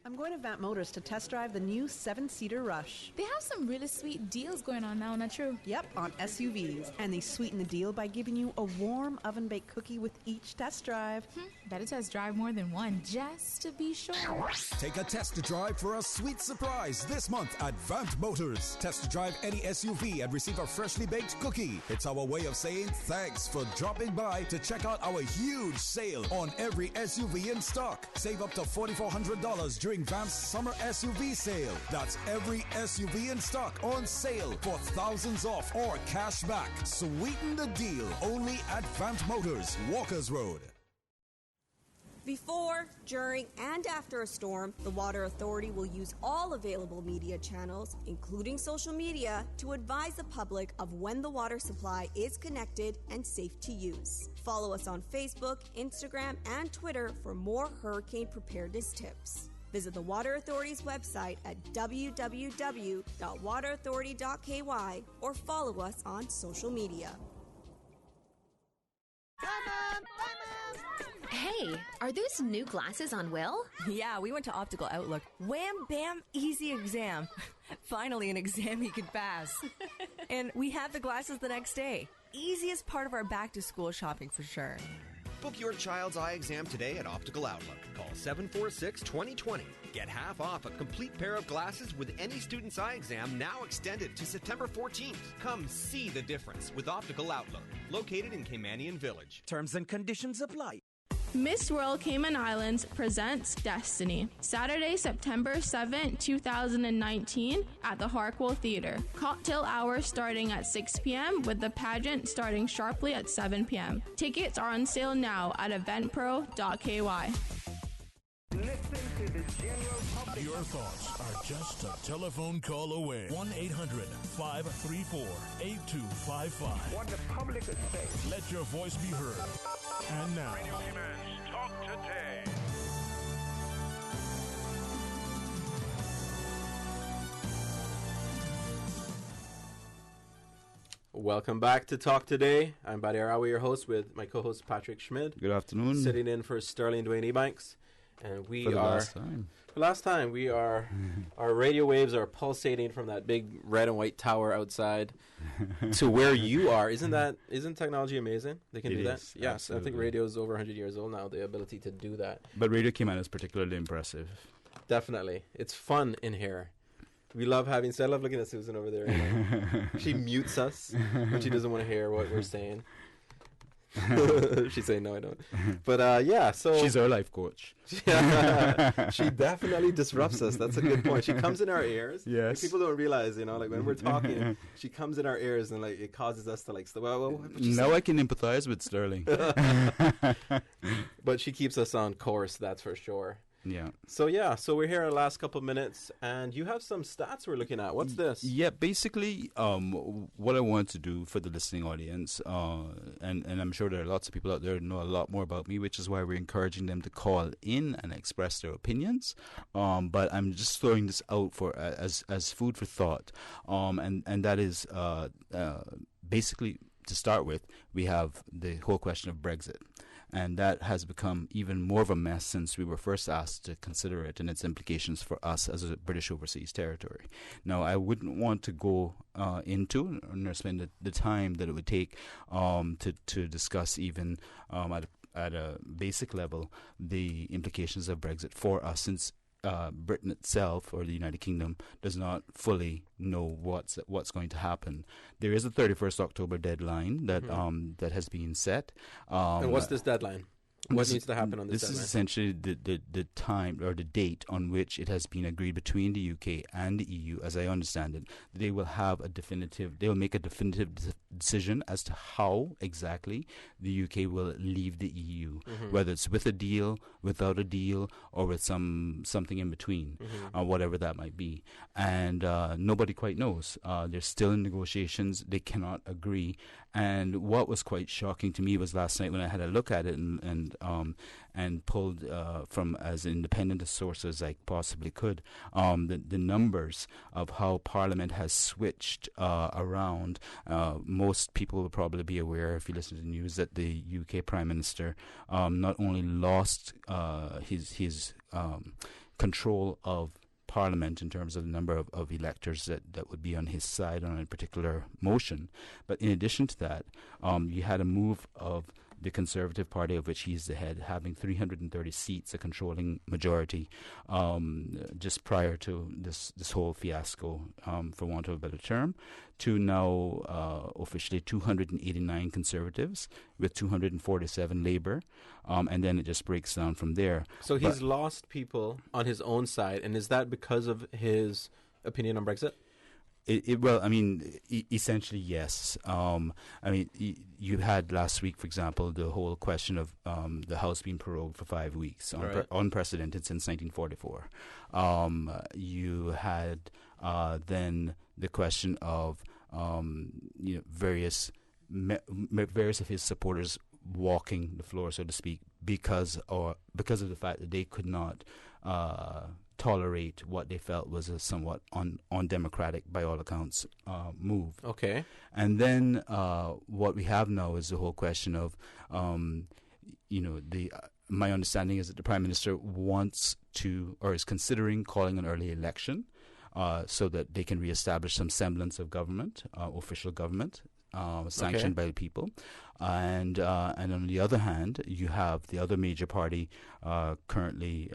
I'm going to Vamp Motors to test drive the new 7-seater Rush. They have some really sweet deals going on now, not true? Yep, on SUVs. And they sweeten the deal by giving you a warm oven-baked cookie with each test drive. Better test drive more than one, just to be sure. Take a test drive for a sweet surprise this month at Vamp Motors. Test drive any SUV and receive a freshly baked cookie. It's our way of saying thanks for dropping by to check out our huge sale on every SUV in stock. Save up to $4,400 during Vamp's summer SUV sale. That's every SUV in stock on sale for thousands off or cash back. Sweeten the deal only at Vamp Motors, Walkers Road. Before, during, and after a storm, the Water Authority will use all available media channels, including social media, to advise the public of when the water supply is connected and safe to use. Follow us on Facebook, Instagram, and Twitter for more hurricane preparedness tips. Visit the Water Authority's website at www.waterauthority.ky or follow us on social media. Hey, are those new glasses on Will? Yeah, we went to Optical Outlook. Wham, bam, easy exam. Finally, an exam he could pass. And we have the glasses the next day. Easiest part of our back-to-school shopping for sure. Book your child's eye exam today at Optical Outlook. Call 746-2020. Get half off a complete pair of glasses with any student's eye exam, now extended to September 14th. Come see the difference with Optical Outlook, located in Caymanian Village. Terms and conditions apply. Miss World Cayman Islands presents Destiny, Saturday, September 7, 2019 at the Harkwell Theater. Cocktail hour starting at 6 p.m. with the pageant starting sharply at 7 p.m. Tickets are on sale now at eventpro.ky. Your thoughts are just a telephone call away. 1-800-534-8255. What the public is saying. Let your voice be heard. And now, Radio Cayman's Talk Today. Welcome back to Talk Today. I'm Badir and your host with my co-host Patrick Schmidt. Good afternoon. Sitting in for Sterling Dwayne Ebanks. And we last time we are our radio waves are pulsating from that big red and white tower outside to where you are. Isn't technology amazing? They can do that. Yes, absolutely. I think radio is over 100 years old now, the ability to do that. But Radio Cayman is particularly impressive. Definitely. It's fun in here. We love I love looking at Susan over there. You know? She mutes us when she doesn't want to hear what we're saying. She's saying no, I don't. But so she's our life coach. Yeah, she definitely disrupts us. That's a good point. She comes in our ears. Yes, people don't realize, like when we're talking, she comes in our ears and it causes us to now I can empathize with Sterling. But she keeps us on course. That's for sure. Yeah. So we're here in the last couple of minutes, and you have some stats we're looking at. What's this? Yeah, basically, what I want to do for the listening audience, and I'm sure there are lots of people out there who know a lot more about me, which is why we're encouraging them to call in and express their opinions. But I'm just throwing this out for as food for thought, and that is basically, to start with, we have the whole question of Brexit. And that has become even more of a mess since we were first asked to consider it and its implications for us as a British overseas territory. Now, I wouldn't want to go into or spend the time that it would take to discuss even at a basic level the implications of Brexit for us, since Britain itself, or the United Kingdom, does not fully know what's going to happen. There is a 31st October deadline that that has been set. And what's this deadline? What needs to happen on this deadline? This is essentially the time or the date on which it has been agreed between the UK and the EU, as I understand it. They will make a definitive decision as to how exactly the UK will leave the EU, whether it's with a deal, without a deal, or with something in between, whatever that might be. And nobody quite knows. They're still in negotiations. They cannot agree. And what was quite shocking to me was last night when I had a look at it and pulled from as independent a source as I possibly could, the numbers of how Parliament has switched around. Most people will probably be aware, if you listen to the news, that the UK Prime Minister not only lost control of Parliament in terms of the number of electors that would be on his side on a particular motion. But in addition to that, you had a move of the Conservative Party, of which he's the head, having 330 seats, a controlling majority, just prior to this whole fiasco, for want of a better term, to now officially 289 Conservatives with 247 Labour, and then it just breaks down from there. So he's lost people on his own side, and is that because of his opinion on Brexit? Essentially, yes. You had last week, for example, the whole question of the House being prorogued for 5 weeks, unprecedented since 1944. You had then the question of various of his supporters walking the floor, so to speak, because of the fact that they could not tolerate what they felt was a somewhat undemocratic, by all accounts, move. Okay. And then what we have now is the whole question of, my understanding is that the Prime Minister wants to, or is considering calling an early election, so that they can reestablish some semblance of government, official government, sanctioned by the people. And on the other hand, you have the other major party currently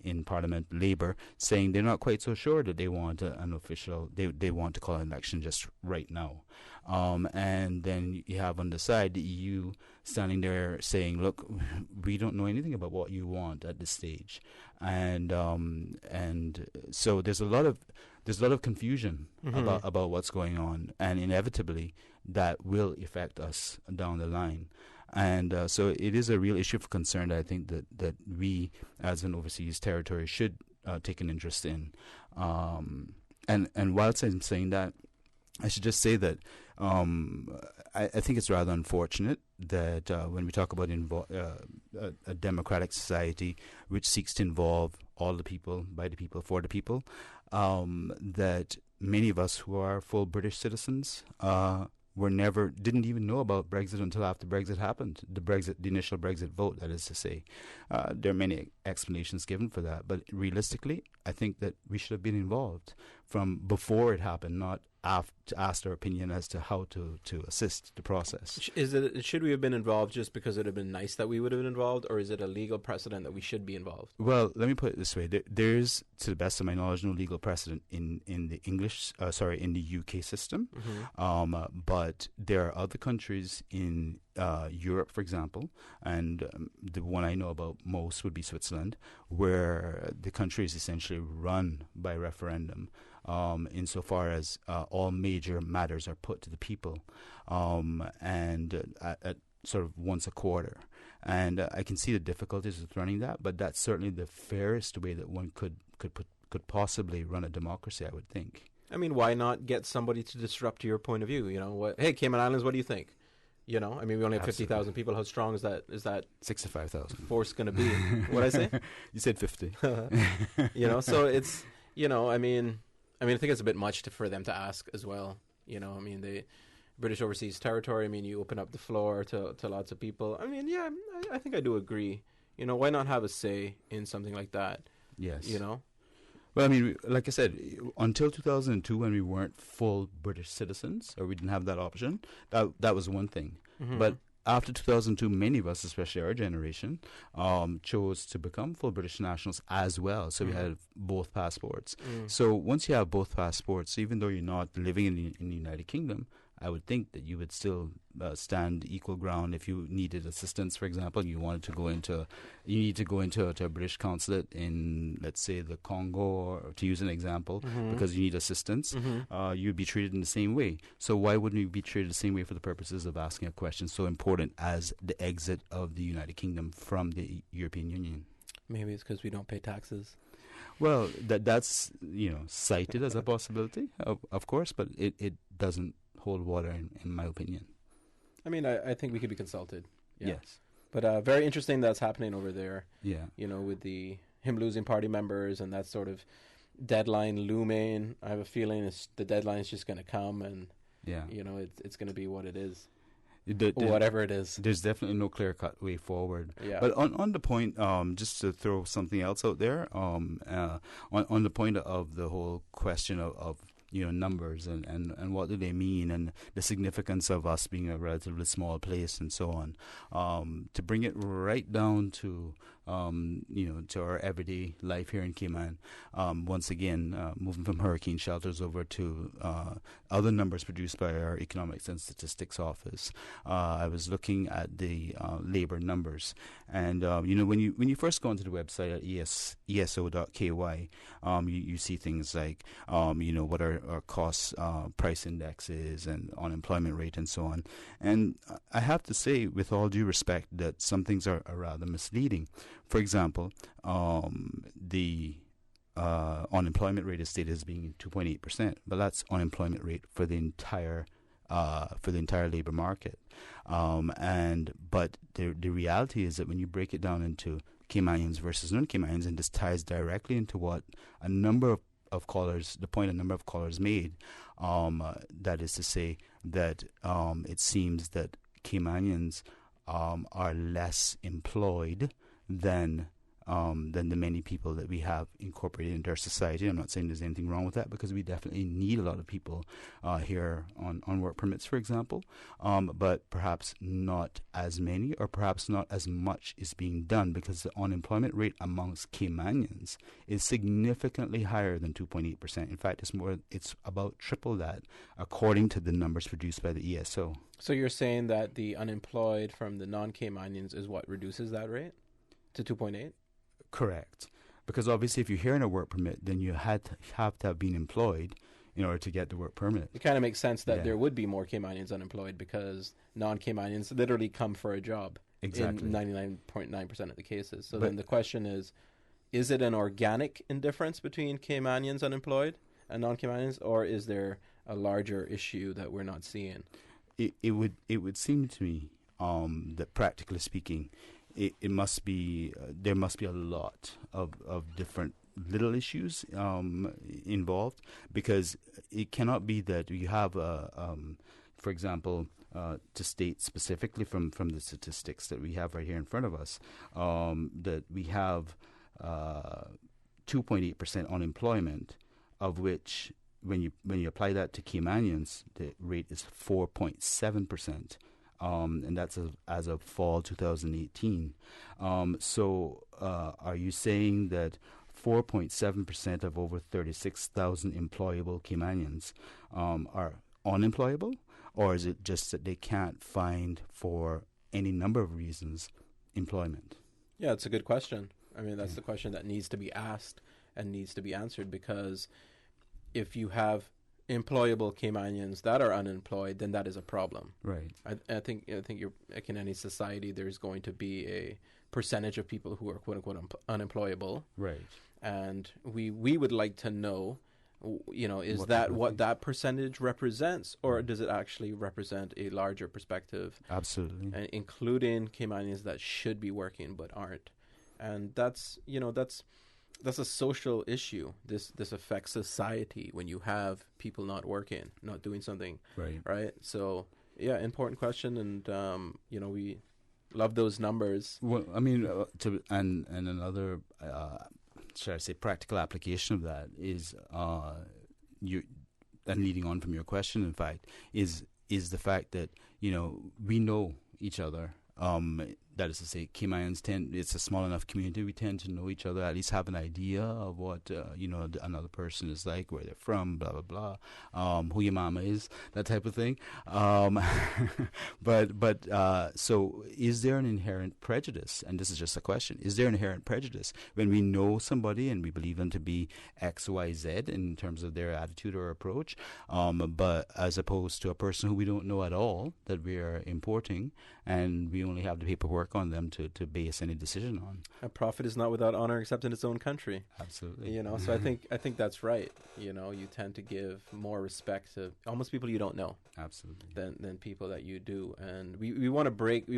in Parliament, Labour, saying they're not quite so sure that they want an official, they want to call an election just right now. And then you have on the side the EU standing there saying, look, we don't know anything about what you want at this stage. And so there's a lot of confusion about what's going on, and inevitably that will affect us down the line. And so it is a real issue of concern that I think that we, as an overseas territory, should take an interest in. And whilst I'm saying that, I should just say that I think it's rather unfortunate that when we talk about a democratic society which seeks to involve all the people, by the people, for the people, that many of us who are full British citizens didn't even know about Brexit until after Brexit happened. The initial Brexit vote, that is to say. There are many explanations given for that, but realistically, I think that we should have been involved from before it happened, not to ask our opinion as to how to assist the process. Should we have been involved just because it would have been nice that we would have been involved, or is it a legal precedent that we should be involved? Well, let me put it this way: there's, to the best of my knowledge, no legal precedent in the in the UK system. But there are other countries in Europe, for example, and the one I know about most would be Switzerland, where the country is essentially run by referendum. Insofar as all major matters are put to the people, and at sort of once a quarter. And I can see the difficulties with running that, but that's certainly the fairest way that one could possibly run a democracy, I would think. I mean, why not get somebody to disrupt your point of view? Hey, Cayman Islands, what do you think? We only have 50,000 people. How strong is that 65,000 force going to be? What'd I say? You said 50. So it's, I think it's a bit much for them to ask as well. The British overseas territory, you open up the floor to lots of people. I think I do agree. Why not have a say in something like that? Yes. Well, like I said, until 2002, when we weren't full British citizens, or we didn't have that option, that was one thing. Mm-hmm. But after 2002, many of us, especially our generation, chose to become full British nationals as well. So we had both passports. So once you have both passports, even though you're not living in the United Kingdom, I would think that you would still stand equal ground if you needed assistance. For example, you need to go into a British consulate in, let's say, the Congo, or to use an example, because you need assistance. You'd be treated in the same way. So why wouldn't you be treated the same way for the purposes of asking a question so important as the exit of the United Kingdom from the European Union? Maybe it's because we don't pay taxes. Well, that's cited as a possibility, of course, but it doesn't hold water in my opinion. I think we could be consulted. Yeah. Yes. But very interesting that's happening over there. Yeah. With him losing party members and that sort of deadline looming. I have a feeling the deadline is just going to come, and it's going to be what it is. whatever it is. There's definitely no clear-cut way forward. Yeah. But on the point, just to throw something else out there, on the point of the whole question of numbers and what do they mean, and the significance of us being a relatively small place and so on, to bring it right down to to our everyday life here in Cayman. Once again, moving from hurricane shelters over to other numbers produced by our Economics and Statistics Office. I was looking at the labor numbers, and when you first go onto the website at eso.ky, you see things like what our cost price index is and unemployment rate and so on. And I have to say, with all due respect, that some things are rather misleading. For example, the unemployment rate is stated as being 2.8%, but that's unemployment rate for the entire labor market. But the reality is that when you break it down into Caymanians versus non-Caymanians, and this ties directly into what a number of callers, the point a number of callers made, that is to say that it seems that Caymanians are less employed than the many people that we have incorporated into our society. I'm not saying there's anything wrong with that, because we definitely need a lot of people here on work permits, for example, but perhaps not as many, or perhaps not as much is being done, because the unemployment rate amongst Caymanians is significantly higher than 2.8%. In fact, it's about triple that, according to the numbers produced by the ESO. So you're saying that the unemployed from the non-Caymanians is what reduces that rate to 2.8? Correct. Because obviously if you're here in a work permit, then you have to have been employed in order to get the work permit. It kind of makes sense that there would be more Caymanians unemployed, because non-Caymanians literally come for a job. Exactly. In 99.9% of the cases. So then the question is it an organic indifference between Caymanians unemployed and non-Caymanians, or is there a larger issue that we're not seeing? It would seem to me that, practically speaking, it must be there must be a lot of different little issues involved, because it cannot be that you have for example, to state specifically from the statistics that we have right here in front of us, that we have 2.8% unemployment, of which when you apply that to Caymanians, the rate is 4.7%. And that's as of fall 2018. So are you saying that 4.7% of over 36,000 employable Caymanians are unemployable? Or is it just that they can't find, for any number of reasons, employment? Yeah, it's a good question. I mean, that's the question that needs to be asked and needs to be answered, because if you have employable Caymanians that are unemployed, then that is a problem. Right. I think you're, like in any society, there's going to be a percentage of people who are quote unquote unemployable. Right. And we would like to know, is what that percentage represents, or does it actually represent a larger perspective? Absolutely. And including Caymanians that should be working but aren't. And that's a social issue. This affects society when you have people not working, not doing something. Right. So yeah, important question, and we love those numbers. Well, I mean, and another, should I say, practical application of that is and leading on from your question, in fact, is the fact that we know each other. That is to say, Caymanians it's a small enough community, we tend to know each other, at least have an idea of what, another person is like, where they're from, blah, blah, blah, who your mama is, that type of thing. So is there an inherent prejudice? And this is just a question. Is there an inherent prejudice when we know somebody and we believe them to be X, Y, Z in terms of their attitude or approach, but as opposed to a person who we don't know at all, that we are importing, and we only have the paperwork on them to base any decision on. A prophet is not without honor except in its own country. Absolutely. So I think that's right. You tend to give more respect to almost people you don't know. Absolutely. Than people that you do. And we want to break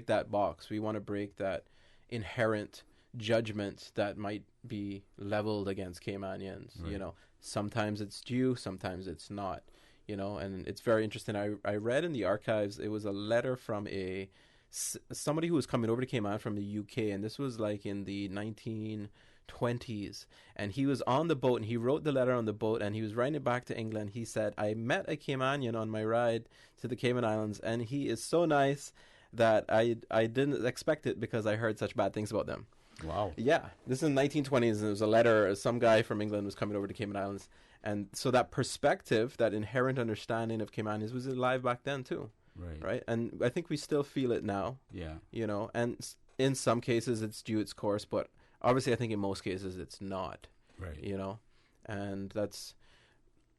that box. We want to break that inherent judgment that might be leveled against Caymanians. Right. Sometimes it's due, sometimes it's not. you know, and it's very interesting. I read in the archives, it was a letter from somebody who was coming over to Cayman from the UK, and this was like in the 1920s, and he was on the boat, and he wrote the letter on the boat, and he was writing it back to England. He said, I met a Caymanian on my ride to the Cayman Islands, and he is so nice that I didn't expect it because I heard such bad things about them. Wow. Yeah, this is in the 1920s, and it was a letter. Some guy from England was coming over to Cayman Islands, and so that perspective, that inherent understanding of Caymanians was alive back then too. Right. And I think we still feel it now. Yeah. You know, and in some cases it's due its course, but obviously I think in most cases it's not. Right. You know, and that's,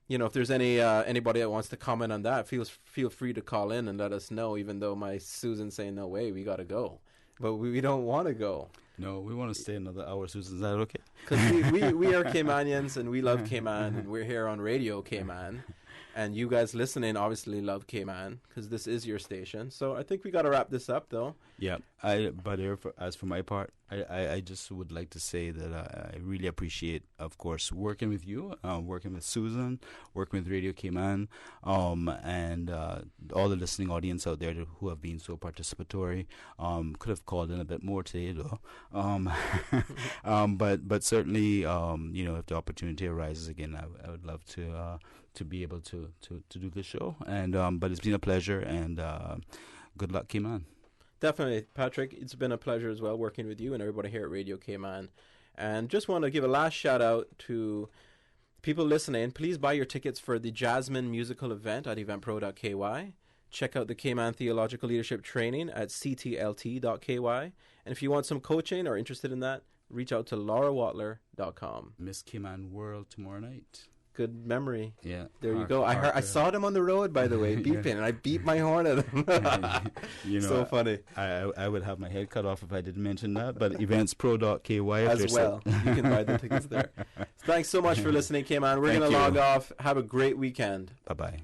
you know, if there's anybody that wants to comment on that, feel free to call in and let us know, even though my Susan's saying, no way, we got to go. But we don't want to go. No, we want to stay another hour, Susan. Is that okay? Because we are Caymanians, and we love Cayman, and we're here on Radio Cayman. And you guys listening obviously love Cayman because this is your station. So I think we got to wrap this up, though. Yeah, but as for my part, I just would like to say that I really appreciate, of course, working with you, working with Susan, working with Radio Cayman, and all the listening audience out there who have been so participatory. Could have called in a bit more today, though. But certainly, you know, if the opportunity arises again, I would love to be able to do the show. And but it's been a pleasure, and good luck, Cayman. Definitely, Patrick. It's been a pleasure as well working with you and everybody here at Radio Cayman. And just want to give a last shout out to people listening. Please buy your tickets for the Jasmine musical event at eventpro.ky. Check out the Cayman Theological Leadership Training at ctlt.ky. And if you want some coaching or interested in that, reach out to laurawatler.com. Miss Cayman World tomorrow night. Good memory. Yeah. There you go. I saw them on the road, by the way, beeping, and I beeped my horn at them. You know, so funny. I would have my head cut off if I didn't mention that, but eventspro.ky as well. You can buy the tickets there. Thanks so much for listening, Cayman. We're going to log off. Have a great weekend. Bye-bye.